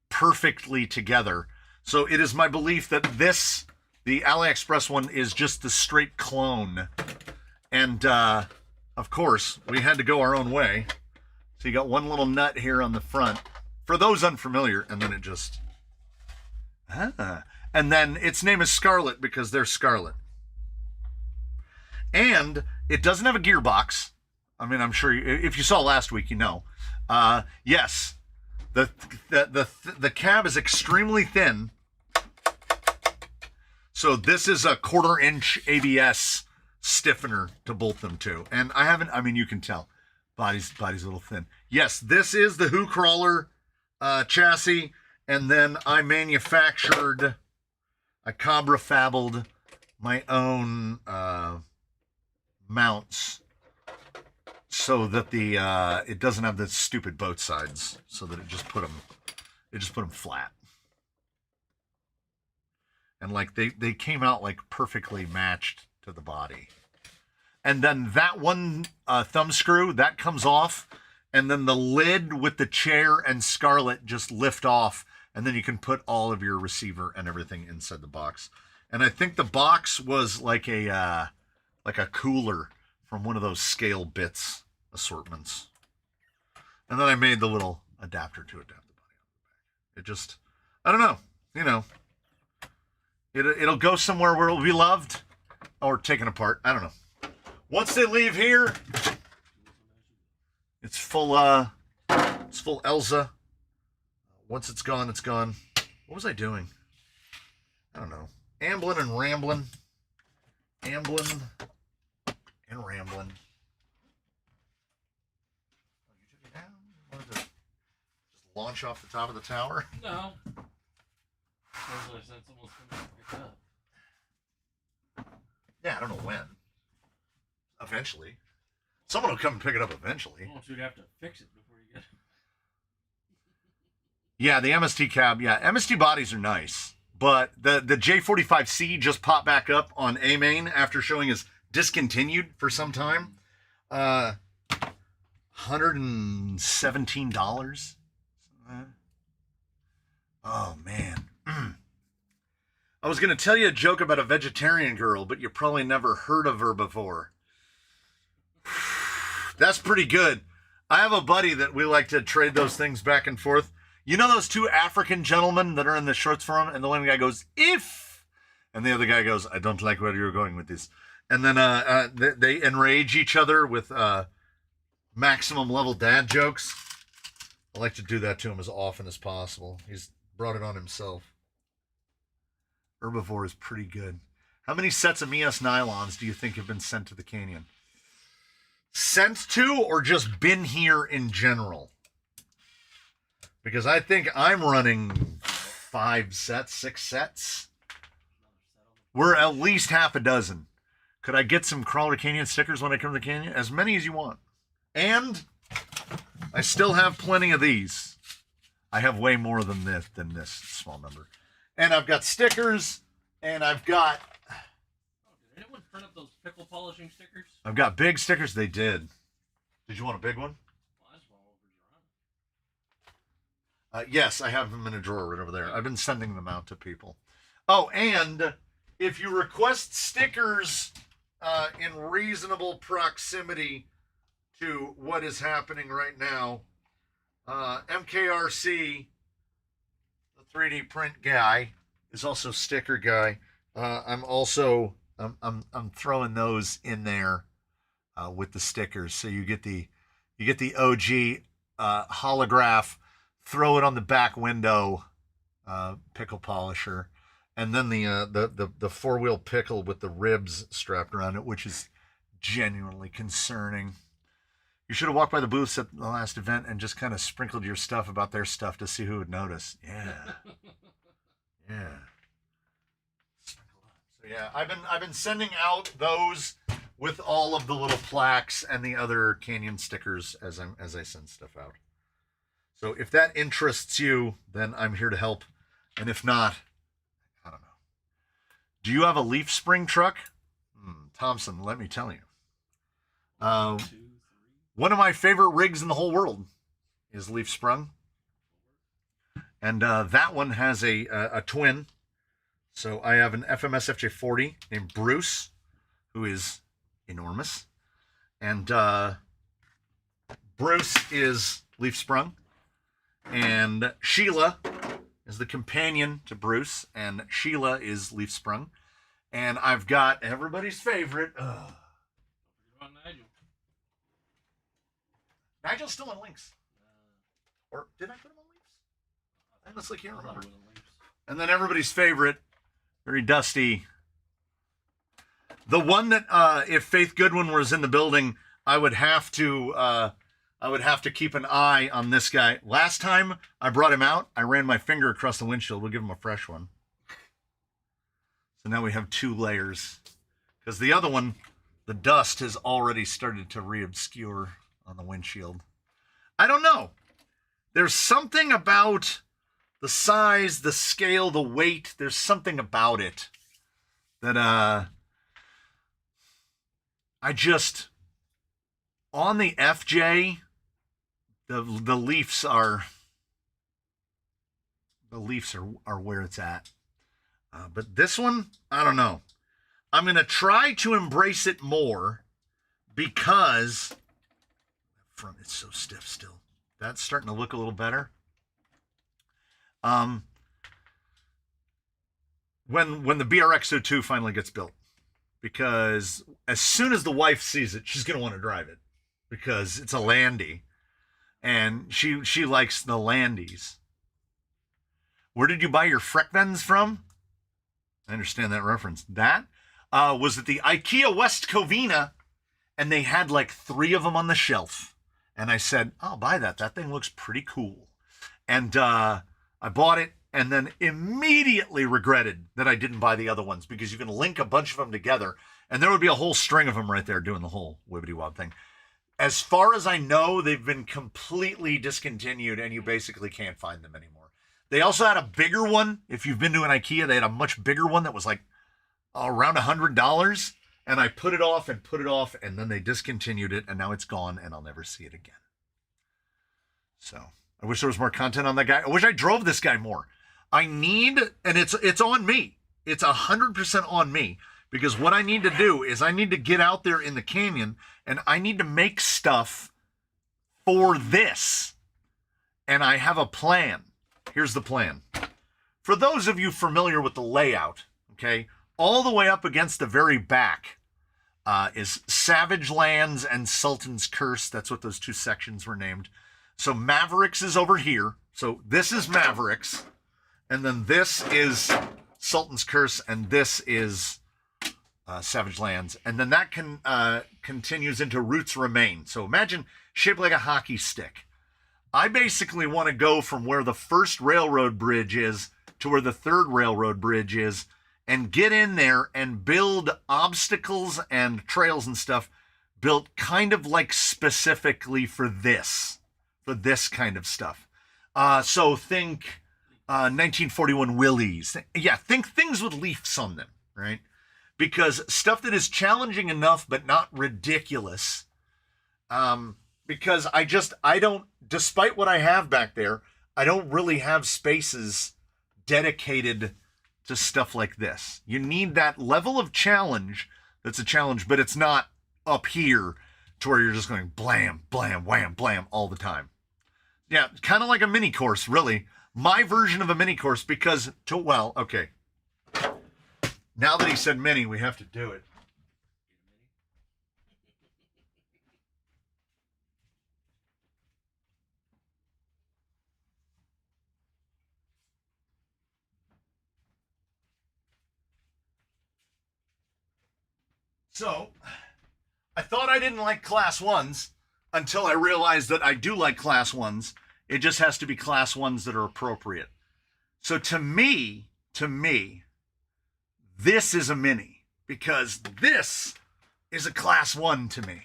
perfectly together. So it is my belief that this, the AliExpress one, is just the straight clone. And of course, we had to go our own way. So you got one little nut here on the front. For those unfamiliar, and then it just... And then its name is Scarlet because they're Scarlet. And it doesn't have a gearbox. I mean, I'm sure if you saw last week, you know. Yes, the cab is extremely thin. So this is a 1/4-inch ABS stiffener to bolt them to. And I mean, you can tell. Body's a little thin. Yes, this is the Who Crawler chassis. And then I Cobra fabled my own mounts so that the it doesn't have the stupid both sides, so that it just put them flat. And like they came out like perfectly matched to the body. And then that one thumb screw that comes off, and then the lid with the chair and Scarlet just lift off, and then you can put all of your receiver and everything inside the box. And I think the box was like a cooler from one of those Scale Bits assortments. And then I made the little adapter to adapt the body on the back. It just, I don't know, you know, it'll go somewhere where it'll be loved or taken apart. I don't know. Once they leave here, it's full Elsa. Once it's gone, it's gone. What was I doing? I don't know. Ambling and rambling. Ambling and rambling. Oh, you took it down? You wanted to just launch off the top of the tower? No. Sounds like someone's coming to pick it up. Yeah, I don't know when. Eventually. Someone will come and pick it up eventually. Well, you'd have to fix it before you get it. Yeah, the MST cab. Yeah, MST bodies are nice. But the J45C just popped back up on A-Main after showing as discontinued for some time. $117. Oh, man. I was going to tell you a joke about a vegetarian girl, but you probably never heard of her before. That's pretty good. I have a buddy that we like to trade those things back and forth. You know those two African gentlemen that are in the shorts forum? And the one guy goes, if, and the other guy goes, I don't like where you're going with this. And then they enrage each other with maximum level dad jokes. I like to do that to him as often as possible. He's brought it on himself. Herbivore is pretty good. How many sets of Mias nylons do you think have been sent to the canyon? Sent to, or just been here in general? Because I think I'm running 5 sets, 6 sets. We're at least half a dozen. Could I get some Crawler Canyon stickers when I come to the canyon? As many as you want. And I still have plenty of these. I have way more than this small number. And I've got stickers, and I've got... Did anyone print up those pickle polishing stickers? I've got big stickers. They did. Did you want a big one? Yes, I have them in a drawer right over there. I've been sending them out to people. Oh, and if you request stickers in reasonable proximity to what is happening right now, MKRC, the 3D print guy, is also sticker guy. I'm throwing those in there with the stickers, so you get the OG holograph. Throw it on the back window, pickle polisher, and then the 4-wheel pickle with the ribs strapped around it, which is genuinely concerning. You should have walked by the booths at the last event and just kind of sprinkled your stuff about their stuff to see who would notice. Yeah, yeah. So yeah, I've been sending out those with all of the little plaques and the other Canyon stickers as I send stuff out. So if that interests you, then I'm here to help. And if not, I don't know. Do you have a leaf spring truck? Thompson, let me tell you. One of my favorite rigs in the whole world is leaf sprung. And that one has a twin. So I have an FMS FJ40 named Bruce, who is enormous. And Bruce is leaf sprung. And Sheila is the companion to Bruce. And Sheila is leaf sprung. And I've got everybody's favorite. Nigel. Nigel's still on links. Or did I put him on links? I honestly can't remember. And then everybody's favorite, very dusty. The one that, if Faith Goodwin was in the building, I would have to keep an eye on this guy. Last time I brought him out, I ran my finger across the windshield. We'll give him a fresh one. So now we have 2 layers. Because the other one, the dust has already started to re-obscure on the windshield. I don't know. There's something about the size, the scale, the weight. There's something about it that I just, on the FJ, the leaves are where it's at. But this one, I don't know. I'm going to try to embrace it more because front is so stiff still. That's starting to look a little better. When the BRX02 finally gets built, because as soon as the wife sees it, she's going to want to drive it because it's a Landy and she likes the Landies. Where did you buy your Freckvens from? I understand that reference. That was at the IKEA West Covina, and they had like 3 of them on the shelf. And I said, I'll buy that. That thing looks pretty cool. And I bought it and then immediately regretted that I didn't buy the other ones because you can link a bunch of them together and there would be a whole string of them right there doing the whole wibbity wob thing. As far as I know, they've been completely discontinued and you basically can't find them anymore. They also had a bigger one. If you've been to an IKEA, they had a much bigger one that was like around $100. And I put it off, and then they discontinued it, and now it's gone, and I'll never see it again. So I wish there was more content on that guy. I wish I drove this guy more. I need, and it's on me. It's 100% on me, because what I need to do is I need to get out there in the canyon, and I need to make stuff for this. And I have a plan. Here's the plan. For those of you familiar with the layout, okay, all the way up against the very back is Savage Lands and Sultan's Curse. That's what those 2 sections were named. So Mavericks is over here. So this is Mavericks. And then this is Sultan's Curse. And this is Savage Lands. And then that continues into Roots Remain. So imagine shaped like a hockey stick. I basically want to go from where the first railroad bridge is to where the third railroad bridge is and get in there and build obstacles and trails and stuff built kind of like specifically for this kind of stuff. So think 1941 Willys. Yeah, think things with leaves on them, right? Because stuff that is challenging enough but not ridiculous. Because I don't, despite what I have back there, I don't really have spaces dedicated to stuff like this. You need that level of challenge that's a challenge, but it's not up here to where you're just going blam, blam, wham, blam all the time. Yeah, kind of like a mini course, really. My version of a mini course because, well, okay. Now that he said mini, we have to do it. So, I thought I didn't like class ones until I realized that I do like class ones. It just has to be class ones that are appropriate. So to me, this is a mini because this is a class one to me.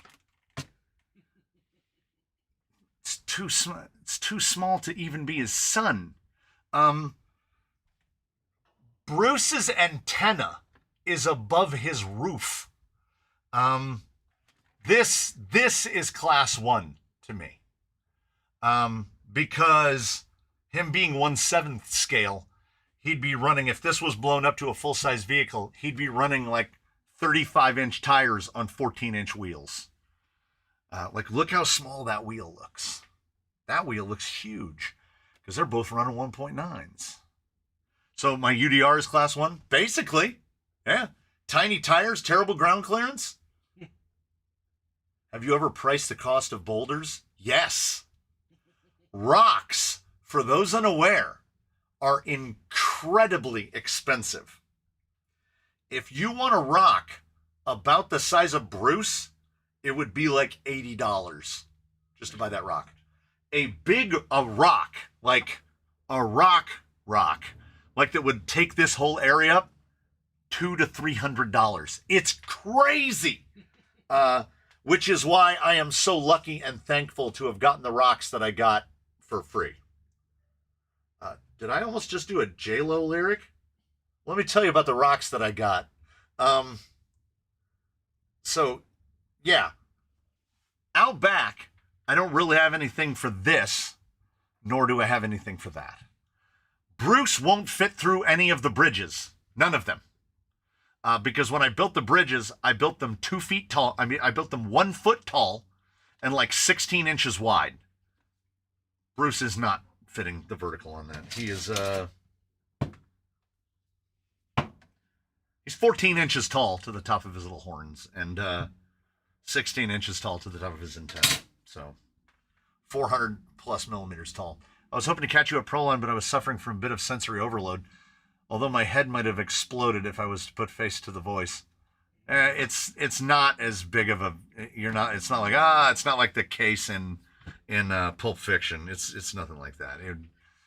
It's too small. It's too small to even be his son. Bruce's antenna is above his roof. This is class one to me. Because him being 1/7 scale, he'd be running, if this was blown up to a full-size vehicle, he'd be running like 35-inch tires on 14-inch wheels. Like, look how small that wheel looks. That wheel looks huge because they're both running 1.9s. So my UDR is class one, basically. Yeah. Tiny tires, terrible ground clearance. Have you ever priced the cost of boulders? Yes. Rocks, for those unaware, are incredibly expensive. If you want a rock about the size of Bruce, it would be like $80 just to buy that rock. A rock, like a rock, like that would take this whole area up, $200 to $300. It's crazy. Which is why I am so lucky and thankful to have gotten the rocks that I got for free. Did I almost just do a J-Lo lyric? Let me tell you about the rocks that I got. So, yeah. Out back, I don't really have anything for this, nor do I have anything for that. Bruce won't fit through any of the bridges. None of them. Because when I built the bridges, I built them 2 feet tall. I built them 1 foot tall and like 16 inches wide. Bruce is not fitting the vertical on that. He is, he's 14 inches tall to the top of his little horns and 16 inches tall to the top of his antenna. So 400 plus millimeters tall. I was hoping to catch you at Proline, but I was suffering from a bit of sensory overload. Although my head might have exploded if I was to put face to the voice. It's not as big of a, it's not like the case in Pulp Fiction. It's nothing like that.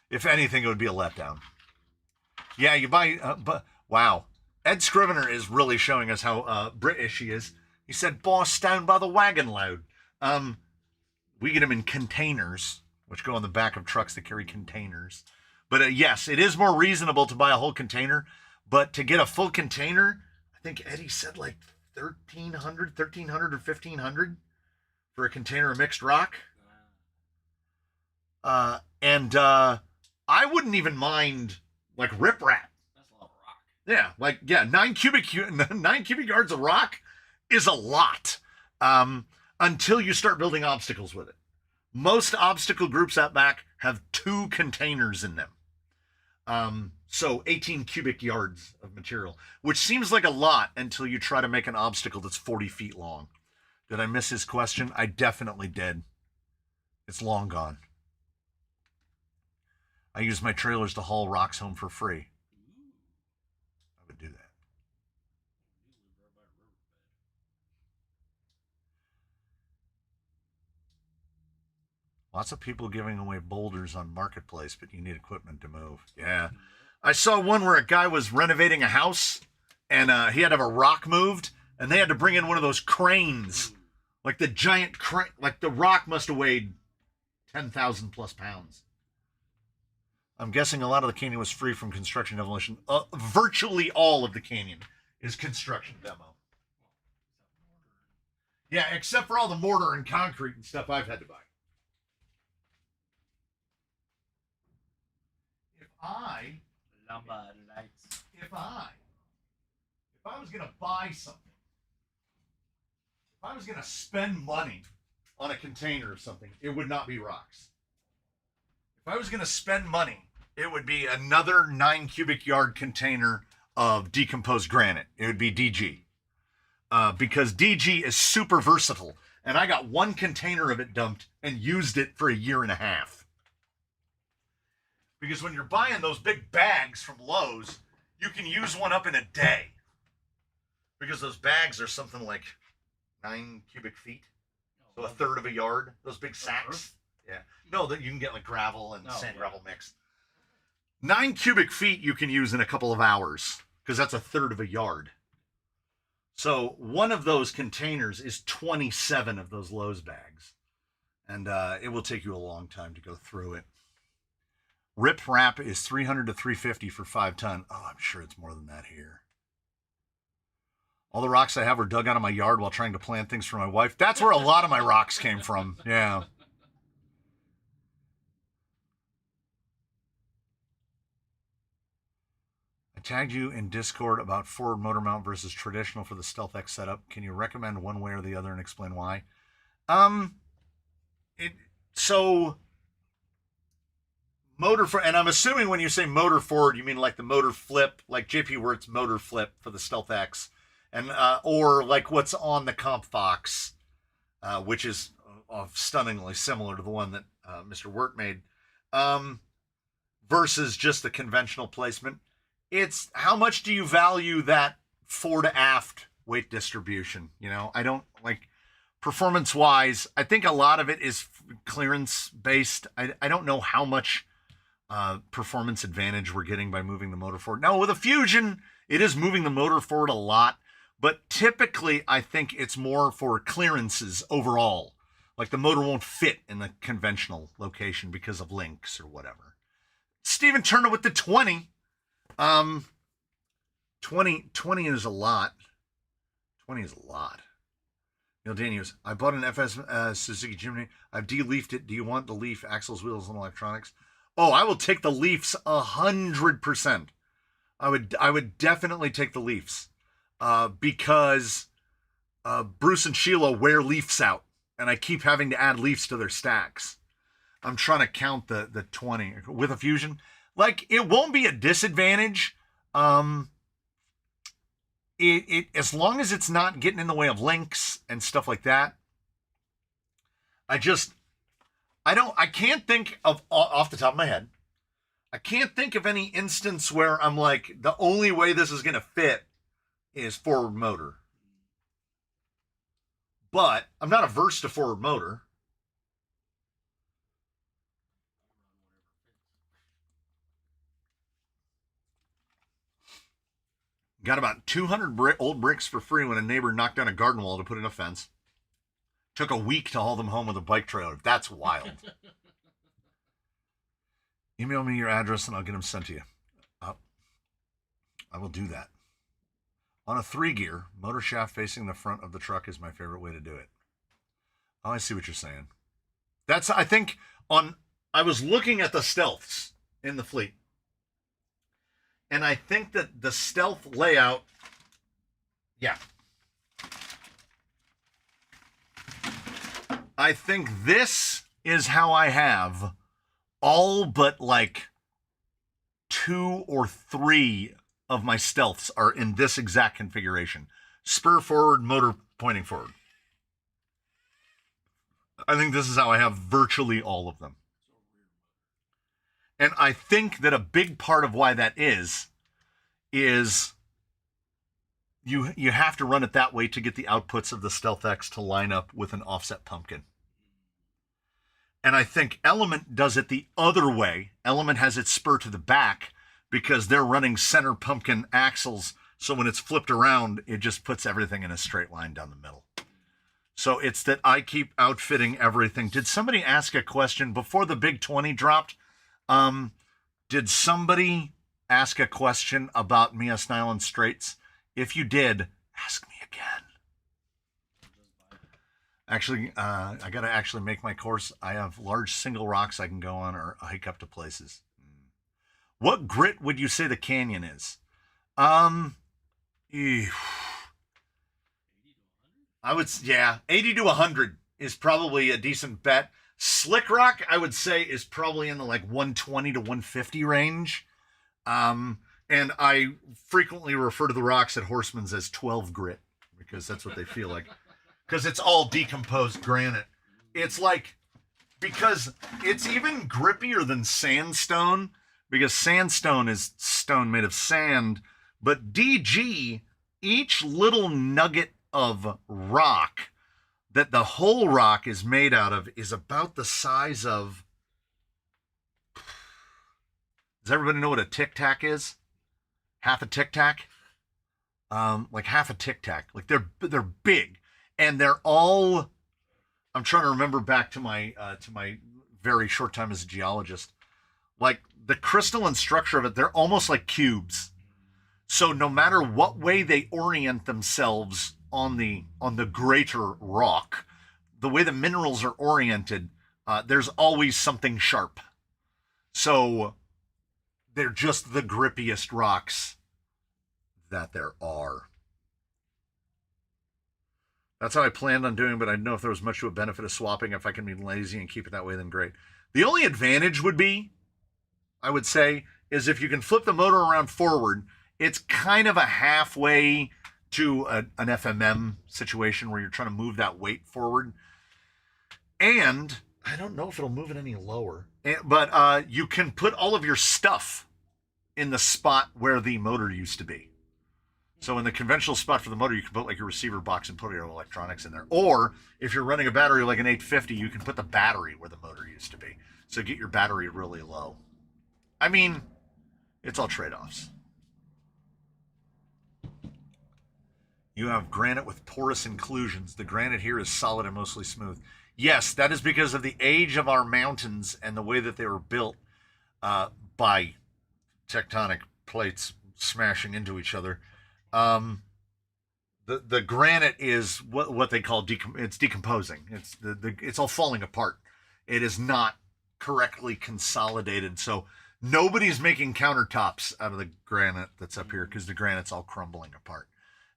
If anything, it would be a letdown. Yeah, you buy, but wow. Ed Scrivener is really showing us how British he is. He said, boss down by the wagon load. We get them in containers, which go on the back of trucks that carry containers. But yes, it is more reasonable to buy a whole container. But to get a full container, I think Eddie said like $1,300 or $1,500 for a container of mixed rock. And I wouldn't even mind like riprap. That's a lot of rock. Yeah, like 9 cubic yards of rock is a lot. Until you start building obstacles with it. Most obstacle groups out back have 2 containers in them. So 18 cubic yards of material, which seems like a lot until you try to make an obstacle that's 40 feet long. Did I miss his question? I definitely did. It's long gone. I use my trailers to haul rocks home for free. I would do that. Lots of people giving away boulders on Marketplace, but you need equipment to move. Yeah. I saw one where a guy was renovating a house, and he had to have a rock moved, and they had to bring in one of those cranes. Like the giant crane. Like the rock must have weighed 10,000 plus pounds. I'm guessing a lot of the canyon was free from construction demolition. Virtually all of the canyon is construction demo. Yeah, except for all the mortar and concrete and stuff I've had to buy. if I was going to buy something, if I was going to spend money on a container of something, it would not be rocks. If I was going to spend money, it would be another 9 cubic yard container of decomposed granite. It would be DG. Because DG is super versatile. And I got one container of it dumped and used it for a year and a half. Because when you're buying those big bags from Lowe's, you can use one up in a day. Because those bags are something like 9 cubic feet. So a third of a yard. Those big sacks. Yeah. No, that you can get like gravel and sand gravel mixed. 9 cubic feet you can use in a couple of hours. Because that's a third of a yard. So one of those containers is 27 of those Lowe's bags. And it will take you a long time to go through it. Rip wrap is $300 to $350 for 5 ton. Oh, I'm sure it's more than that here. All the rocks I have are dug out of my yard while trying to plant things for my wife. That's where a lot of my rocks came from. Yeah. I tagged you in Discord about forward motor mount versus traditional for the Stealth X setup. Can you recommend one way or the other and explain why? So motor for, and I'm assuming when you say motor forward, you mean like the motor flip, like JP Wirt's motor flip for the Stealth X, and or like what's on the Comp Fox, which is stunningly similar to the one that Mr. Wirt made, versus just the conventional placement. It's how much do you value that fore to aft weight distribution? You know, I don't like performance wise. I think a lot of it is clearance based. I don't know how much performance advantage we're getting by moving the motor forward. Now with a Fusion, it is moving the motor forward a lot, but typically I think it's more for clearances overall. Like the motor won't fit in the conventional location because of links or whatever. Steven Turner with the 20. 20 is a lot. 20 is a lot. Neil Daniels, I bought an FS Suzuki Jimny. I've de-leafed it. Do you want the leaf, axles, wheels, and electronics? Oh, I will take the leafs 100%. I would definitely take the leafs because Bruce and Sheila wear leafs out, and I keep having to add leafs to their stacks. I'm trying to count the 20 with a Fusion. Like, it won't be a disadvantage. It as long as it's not getting in the way of links and stuff like that. I can't think of, off the top of my head, I can't think of any instance where I'm like, the only way this is going to fit is forward motor. But I'm not averse to forward motor. Got about 200 old bricks for free when a neighbor knocked down a garden wall to put in a fence. Took a week to haul them home with a bike trailer. That's wild. Email me your address and I'll get them sent to you. I will do that. On a 3-gear, motor shaft facing the front of the truck is my favorite way to do it. Oh, I see what you're saying. That's, I think, I was looking at the Stealths in the fleet. And I think that the Stealth layout, yeah. I think this is how I have all but like 2 or 3 of my Stealths are in this exact configuration. Spur forward, motor pointing forward. I think this is how I have virtually all of them. And I think that a big part of why that is you have to run it that way to get the outputs of the Stealth X to line up with an offset pumpkin. And I think Element does it the other way. Element has its spur to the back because they're running center pumpkin axles. So when it's flipped around, it just puts everything in a straight line down the middle. So it's that I keep outfitting everything. Did somebody ask a question before the big 20 dropped? Did somebody ask a question about Mias Nylon Straits? If you did, ask me again. Actually, I got to actually make my course. I have large single rocks I can go on or hike up to places. What grit would you say the Canyon is? Eh, I would, yeah, 80 to 100 is probably a decent bet. Slick rock, I would say, is probably in the like 120 to 150 range. And I frequently refer to the rocks at Horseman's as 12 grit because that's what they feel like. Because it's all decomposed granite. It's like, because it's even grippier than sandstone, because sandstone is stone made of sand, but DG, each little nugget of rock that the whole rock is made out of is about the size of. Does everybody know what a tic tac is? Half a tic tac? Like half a tic tac. Like they're big, and they're all. I'm trying to remember back to my very short time as a geologist. Like the crystalline structure of it, they're almost like cubes. So no matter what way they orient themselves on the greater rock, the way the minerals are oriented, there's always something sharp. So they're just the grippiest rocks that there are. That's how I planned on doing, but I didn't know if there was much of a benefit of swapping. If I can be lazy and keep it that way, then great. The only advantage would be, I would say, is if you can flip the motor around forward, it's kind of a halfway to an FMM situation where you're trying to move that weight forward. And I don't know if it'll move it any lower, but you can put all of your stuff in the spot where the motor used to be. So in the conventional spot for the motor, you can put like your receiver box and put your electronics in there. Or if you're running a battery like an 850, you can put the battery where the motor used to be. So get your battery really low. I mean, it's all trade-offs. You have granite with porous inclusions. The granite here is solid and mostly smooth. Yes, that is because of the age of our mountains and the way that they were built by tectonic plates smashing into each other. The granite is what they call it's decomposing. It's all falling apart. It is not correctly consolidated. So nobody's making countertops out of the granite that's up here because the granite's all crumbling apart.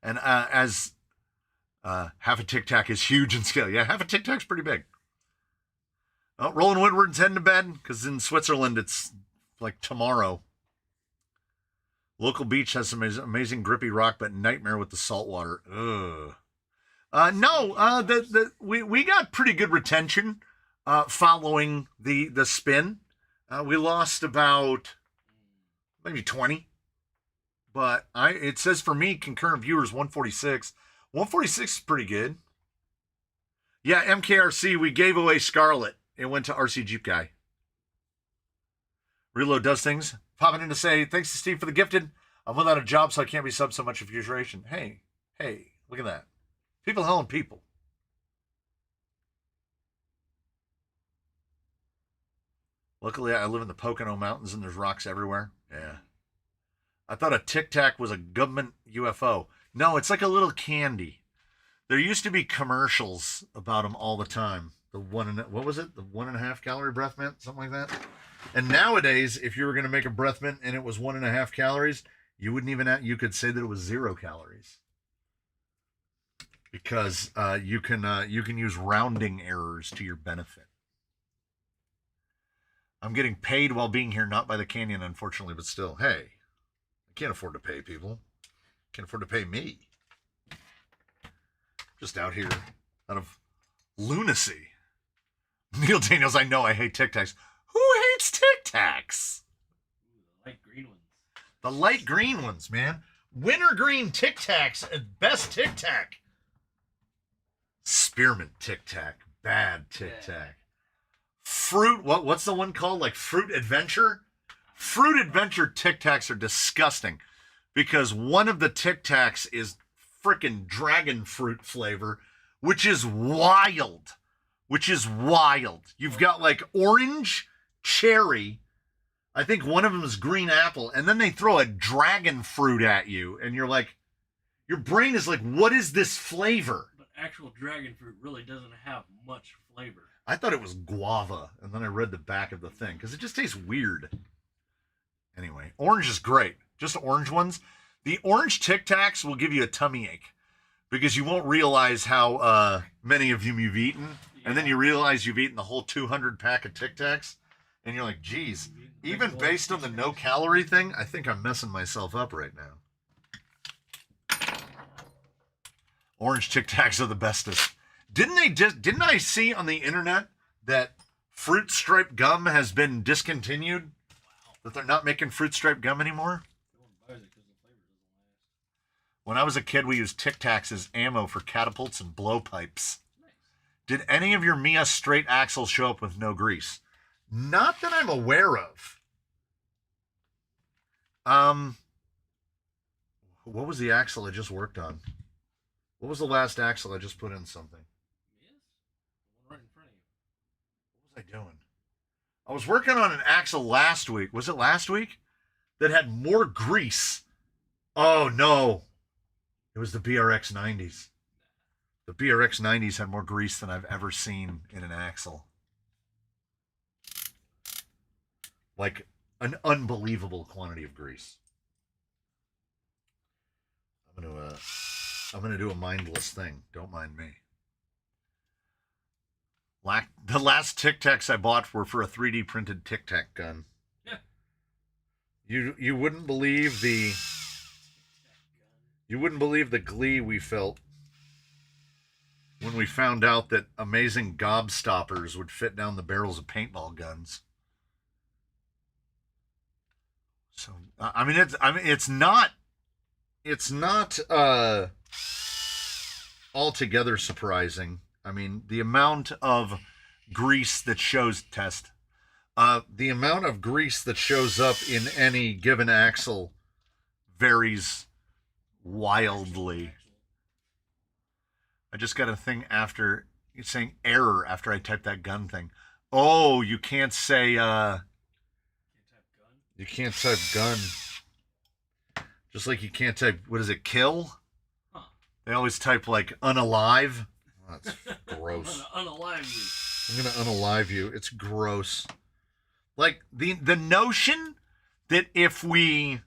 And as half a tic tac is huge in scale. Yeah, half a tic tac's pretty big. Roland Woodward's heading to bed because in Switzerland it's like tomorrow. Local beach has some amazing grippy rock, but nightmare with the salt water. Ugh. No, we got pretty good retention following the spin. We lost about maybe 20, but it says for me concurrent viewers 146. 146 is pretty good. Yeah, MKRC, we gave away Scarlet. It went to RC Jeep Guy. Reload does things. Popping in to say, thanks to Steve for the gifted. I'm without a job, so I can't be subbed so much of futuration. Hey, look at that. People helping people. Luckily, I live in the Pocono Mountains and there's rocks everywhere. Yeah. I thought a Tic Tac was a government UFO. No, it's like a little candy. There used to be commercials about them all the time. What was it? The 1.5 calorie breath mint? Something like that. And nowadays, if you were going to make a breath mint and it was 1.5 calories, you wouldn't even you could say that it was 0 calories. Because you can use rounding errors to your benefit. I'm getting paid while being here, not by the canyon, unfortunately, but still, hey, I can't afford to pay people. Can't afford to pay me. Just out here out of lunacy. Neil Daniels, I know I hate Tic Tacs. Who hates Tic Tacs? The light green ones. The light green ones, man. Wintergreen Tic Tacs, best Tic Tac. Spearmint Tic Tac, bad Tic Tac. Fruit, what's the one called? Like Fruit Adventure? Fruit Adventure Tic Tacs are disgusting because one of the Tic Tacs is frickin' dragon fruit flavor, which is wild. You've got like orange, cherry, I think one of them is green apple, and then they throw a dragon fruit at you, and you're like, your brain is like, what is this flavor? But actual dragon fruit really doesn't have much flavor. I thought it was guava, and then I read the back of the thing, because it just tastes weird. Anyway, orange is great. Just orange ones. The orange Tic Tacs will give you a tummy ache because you won't realize how many of them you've eaten. And then you realize you've eaten the whole 200 pack of Tic Tacs. And you're like, geez, even based on the no-calorie thing, I think I'm messing myself up right now. Orange Tic Tacs are the bestest. Didn't I see on the internet that fruit stripe gum has been discontinued? Wow. That they're not making fruit stripe gum anymore? When I was a kid, we used Tic Tacs as ammo for catapults and blowpipes. Nice. Did any of your Mia straight axles show up with no grease? Not that I'm aware of. What was the axle I just worked on? What was the last axle I just put in something? Yes? The one right in front of you. What was I doing? I was working on an axle last week. Was it last week? That had more grease. Oh, no. It was the BRX 90s. The BRX 90s had more grease than I've ever seen in an axle. Like an unbelievable quantity of grease. I'm gonna do a mindless thing. Don't mind me. The last Tic Tacs I bought were for a 3D printed Tic Tac gun. Yeah. You wouldn't believe the glee we felt when we found out that amazing gobstoppers would fit down the barrels of paintball guns. So it's not altogether surprising. I mean, the amount of grease that shows the amount of grease that shows up in any given axle varies wildly. I just got a thing after you're saying error after I typed that gun thing. Oh, you can't say you can't type gun. Just like you can't type, what is it, kill? Huh. They always type like unalive. Oh, that's gross. I'm gonna unalive you. I'm gonna unalive you. It's gross. Like the notion that if we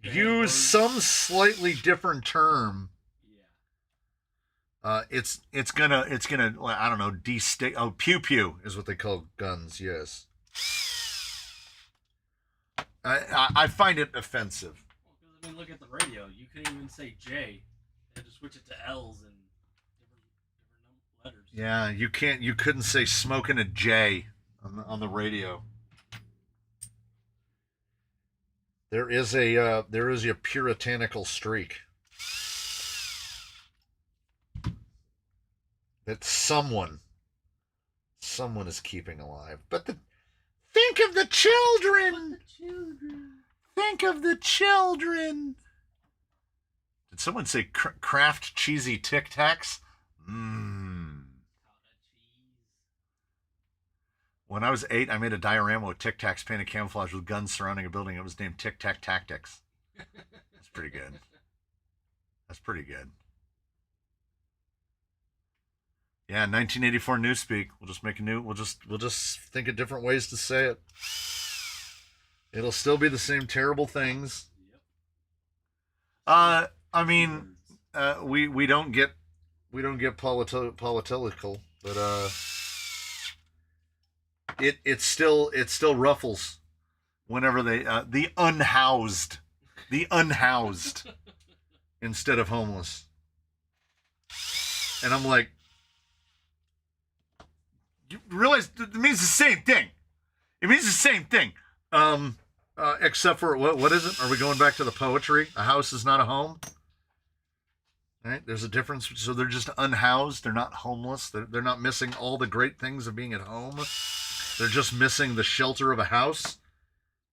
use some slightly different term, it's gonna I don't know, pew pew is what they call guns. Yes. I find it offensive. Well, I mean, look at the radio. You couldn't even say J. They had to switch it to L's and different letters. Yeah, you couldn't say smoking a J on the radio. There is a puritanical streak that someone is keeping alive. But think of the children. Think of the children. Did someone say Kraft cheesy Tic Tacs? When I was 8, I made a diorama with Tic Tacs painted camouflage with guns surrounding a building. It was named Tic Tac Tactics. That's pretty good. That's pretty good. Yeah, 1984 Newspeak. We'll just make a new. We'll just think of different ways to say it. It'll still be the same terrible things. I mean, we don't get political, but it still ruffles whenever they the unhoused instead of homeless, and I'm like, you realize it means the same thing. It means the same thing. Except for what is it? Are we going back to the poetry? A house is not a home. Right? There's a difference. So they're just unhoused. They're not homeless. They're not missing all the great things of being at home. They're just missing the shelter of a house.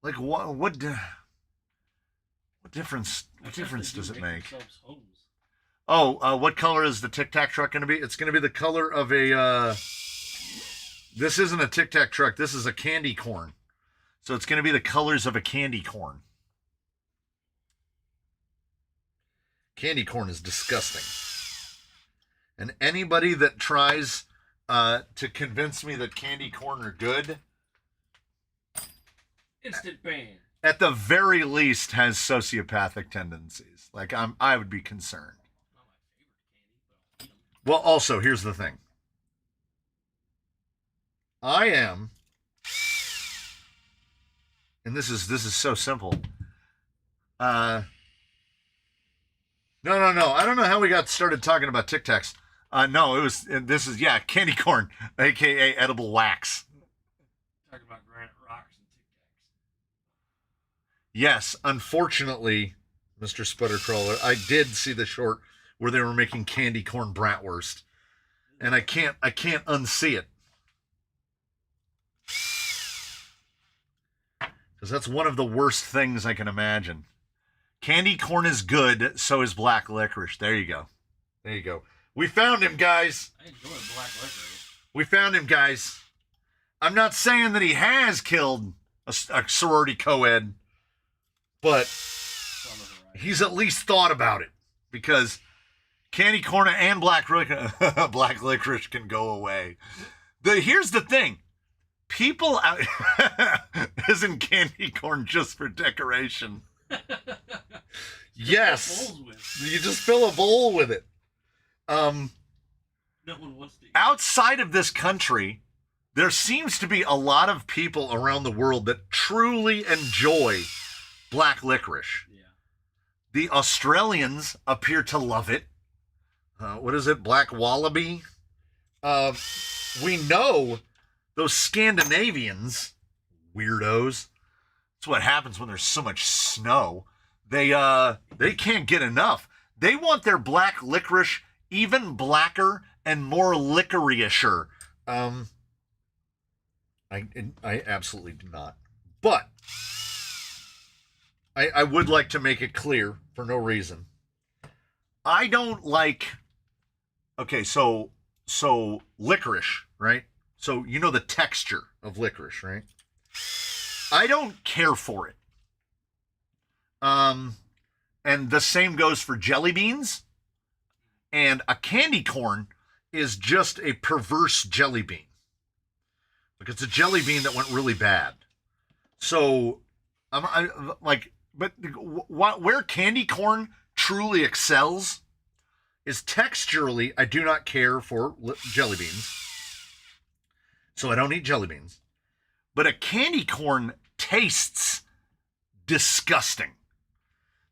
Like what difference? What difference does it make? Oh, what color is the Tic Tac truck going to be? It's going to be the color of a. This isn't a Tic Tac truck. This is a candy corn. So it's going to be the colors of a candy corn. Candy corn is disgusting. And anybody that tries to convince me that candy corn are good... Instant ban. at the very least has sociopathic tendencies. Like I would be concerned. Not my favorite candy, but I'll eat 'em. Well, also, here's the thing. I am, and this is so simple. No. I don't know how we got started talking about Tic Tacs. No, this is candy corn, aka edible wax. Talking about granite rocks and Tic Tacs. Yes, unfortunately, Mr. Sputtercrawler, I did see the short where they were making candy corn bratwurst, and I can't unsee it. Because that's one of the worst things I can imagine. Candy corn is good, so is black licorice. There you go. We found him, guys. I enjoy black licorice. We found him, guys. I'm not saying that he has killed a sorority co-ed, but he's at least thought about it. Because candy corn and black licorice can go away. Here's the thing. People out isn't candy corn just for decoration. Yes. You just fill a bowl with it. No one wants to eat. Outside of this country, there seems to be a lot of people around the world that truly enjoy black licorice. Yeah. The Australians appear to love it. What is it? Black wallaby? We know those Scandinavians, weirdos. That's what happens when there's so much snow. They can't get enough. They want their black licorice even blacker and more licorice-er. I absolutely do not. But I would like to make it clear for no reason. I don't like. Okay, so licorice, right? So you know the texture of licorice, right? I don't care for it. And the same goes for jelly beans. And a candy corn is just a perverse jelly bean. Like it's a jelly bean that went really bad. So where candy corn truly excels is texturally. I do not care for jelly beans. So I don't eat jelly beans. But a candy corn tastes disgusting.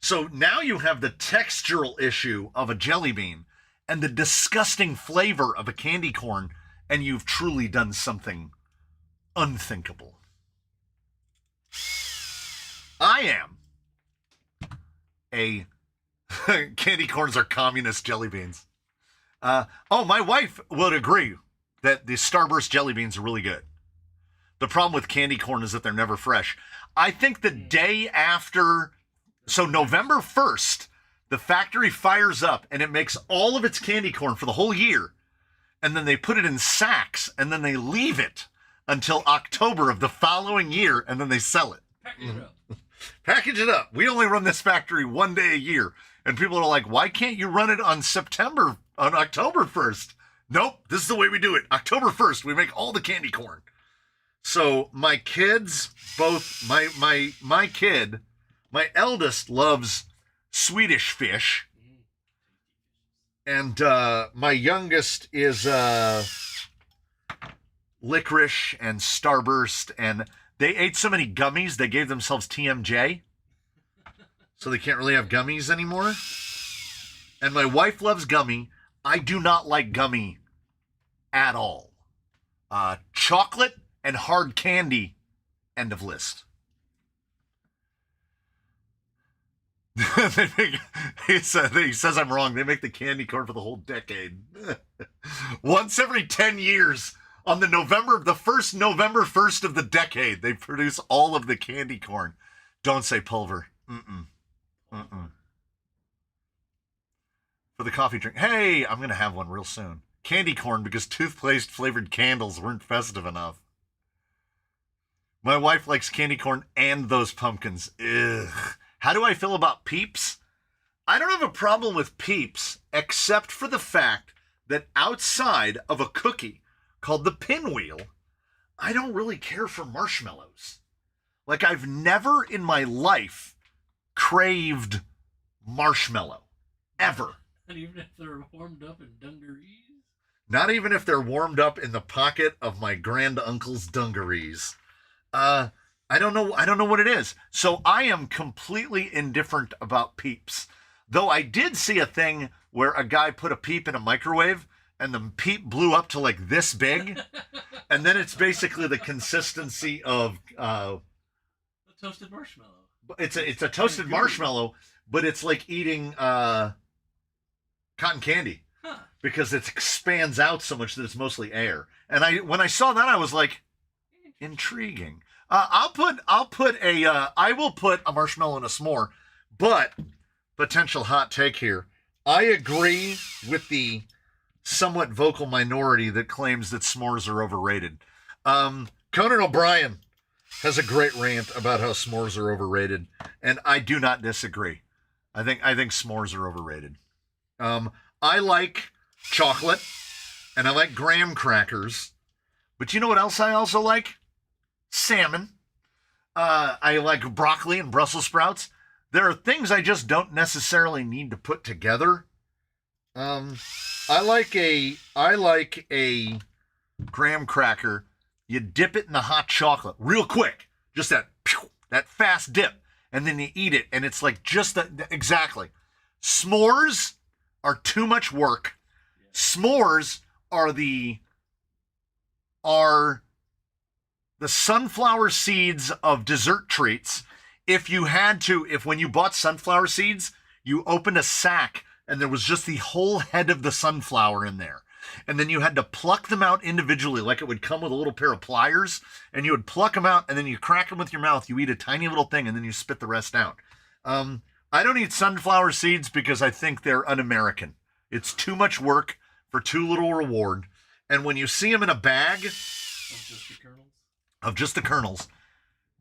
So now you have the textural issue of a jelly bean and the disgusting flavor of a candy corn, and you've truly done something unthinkable. I am a candy corns are communist jelly beans. My wife would agree that the Starburst jelly beans are really good. The problem with candy corn is that they're never fresh. I think the day after, so November 1st, the factory fires up and it makes all of its candy corn for the whole year. And then they put it in sacks and then they leave it until October of the following year and then they sell it. Package it up. Package it up. We only run this factory one day a year. And people are like, why can't you run it on October 1st? Nope, this is the way we do it. October 1st, we make all the candy corn. So my kids, both my kid, my eldest loves Swedish fish. And my youngest is licorice and Starburst. And they ate so many gummies, they gave themselves TMJ. So they can't really have gummies anymore. And my wife loves gummy. I do not like gummy at all. Chocolate and hard candy, end of list. He says I'm wrong. They make the candy corn for the whole decade. Once every 10 years, on the first November 1st of the decade, they produce all of the candy corn. Don't say pulver. For the coffee drink. Hey, I'm going to have one real soon. Candy corn because toothpaste flavored candles weren't festive enough. My wife likes candy corn and those pumpkins. Ugh. How do I feel about Peeps? I don't have a problem with Peeps, except for the fact that outside of a cookie called the pinwheel, I don't really care for marshmallows. Like, I've never in my life craved marshmallow. Ever. And even if they're warmed up in dungarees? Not even if they're warmed up in the pocket of my grand uncle's dungarees. I don't know what it is. So I am completely indifferent about Peeps. Though I did see a thing where a guy put a Peep in a microwave and the Peep blew up to like this big. And then it's basically the consistency of A toasted marshmallow. it's a toasted marshmallow, but it's like eating cotton candy. Huh. Because it expands out so much that it's mostly air. And when I saw that, I was like, intriguing. I will put a marshmallow in a s'more, but potential hot take here. I agree with the somewhat vocal minority that claims that s'mores are overrated. Conan O'Brien has a great rant about how s'mores are overrated, and I do not disagree. I think s'mores are overrated. I like chocolate, and I like graham crackers, but you know what else I also like? Salmon. I like broccoli and Brussels sprouts. There are things I just don't necessarily need to put together. I like a graham cracker. You dip it in the hot chocolate real quick, just that fast dip, and then you eat it, and it's like just exactly. S'mores are too much work. S'mores are the sunflower seeds of dessert treats. If when you bought sunflower seeds, you opened a sack and there was just the whole head of the sunflower in there. And then you had to pluck them out individually, like it would come with a little pair of pliers, and you would pluck them out and then you crack them with your mouth. You eat a tiny little thing and then you spit the rest out. I don't eat sunflower seeds because I think they're un-American. It's too much work for too little reward. And when you see them in a bag of just the kernels,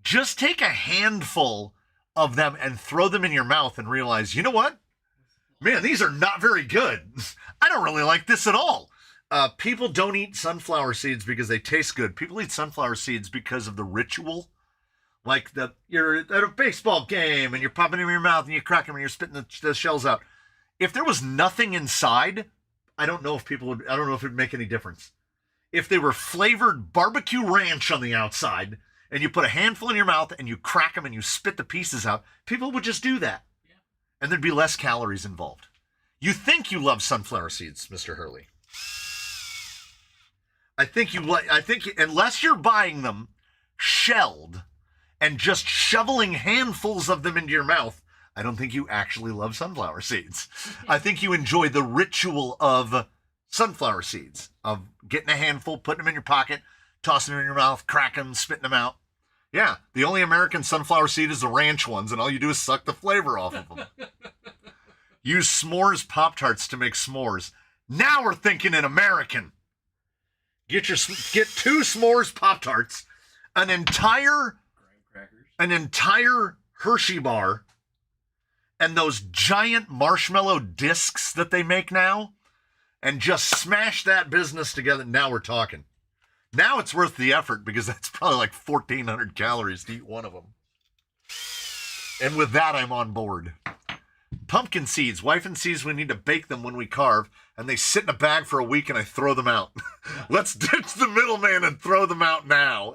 just take a handful of them and throw them in your mouth and realize, you know what? Man, these are not very good. I don't really like this at all. People don't eat sunflower seeds because they taste good. People eat sunflower seeds because of the ritual. Like you're at a baseball game and you're popping them in your mouth and you crack them and you're spitting the shells out. If there was nothing inside, I don't know if it would make any difference. If they were flavored barbecue ranch on the outside and you put a handful in your mouth and you crack them and you spit the pieces out, people would just do that. Yeah. And there'd be less calories involved. You think you love sunflower seeds, Mr. Hurley. I think unless you're buying them shelled and just shoveling handfuls of them into your mouth, I don't think you actually love sunflower seeds. I think you enjoy the ritual of sunflower seeds, of getting a handful, putting them in your pocket, tossing them in your mouth, cracking them, spitting them out. Yeah, the only American sunflower seed is the ranch ones, and all you do is suck the flavor off of them. Use s'mores Pop-Tarts to make s'mores. Now we're thinking in American. Get 2 s'mores Pop-Tarts, an entire Hershey bar, and those giant marshmallow discs that they make now, and just smash that business together. Now we're talking. Now it's worth the effort because that's probably like 1,400 calories to eat one of them. And with that, I'm on board. Pumpkin seeds. Wife insists we need to bake them when we carve, and they sit in a bag for a week and I throw them out. Let's ditch the middleman and throw them out now.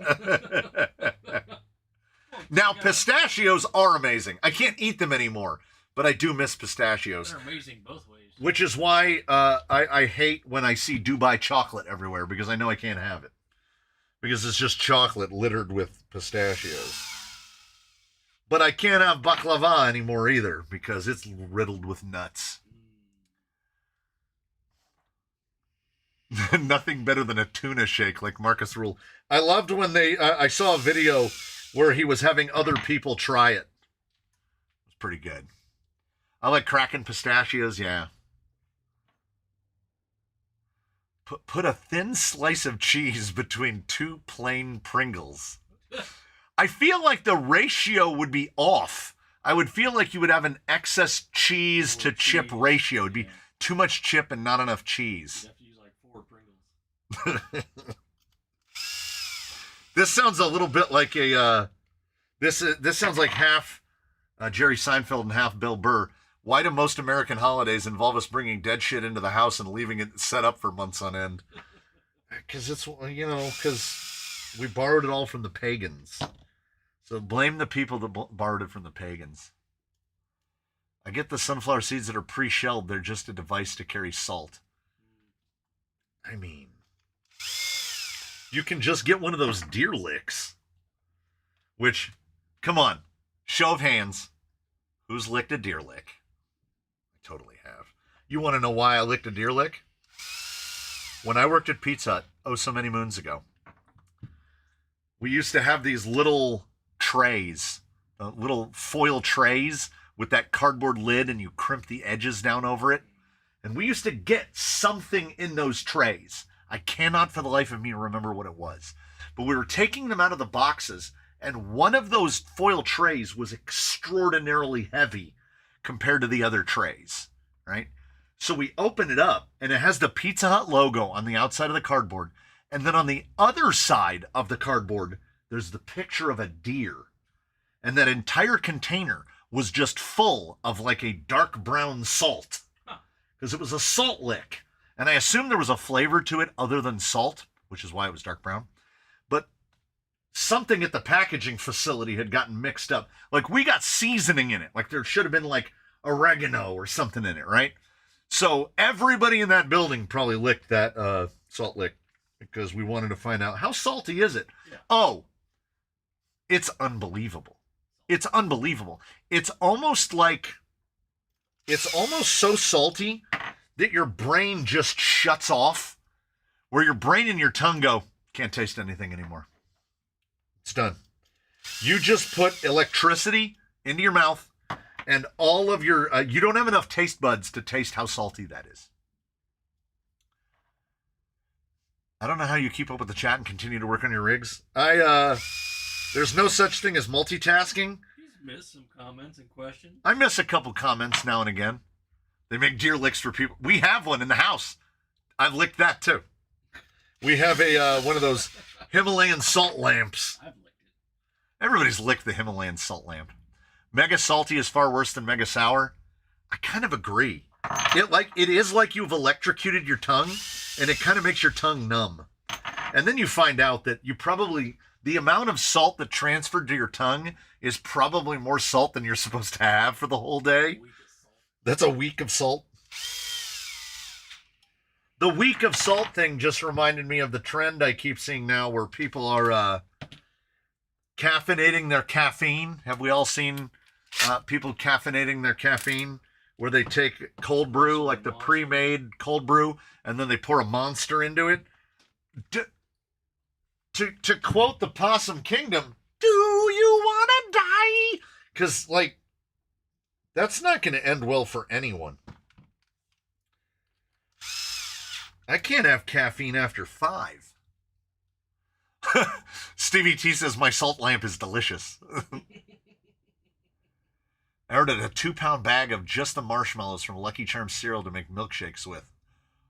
Now, pistachios are amazing. I can't eat them anymore, but I do miss pistachios. They're amazing both ways. Which is why I hate when I see Dubai chocolate everywhere, because I know I can't have it. Because it's just chocolate littered with pistachios. But I can't have baklava anymore either, because it's riddled with nuts. Nothing better than a tuna shake like Marcus Rule. I loved when I saw a video where he was having other people try it. It was pretty good. I like cracking pistachios, yeah. Put a thin slice of cheese between 2 plain Pringles. I feel like the ratio would be off. I would feel like you would have an excess cheese to chip ratio. It'd be too much chip and not enough cheese. You have to use like 4 Pringles. This sounds a little bit like This sounds like half Jerry Seinfeld and half Bill Burr. Why do most American holidays involve us bringing dead shit into the house and leaving it set up for months on end? Because because we borrowed it all from the pagans. So blame the people that borrowed it from the pagans. I get the sunflower seeds that are pre-shelled. They're just a device to carry salt. I mean, you can just get one of those deer licks. Which, come on, show of hands. Who's licked a deer lick? I totally have. You want to know why I licked a deer lick? When I worked at Pizza Hut, so many moons ago, we used to have these little trays, little foil trays with that cardboard lid, and you crimp the edges down over it. And we used to get something in those trays. I cannot for the life of me remember what it was. But we were taking them out of the boxes, and one of those foil trays was extraordinarily heavy compared to the other trays, right? So we open it up, and it has the Pizza Hut logo on the outside of the cardboard. And then on the other side of the cardboard, there's the picture of a deer. And that entire container was just full of like a dark brown salt. Because it was a salt lick. And I assume there was a flavor to it other than salt, which is why it was dark brown. But something at the packaging facility had gotten mixed up. Like we got seasoning in it. Like there should have been like oregano or something in it, right? So everybody in that building probably licked that salt lick because we wanted to find out how salty is it. Yeah. Oh, it's unbelievable. It's unbelievable. It's almost so salty that your brain just shuts off, where your brain and your tongue go, can't taste anything anymore. It's done. You just put electricity into your mouth, and all of your, you don't have enough taste buds to taste how salty that is. I don't know how you keep up with the chat and continue to work on your rigs. There's no such thing as multitasking. He's missed some comments and questions. I miss a couple comments now and again. They make deer licks for people. We have one in the house. I've licked that too. We have a one of those Himalayan salt lamps. I've licked it. Everybody's licked the Himalayan salt lamp. Mega salty is far worse than mega sour. I kind of agree. It is like you've electrocuted your tongue, and it kind of makes your tongue numb. And then you find out that the amount of salt that transferred to your tongue is probably more salt than you're supposed to have for the whole day. That's a week of salt. The week of salt thing just reminded me of the trend I keep seeing now where people are caffeinating their caffeine. Have we all seen people caffeinating their caffeine? Where they take cold brew, like the pre-made cold brew, and then they pour a Monster into it. To quote the Possum Kingdom, do you want to die? Because, like, that's not going to end well for anyone. I can't have caffeine after 5. Stevie T says, my salt lamp is delicious. I ordered a 2-pound bag of just the marshmallows from Lucky Charms cereal to make milkshakes with.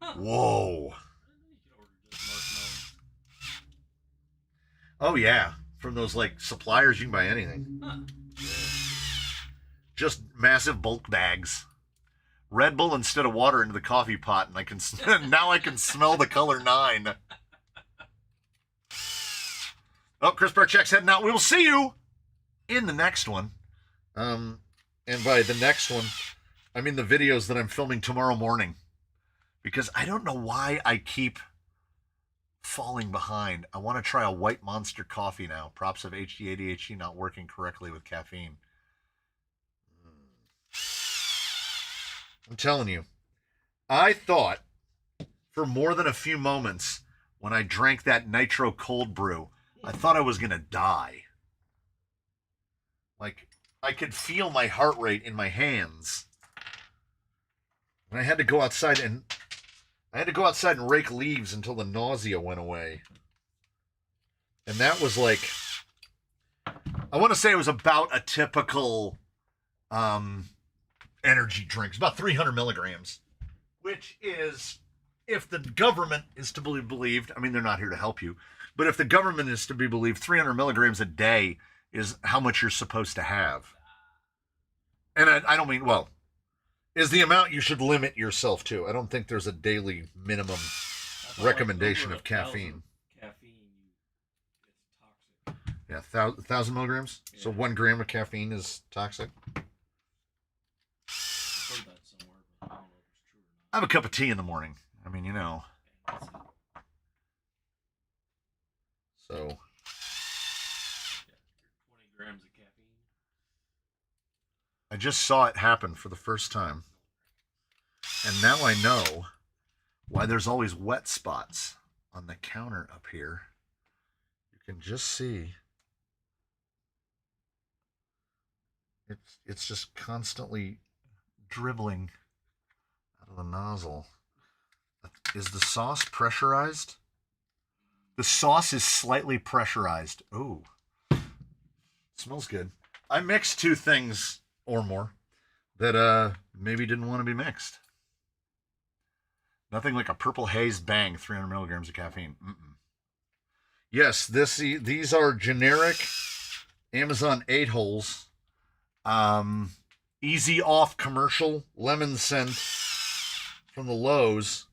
Huh. Whoa. Oh, yeah. From those, like, suppliers, you can buy anything. Huh. Just massive bulk bags. Red Bull instead of water into the coffee pot, and now I can smell the color 9. Oh, Chris Barcheck's heading out. We will see you in the next one. And by the next one, I mean the videos that I'm filming tomorrow morning. Because I don't know why I keep falling behind. I want to try a White Monster coffee now. Props of HD not working correctly with caffeine. I'm telling you, I thought for more than a few moments when I drank that nitro cold brew, I thought I was going to die. Like, I could feel my heart rate in my hands. And I had to go outside and rake leaves until the nausea went away. And that was like, I want to say it was about a typical energy drink. It's about 300 milligrams, which is, if the government is to be believed, I mean, they're not here to help you, but if the government is to be believed, 300 milligrams a day is how much you're supposed to have. And I don't mean, well, is the amount you should limit yourself to. I don't think there's a daily minimum recommendation of caffeine. It's toxic. Yeah, 1,000 milligrams. Yeah. So 1 gram of caffeine is toxic. I've heard that somewhere, but I don't know if it's true or not. I have a cup of tea in the morning. I mean, you know. So. Yeah, 20 grams of caffeine. I just saw it happen for the first time. And now I know why there's always wet spots on the counter up here. You can just see it's just constantly dribbling out of the nozzle. Is the sauce pressurized? The sauce is slightly pressurized. Ooh. Smells good. I mixed 2 things or more that maybe didn't want to be mixed. Nothing like a purple haze bang, 300 milligrams of caffeine. Mm-mm. Yes, these are generic Amazon 8-holes. Easy off commercial lemon scent from the Lowe's.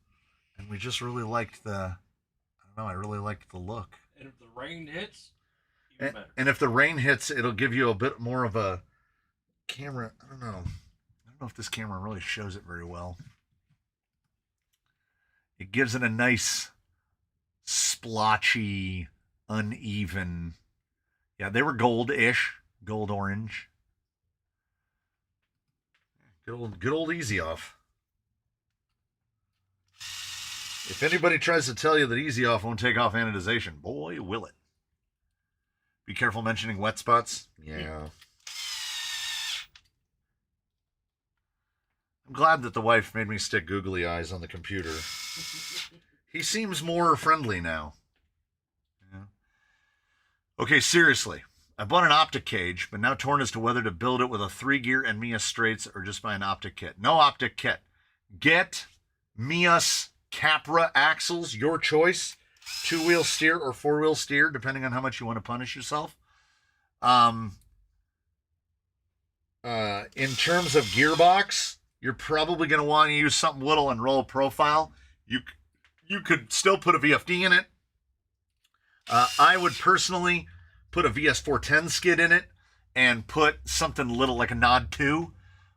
And we just really liked I really liked the look. And if the rain hits, even better. And if the rain hits, it'll give you a bit more of a camera. I don't know if this camera really shows it very well. It gives it a nice splotchy, uneven. Yeah, they were gold-ish, gold orange. Good old Easy Off. If anybody tries to tell you that Easy Off won't take off anodization, boy, will it. Be careful mentioning wet spots. Yeah. I'm glad that the wife made me stick googly eyes on the computer. He seems more friendly now. Yeah. Okay, seriously. I bought an optic cage, but now torn as to whether to build it with a 3-gear and Mias straights or just buy an optic kit. No optic kit. Get Mias Capra axles, your choice. 2-wheel steer or 4-wheel steer, depending on how much you want to punish yourself. In terms of gearbox, you're probably going to want to use something little and roll profile. You could still put a VFD in it. I would personally put a VS410 skid in it and put something little like a Nod 2.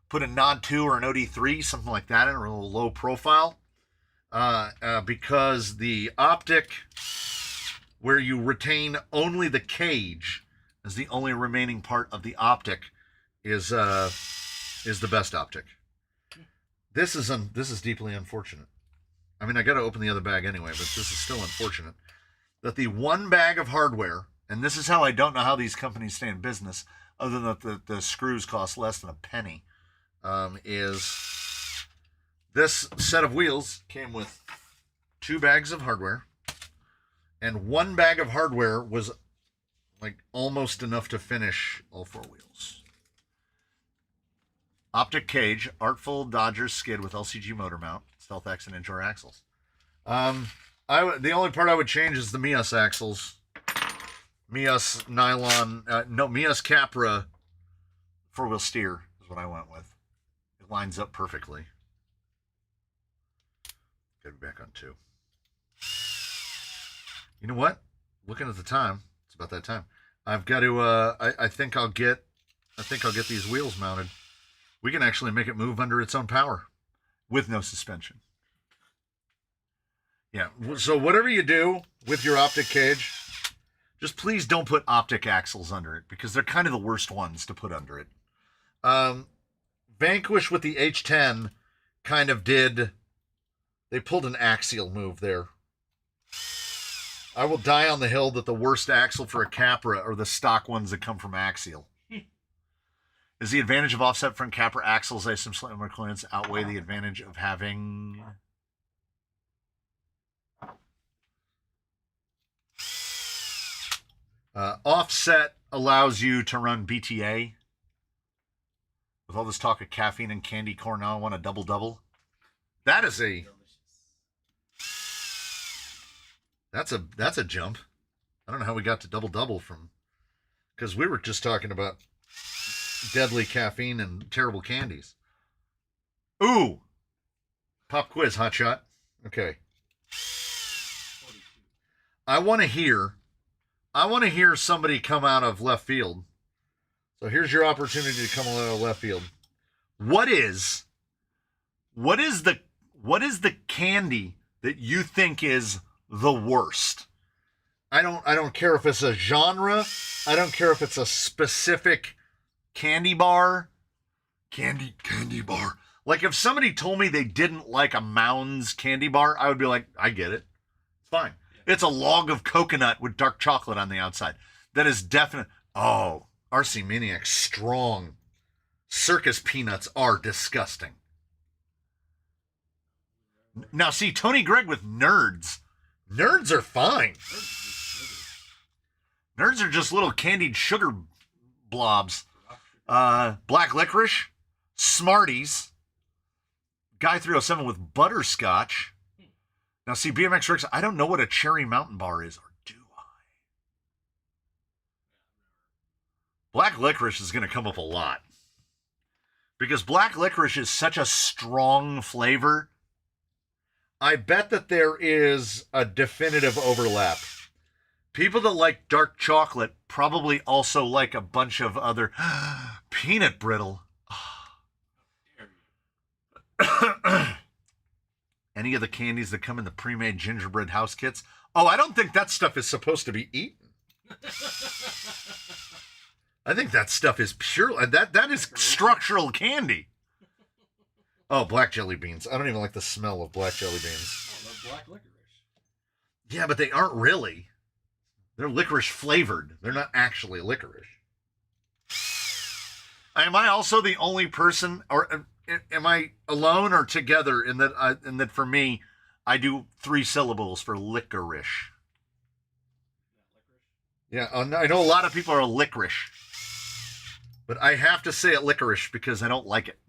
Put a Nod 2 or an OD3, something like that in a little low profile. Because the optic where you retain only the cage as the only remaining part of the optic is the best optic. This is deeply unfortunate. I mean, I got to open the other bag anyway, but this is still unfortunate that the one bag of hardware, and this is how I don't know how these companies stay in business, other than that the screws cost less than a penny, is this set of wheels came with 2 bags of hardware, and 1 bag of hardware was like almost enough to finish all 4 wheels. Optic cage, Artful Dodger skid with LCG motor mount, Stealth X and Inshore axles. The only part I would change is the Mias axles. Mias nylon, Mias Capra 4-wheel steer is what I went with. It lines up perfectly. Gotta be back on 2. You know what? Looking at the time, it's about that time. I've got to. I think I'll get these wheels mounted. We can actually make it move under its own power, with no suspension. Yeah. So whatever you do with your optic cage, just please don't put optic axles under it because they're kind of the worst ones to put under it. Vanquish with the H10 kind of did. They pulled an axial move there. I will die on the hill that the worst axle for a Capra are the stock ones that come from axial. Is the advantage of offset front Capra axles, I assume slightly more clearance, outweigh the advantage of having... offset allows you to run BTA. With all this talk of caffeine and candy corn, now I want a double-double. That is a... That's a jump. I don't know how we got to double-double from Because we were just talking about deadly caffeine and terrible candies. Ooh. Pop quiz, hotshot. Okay. 42. I want to hear somebody come out of left field. So here's your opportunity to come out of left field. What is the candy that you think is the worst? I don't care if it's a genre. I don't care if it's a specific candy bar. Candy bar. Like if somebody told me they didn't like a Mounds candy bar, I would be like, I get it. It's fine. Yeah. It's a log of coconut with dark chocolate on the outside. That is definite. Oh, RC Maniac strong. Circus peanuts are disgusting. Now see, Tony Gregg with Nerds. Nerds are fine. Nerds are just little candied sugar blobs. Black licorice, Smarties, Guy 307 with butterscotch. Now see, BMX Ricks, I don't know what a cherry mountain bar is, or do I? Black licorice is going to come up a lot. Because black licorice is such a strong flavor. I bet that there is a definitive overlap. People that like dark chocolate probably also like a bunch of other peanut brittle. Any of the candies that come in the pre-made gingerbread house kits? Oh, I don't think that stuff is supposed to be eaten. I think that stuff is pure. That is structural candy. Oh, black jelly beans. I don't even like the smell of black jelly beans. I love black licorice. Yeah, but they aren't really. They're licorice flavored. They're not actually licorice. Am I also the only person, or am I alone or together in that for me, I do 3 syllables for licorice? Yeah, I know a lot of people are licorice, but I have to say it licorice because I don't like it.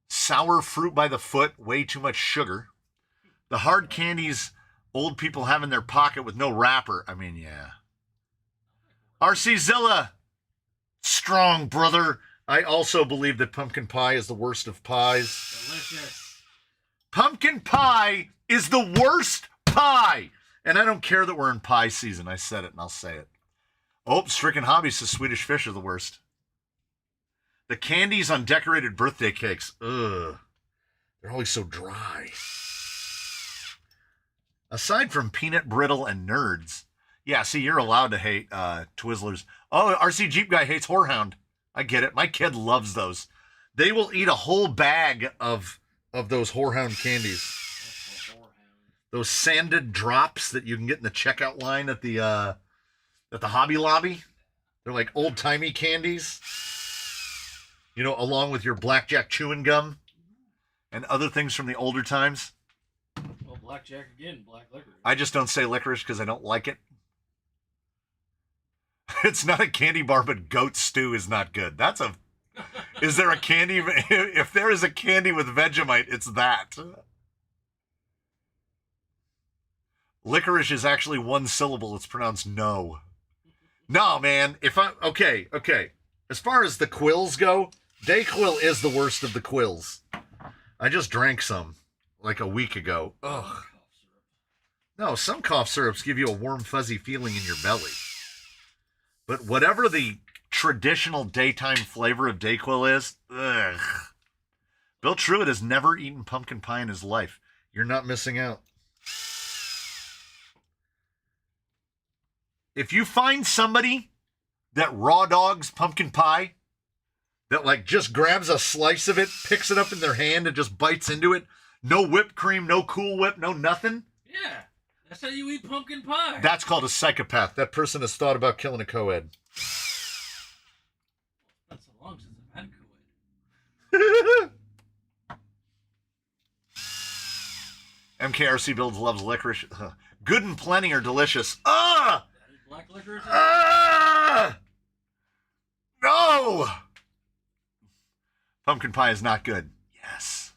Sour fruit by the foot, way too much sugar. The hard candies old people have in their pocket with no wrapper. I mean, yeah. RC Zilla, strong brother. I also believe that pumpkin pie is the worst of pies. Delicious. Pumpkin pie is the worst pie. And I don't care that we're in pie season. I said it and I'll say it. Oh, Stricken Hobbies says Swedish Fish are the worst. The candies on decorated birthday cakes. Ugh. They're always so dry. Aside from peanut brittle and Nerds. Yeah, see, you're allowed to hate Twizzlers. Oh, RC Jeep Guy hates Whorehound. I get it. My kid loves those. They will eat a whole bag of those Whorehound candies. Those sanded drops that you can get in the checkout line at the Hobby Lobby. They're like old-timey candies. You know, along with your blackjack chewing gum and other things from the older times. Well, blackjack again, black licorice. I just don't say licorice because I don't like it. It's not a candy bar, but goat stew is not good. Is there a candy? If there is a candy with Vegemite, it's that. Licorice is actually 1 syllable. It's pronounced no. No, man. Okay. As far as the quills go, Dayquil is the worst of the quills. I just drank some like a week ago. Ugh. No, some cough syrups give you a warm, fuzzy feeling in your belly. But whatever the traditional daytime flavor of Dayquil is, ugh. Bill Truitt has never eaten pumpkin pie in his life. You're not missing out. If you find somebody that raw dogs pumpkin pie, that like just grabs a slice of it, picks it up in their hand and just bites into it, no whipped cream, no Cool Whip, no nothing. Yeah, that's how you eat pumpkin pie. That's called a psychopath. That person has thought about killing a co-ed. That's so long since I've had co-ed. MKRC Builds loves licorice. Good and plenty are delicious. Ah! That is black licorice? Ah! No! Pumpkin pie is not good. Yes.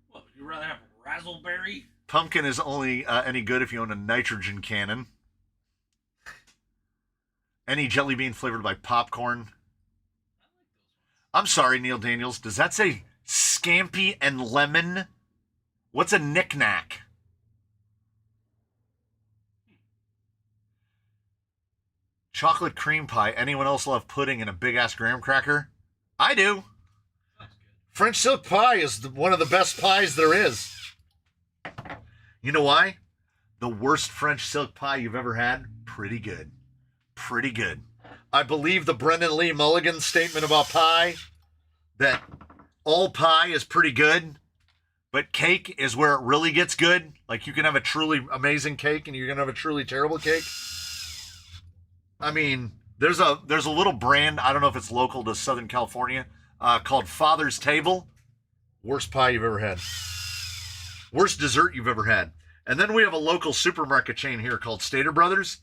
What, would you rather have razzleberry? Pumpkin is only any good if you own a nitrogen cannon. Any jelly bean flavored by popcorn. I like those ones. I'm sorry, Neil Daniels. Does that say scampi and lemon? What's a knick-knack? Chocolate cream pie. Anyone else love pudding and a big-ass graham cracker? I do. Sounds good. French silk pie is one of the best pies there is. You know why? The worst French silk pie you've ever had? Pretty good. Pretty good. I believe the Brendan Lee Mulligan statement about pie, that all pie is pretty good, but cake is where it really gets good. Like, you can have a truly amazing cake and you're going to have a truly terrible cake. I mean, there's a little brand, I don't know if it's local to Southern California, called Father's Table. Worst pie you've ever had. Worst dessert you've ever had. And then we have a local supermarket chain here called Stater Brothers,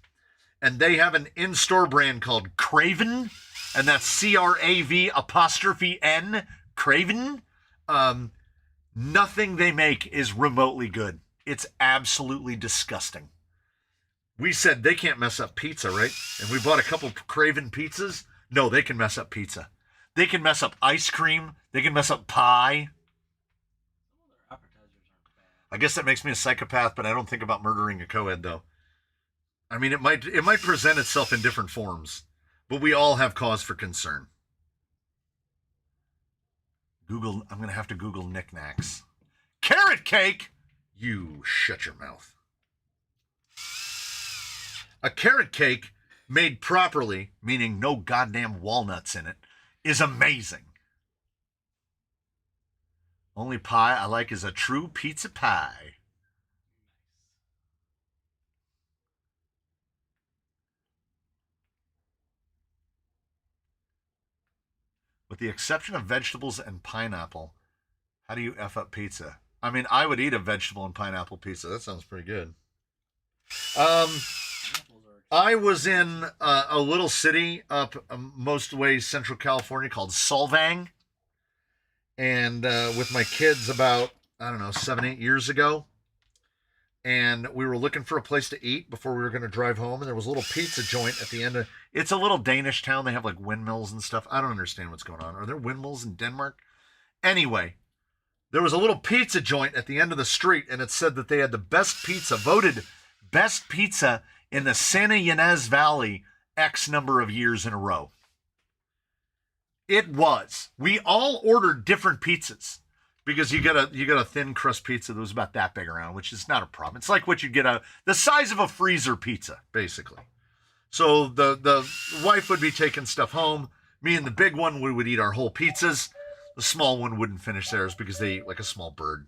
and they have an in-store brand called Craven, and that's CRAV''N, Craven. Nothing they make is remotely good. It's absolutely disgusting. We said they can't mess up pizza, right? And we bought a couple Craven pizzas. No, they can mess up pizza. They can mess up ice cream. They can mess up pie. Some of their appetizers aren't bad. I guess that makes me a psychopath, but I don't think about murdering a co-ed, though. I mean, it might present itself in different forms, but we all have cause for concern. I'm going to have to Google knickknacks. Carrot cake? You shut your mouth. A carrot cake made properly, meaning no goddamn walnuts in it, is amazing. Only pie I like is a true pizza pie. With the exception of vegetables and pineapple, how do you F up pizza? I mean, I would eat a vegetable and pineapple pizza. That sounds pretty good. I was in a little city up most ways Central California called Solvang, and with my kids about, I don't know, 7-8 years ago, and we were looking for a place to eat before we were going to drive home, and there was a little pizza joint at the end of, it's a little Danish town. They have like windmills and stuff. I don't understand what's going on. Are there windmills in Denmark? Anyway, there was a little pizza joint at the end of the street, and it said that they had the best pizza, voted best pizza in the Santa Ynez Valley X number of years in a row. It was. We all ordered different pizzas because you get a thin crust pizza that was about that big around, which is not a problem. It's like what you get the size of a freezer pizza, basically. So the wife would be taking stuff home. Me and the big one, we would eat our whole pizzas. The small one wouldn't finish theirs because they eat like a small bird.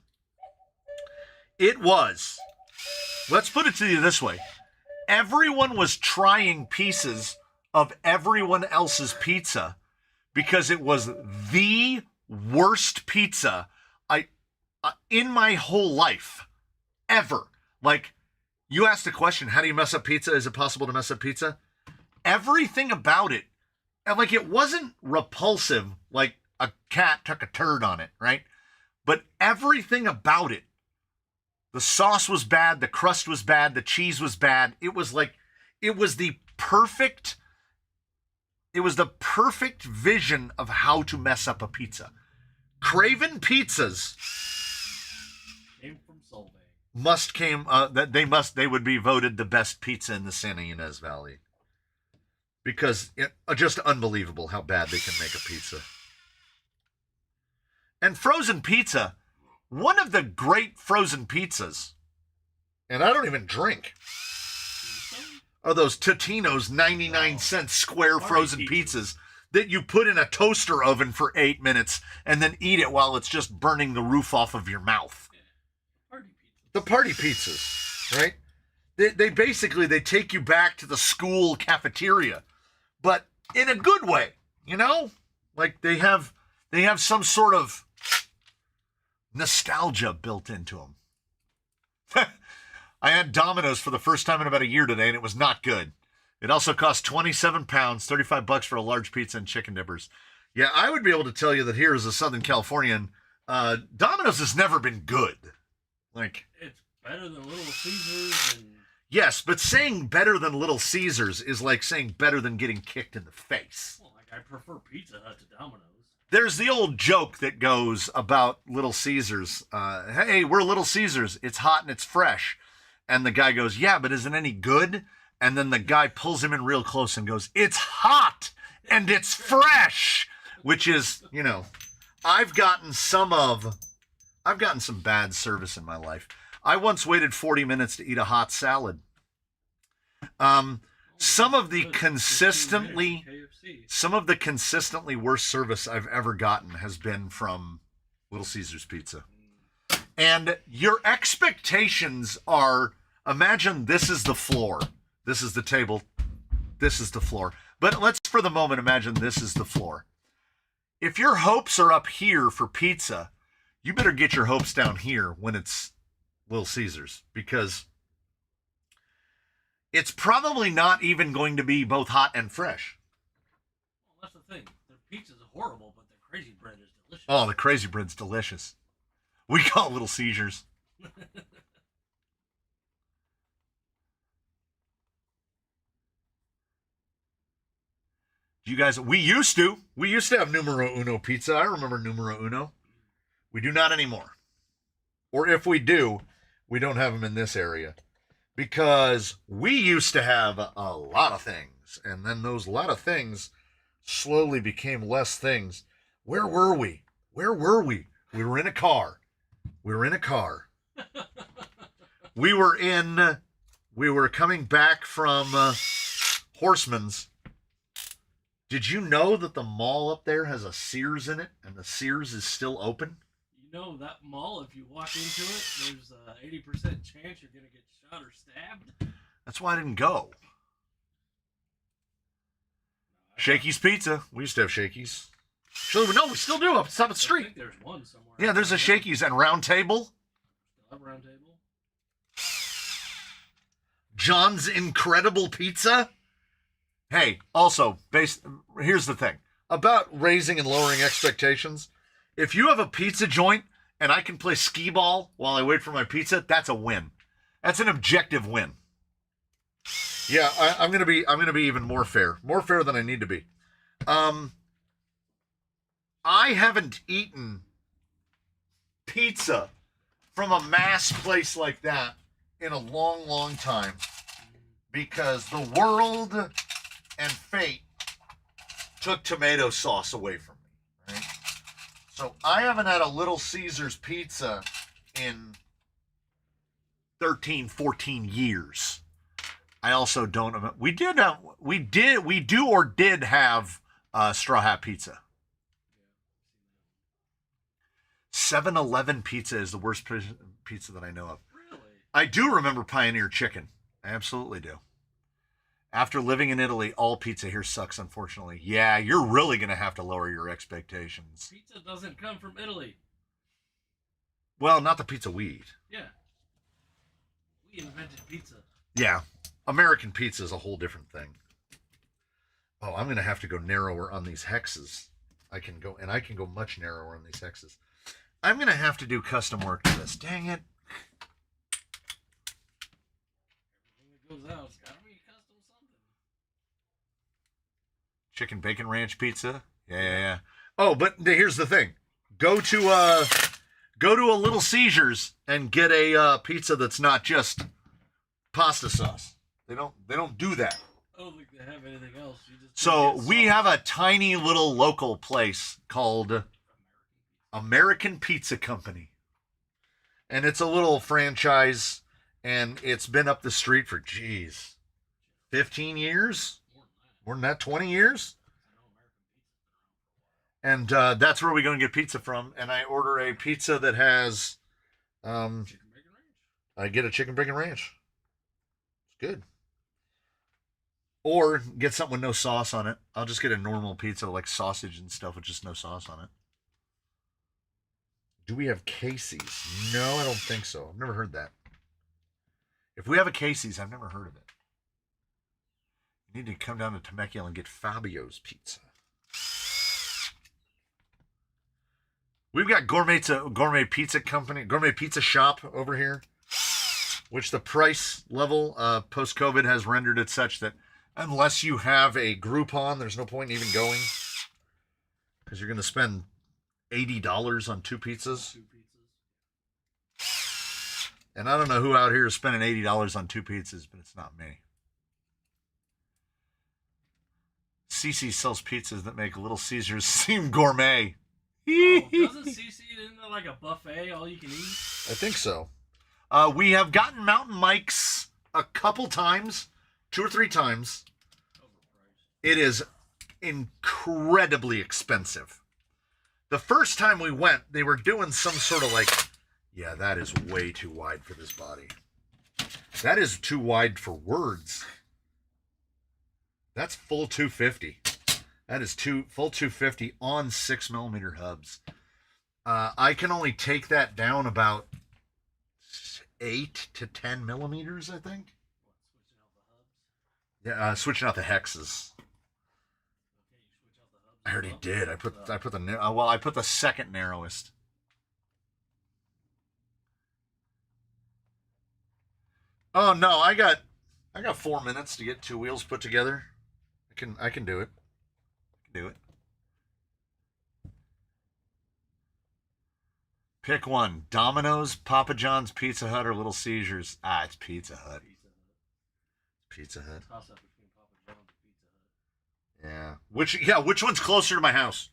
It was. Let's put it to you this way. Everyone was trying pieces of everyone else's pizza because it was the worst pizza in my whole life ever. Like, you asked the question, how do you mess up pizza? Is it possible to mess up pizza? Everything about it, and like, it wasn't repulsive like a cat took a turd on it, right? But everything about it, the sauce was bad, the crust was bad, the cheese was bad. It was the perfect vision of how to mess up a pizza. Craven pizzas Came from Solvang. they would be voted the best pizza in the Santa Ynez Valley. Because just unbelievable how bad they can make a pizza. And frozen pizza, one of the great frozen pizzas, and I don't even drink, are those Totino's 99-cent square frozen pizzas that you put in a toaster oven for 8 minutes and then eat it while it's just burning the roof off of your mouth. Party pizzas. The party pizzas, right? They basically, they take you back to the school cafeteria, but in a good way, you know? Like, they have some sort of nostalgia built into them. I had Domino's for the first time in about a year today, and it was not good. It also cost 27 pounds, $35 for a large pizza and chicken dippers. Yeah, I would be able to tell you that here as a Southern Californian, Domino's has never been good. Like, It's better than Little Caesars and Yes, but saying better than Little Caesars is like saying better than getting kicked in the face. Well, like I prefer Pizza Hut to Domino's. There's the old joke that goes about Little Caesars. Hey, we're Little Caesars. It's hot and it's fresh. And the guy goes, yeah, but is it any good? And then the guy pulls him in real close and goes, it's hot and it's fresh. Which is, you know, I've gotten some bad service in my life. I once waited 40 minutes to eat a hot salad. Some of the consistently worst service I've ever gotten has been from Little Caesars Pizza. And your expectations are, imagine this is the floor. This is the table. This is the floor. But let's, for the moment, imagine this is the floor. If your hopes are up here for pizza, you better get your hopes down here when it's Little Caesars, because it's probably not even going to be both hot and fresh. Well, that's the thing. Their pizza's horrible, but their crazy bread is delicious. Oh, the crazy bread's delicious. We call it Little Caesars. You guys, we used to have numero uno pizza. I remember numero uno. We do not anymore. Or if we do, we don't have them in this area. Because we used to have a lot of things. And then those lot of things slowly became less things. Where were we? We were in a car. We were coming back from Horseman's. Did you know that the mall up there has a Sears in it, and the Sears is still open? You know, that mall, if you walk into it, there's a 80% chance you're going to get shot or stabbed. That's why I didn't go. Shakey's Pizza. We used to have Shakey's. Actually, no, we still do up the street. I think there's one somewhere. Yeah, there's a Shakey's and Round Table. Still have Round Table. John's Incredible Pizza. Hey, also, here's the thing about raising and lowering expectations. If you have a pizza joint and I can play skee ball while I wait for my pizza, that's a win. That's an objective win. Yeah, I'm gonna be even more fair than I need to be. I haven't eaten pizza from a mass place like that in a long, long time, because the world and fate took tomato sauce away from me, right? So I haven't had a Little Caesars pizza in 13, 14 years. I also don't, we did have Straw Hat Pizza. 7-Eleven pizza is the worst pizza that I know of. Really? I do remember Pioneer Chicken. I absolutely do. After living in Italy, all pizza here sucks, unfortunately. Yeah, you're really going to have to lower your expectations. Pizza doesn't come from Italy. Well, not the pizza we eat. Yeah. We invented pizza. Yeah. American pizza is a whole different thing. Oh, I'm going to have to go narrower on these hexes. I can go much narrower on these hexes. I'm going to have to do custom work to this. Dang it. Everything that goes out, it's got to be custom something. Chicken bacon ranch pizza. Yeah. Oh, but here's the thing. Go to a Little Caesars and get a pizza that's not just pasta sauce. They don't do that. I don't think they have anything else. So we have a tiny little local place called American Pizza Company. And it's a little franchise, and it's been up the street for, 15 years? More than that, 20 years? And that's where we're going to get pizza from. And I order a pizza that has, Chicken bacon ranch. I get a chicken bacon ranch. It's good. Or get something with no sauce on it. I'll just get a normal pizza like sausage and stuff with just no sauce on it. Do we have Casey's? No, I don't think so. I've never heard that. If we have a Casey's, I've never heard of it. You need to come down to Temecula and get Fabio's Pizza. We've got Gourmet Pizza Company, Gourmet Pizza Shop over here. which the price level post-COVID has rendered it such that unless you have a Groupon, there's no point in even going because you're going to spend $80 on 2 pizzas. 2 pizzas. And I don't know who out here is spending $80 on 2 pizzas, but it's not me. CC sells pizzas that make Little Caesars seem gourmet. Oh, doesn't CC isn't that like a buffet, all you can eat? I think so. We have gotten Mountain Mike's a couple times, 2 or 3 times. Overpriced. It is incredibly expensive. The first time we went, they were doing some sort of like, yeah, that is way too wide for this body. That is too wide for words. That's full 250. That is full 250 on 6mm hubs. I can only take that down about 8 to 10 millimeters, I think. What, switching out the hubs? Yeah, switching out the hexes. Okay, you switch out the hubs. I already as well? did. I put the second narrowest. Oh no, I got 4 minutes to get 2 wheels put together. I can do it. Pick one: Domino's, Papa John's, Pizza Hut, or Little Caesars. It's Pizza Hut. Pizza Hut. Pizza Hut. Toss up between Papa John's and Pizza Hut. Yeah. Which one's closer to my house?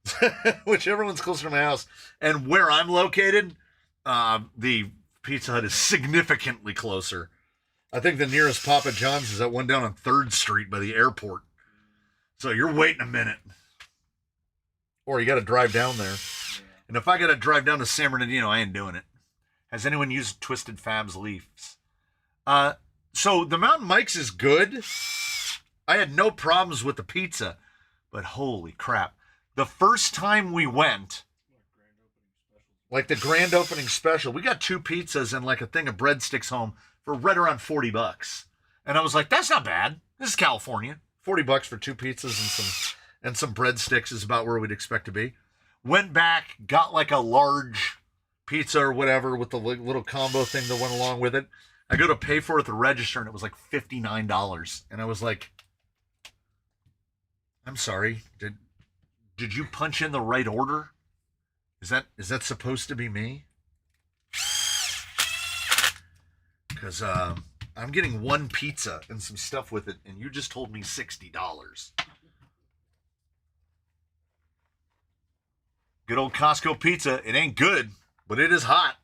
Exactly. Whichever one's closer to my house. And where I'm located, the Pizza Hut is significantly closer. I think the nearest Papa John's is that one down on 3rd Street by the airport. So you're waiting a minute. Or you got to drive down there. Yeah. And if I got to drive down to San Bernardino, I ain't doing it. Has anyone used Twisted Fab's Leafs? So the Mountain Mike's is good. I had no problems with the pizza. But holy crap. The first time we went, like the grand opening special, we got 2 pizzas and like a thing of breadsticks home for right around $40. And I was like, that's not bad. This is California. $40 for 2 pizzas and some breadsticks is about where we'd expect to be. Went back, got like a large pizza or whatever with the little combo thing that went along with it. I go to pay for it at the register and it was like $59. And I was like, I'm sorry, did you punch in the right order? Is that supposed to be me? Because I'm getting 1 pizza and some stuff with it, and you just told me $60. Good old Costco pizza. It ain't good, but it is hot,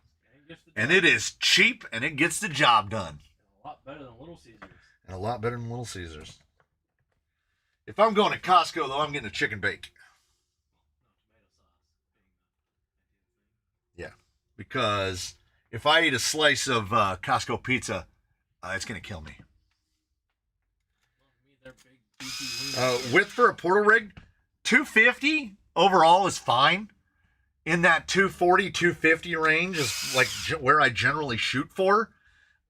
and it is cheap, and it gets the job done. A lot better than Little Caesars. And a lot better than Little Caesars. If I'm going to Costco, though, I'm getting a chicken bake. Yeah, because if I eat a slice of Costco pizza, it's going to kill me. Width for a portal rig, 250 overall is fine. In that 240, 250 range is like where I generally shoot for.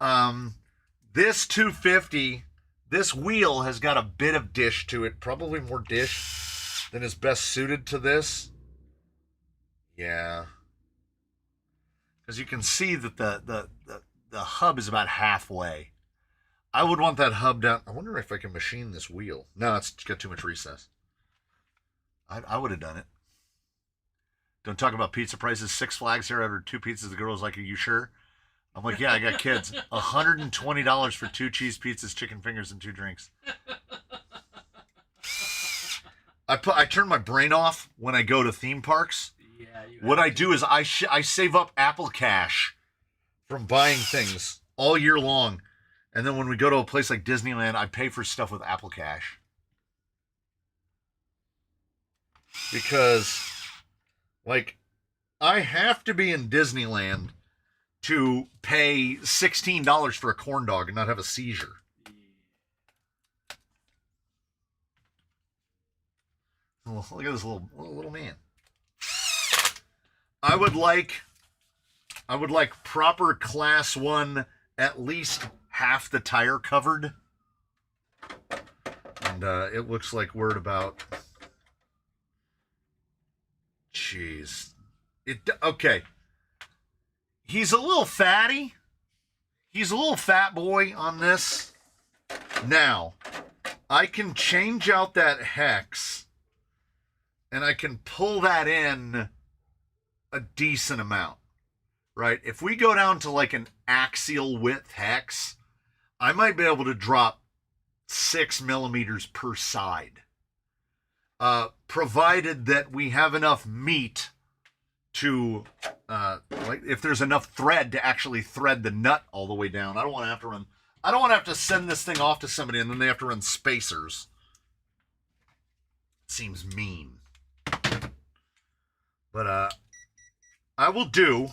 This 250, this wheel has got a bit of dish to it, probably more dish than is best suited to this. Yeah. Because you can see that the hub is about halfway. I would want that hub down. I wonder if I can machine this wheel. No, it's got too much recess. I would have done it. Don't talk about pizza prices. 6 Flags here after 2 pizzas. The girl was like, are you sure? I'm like, yeah, I got kids. $120 for 2 cheese pizzas, chicken fingers, and 2 drinks. I turn my brain off when I go to theme parks. Yeah, what I do is I save up Apple Cash from buying things all year long. And then when we go to a place like Disneyland, I pay for stuff with Apple Cash. Because, like, I have to be in Disneyland to pay $16 for a corn dog and not have a seizure. Oh, look at this little man. I would like proper class 1, at least half the tire covered. And it looks like we're at about, jeez. Okay. He's a little fatty. he's a little fat boy on this. Now, I can change out that hex, and I can pull that in a decent amount, right? If we go down to like an axial width hex, I might be able to drop 6 millimeters per side, provided that we have enough meat to, like, if there's enough thread to actually thread the nut all the way down. I don't want to have to send this thing off to somebody and then they have to run spacers. Seems mean. But I will do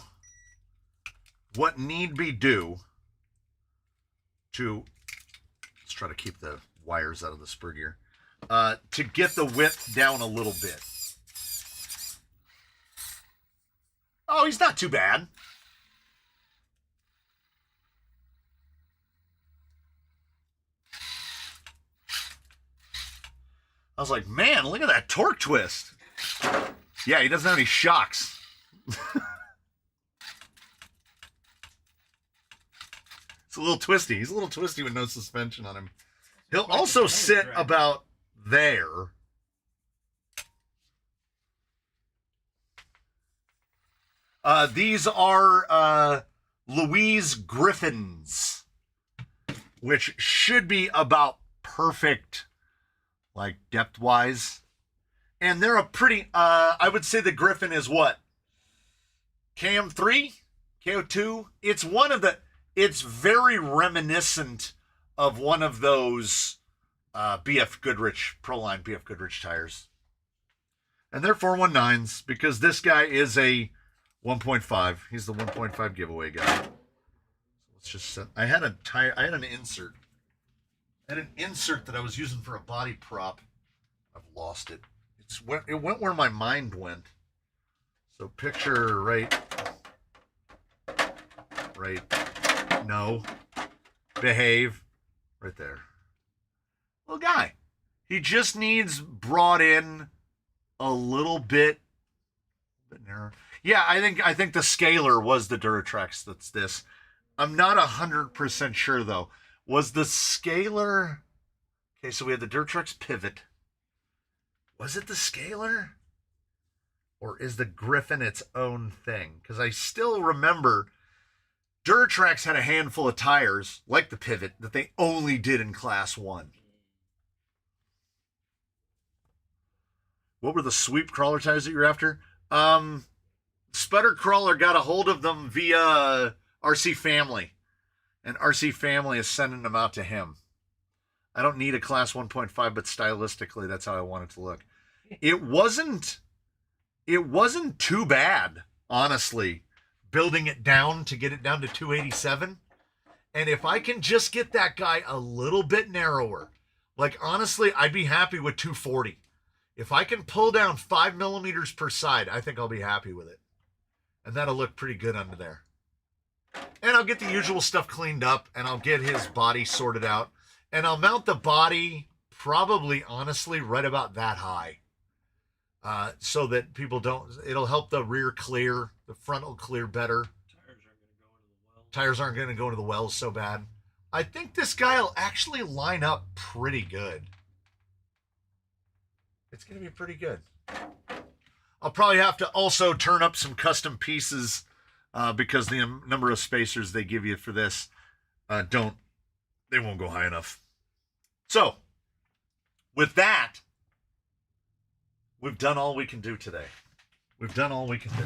what need be do to, let's try to keep the wires out of the spur gear, to get the width down a little bit. Oh, he's not too bad. I was like, man, look at that torque twist. Yeah, he doesn't have any shocks. It's a little twisty. He's a little twisty with no suspension on him. He'll also sit about there. These are Louise Griffins, which should be about perfect, like, depth-wise. And they're a pretty, I would say the Griffin is what? KM3? KO2? It's one of the, it's very reminiscent of one of those BF Goodrich, Proline BF Goodrich tires. And they're 419s because this guy is a 1.5. He's the 1.5 giveaway guy. So let's just set, I had an insert. I had an insert that I was using for a body prop. I've lost it. It went where my mind went. So picture right, no, behave, right there. Little guy. He just needs brought in a little bit narrower. Yeah, I think the scaler was the Duratrex. That's this. I'm not 100% sure though. Was the scaler? Okay, so we had the Duratrex pivot. Was it the scaler? Or is the Griffin its own thing? Because I still remember Duratrex had a handful of tires, like the pivot, that they only did in Class 1. What were the sweep crawler tires that you're after? Sputter Crawler got a hold of them via RC Family. And RC Family is sending them out to him. I don't need a Class 1.5, but stylistically, that's how I want it to look. It wasn't too bad, honestly, building it down to get it down to 287. And if I can just get that guy a little bit narrower, like, honestly, I'd be happy with 240. If I can pull down 5 millimeters per side, I think I'll be happy with it. And that'll look pretty good under there. And I'll get the usual stuff cleaned up, and I'll get his body sorted out. And I'll mount the body probably, honestly, right about that high. So that people don't, it'll help the rear clear, the front will clear better. Tires aren't going to go into the wells so bad. I think this guy will actually line up pretty good. It's going to be pretty good. I'll probably have to also turn up some custom pieces because the number of spacers they give you for this they won't go high enough. So, with that, we've done all we can do today. We've done all we can do.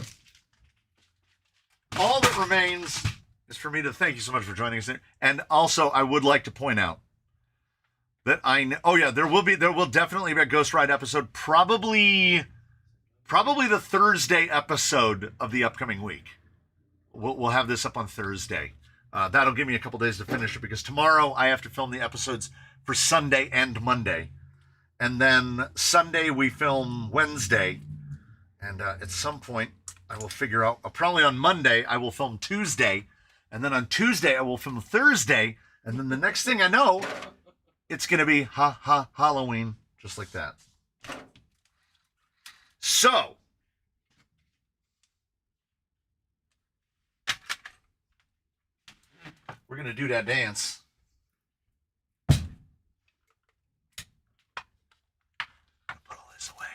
All that remains is for me to thank you so much for joining us. And also, I would like to point out that there will definitely be a Ghost Ride episode, probably the Thursday episode of the upcoming week. We'll have this up on Thursday. That'll give me a couple days to finish it because tomorrow I have to film the episodes for Sunday and Monday. And then Sunday we film Wednesday. And at some point I will figure out, probably on Monday I will film Tuesday. And then on Tuesday I will film Thursday. And then the next thing I know, it's going to be Halloween, just like that. So, We're going to do that dance. Put all this away.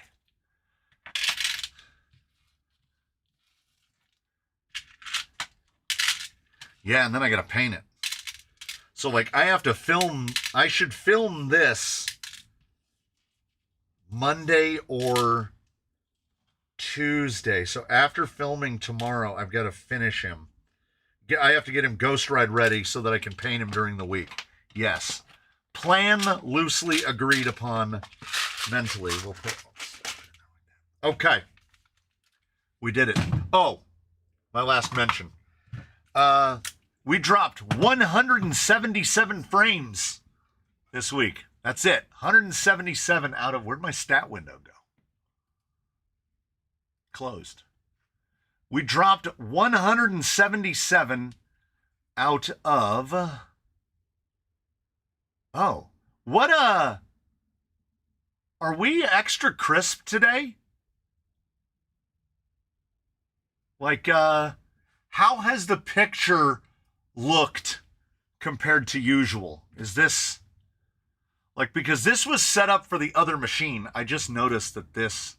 Yeah, and then I got to paint it. So, like, I should film this Monday or Tuesday. So after filming tomorrow, I've got to finish him. I have to get him Ghost Ride ready so that I can paint him during the week. Yes. Plan loosely agreed upon mentally. Okay. We did it. Oh, my last mention. We dropped 177 frames this week. That's it. 177 out of, where'd my stat window go? Closed. We dropped 177 out of, oh, what are we extra crisp today? Like, how has the picture looked compared to usual? Is this, like, because this was set up for the other machine, I just noticed that this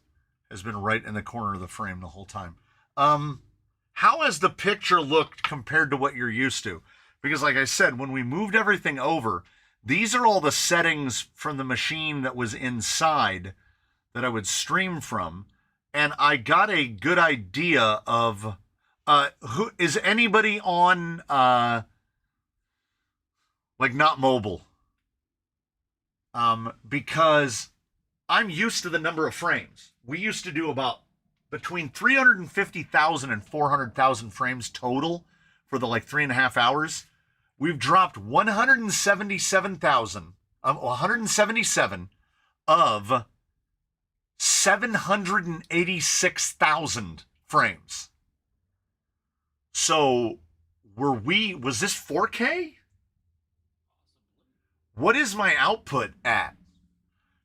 has been right in the corner of the frame the whole time. How has the picture looked compared to what you're used to? Because like I said, when we moved everything over, these are all the settings from the machine that was inside that I would stream from. And I got a good idea of, who is anybody on, like not mobile? Because I'm used to the number of frames. We used to do about between 350,000 and 400,000 frames total for the like 3.5 hours. We've dropped 177,000, 177 of 786,000 frames. So was this 4K? What is my output at?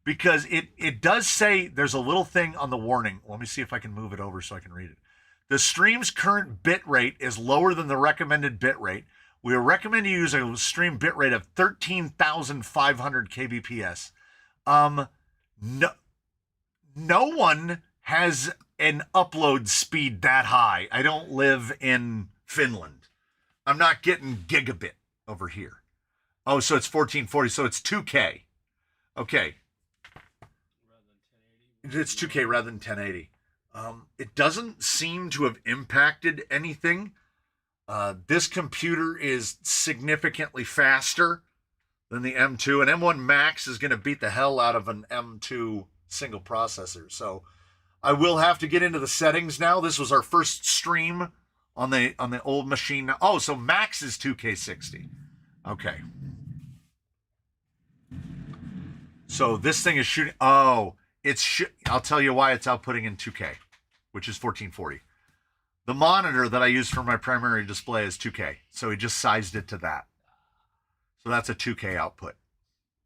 Because it does say there's a little thing on the warning. Let me see if I can move it over so I can read it. The stream's current bit rate is lower than the recommended bit rate. We recommend you use a stream bit rate of 13,500 kbps. No one has an upload speed that high. I don't live in Finland. I'm not getting gigabit over here. Oh, so it's 1440, so it's 2K. Okay. It's 2K rather than 1080. It doesn't seem to have impacted anything. This computer is significantly faster than the M2. An M1 Max is going to beat the hell out of an M2 single processor. So I will have to get into the settings now. This was our first stream on the old machine. Oh, so Max is 2K60. Okay. So this thing is shooting. Oh, I'll tell you why it's outputting in 2K, which is 1440. The monitor that I use for my primary display is 2K, so he just sized it to that. So that's a 2K output.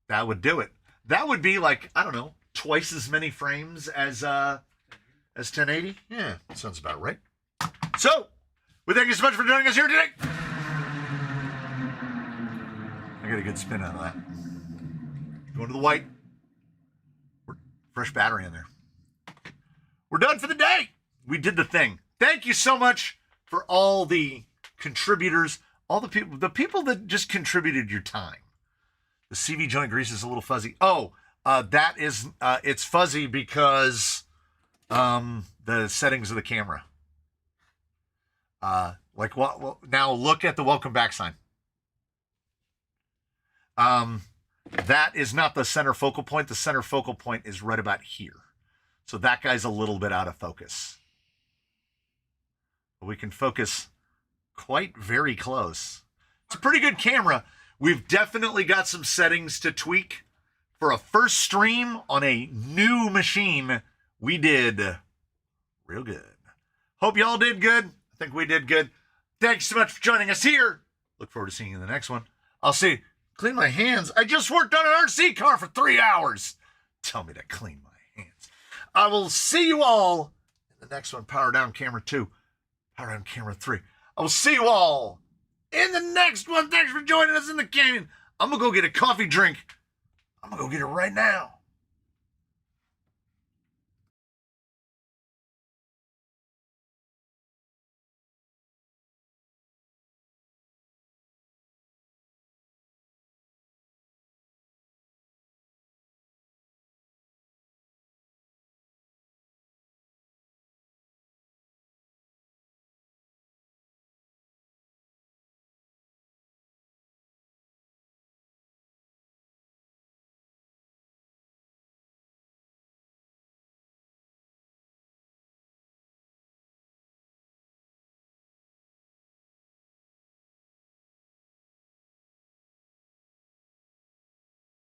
That would do it. That would be like, I don't know, twice as many frames as 1080. Yeah, that sounds about right. So, we thank you so much for joining us here today. I got a good spin out of that. Going to the white. Fresh battery in there. We're done for the day. We did the thing. Thank you so much for all the contributors, all the people that just contributed your time. The CV joint grease is a little fuzzy. Oh, that is, it's fuzzy because the settings of the camera. Like what? Well, now look at the welcome back sign. That is not the center focal point. The center focal point is right about here. So that guy's a little bit out of focus. But we can focus quite very close. It's a pretty good camera. We've definitely got some settings to tweak. For a first stream on a new machine, we did real good. Hope y'all did good. I think we did good. Thanks so much for joining us here. Look forward to seeing you in the next one. I'll see you. Clean my hands. I just worked on an RC car for 3 hours. Tell me to clean my hands. I will see you all in the next one. Power down camera 2. Power down camera 3. I will see you all in the next one. Thanks for joining us in the canyon. I'm going to go get a coffee drink. I'm going to go get it right now.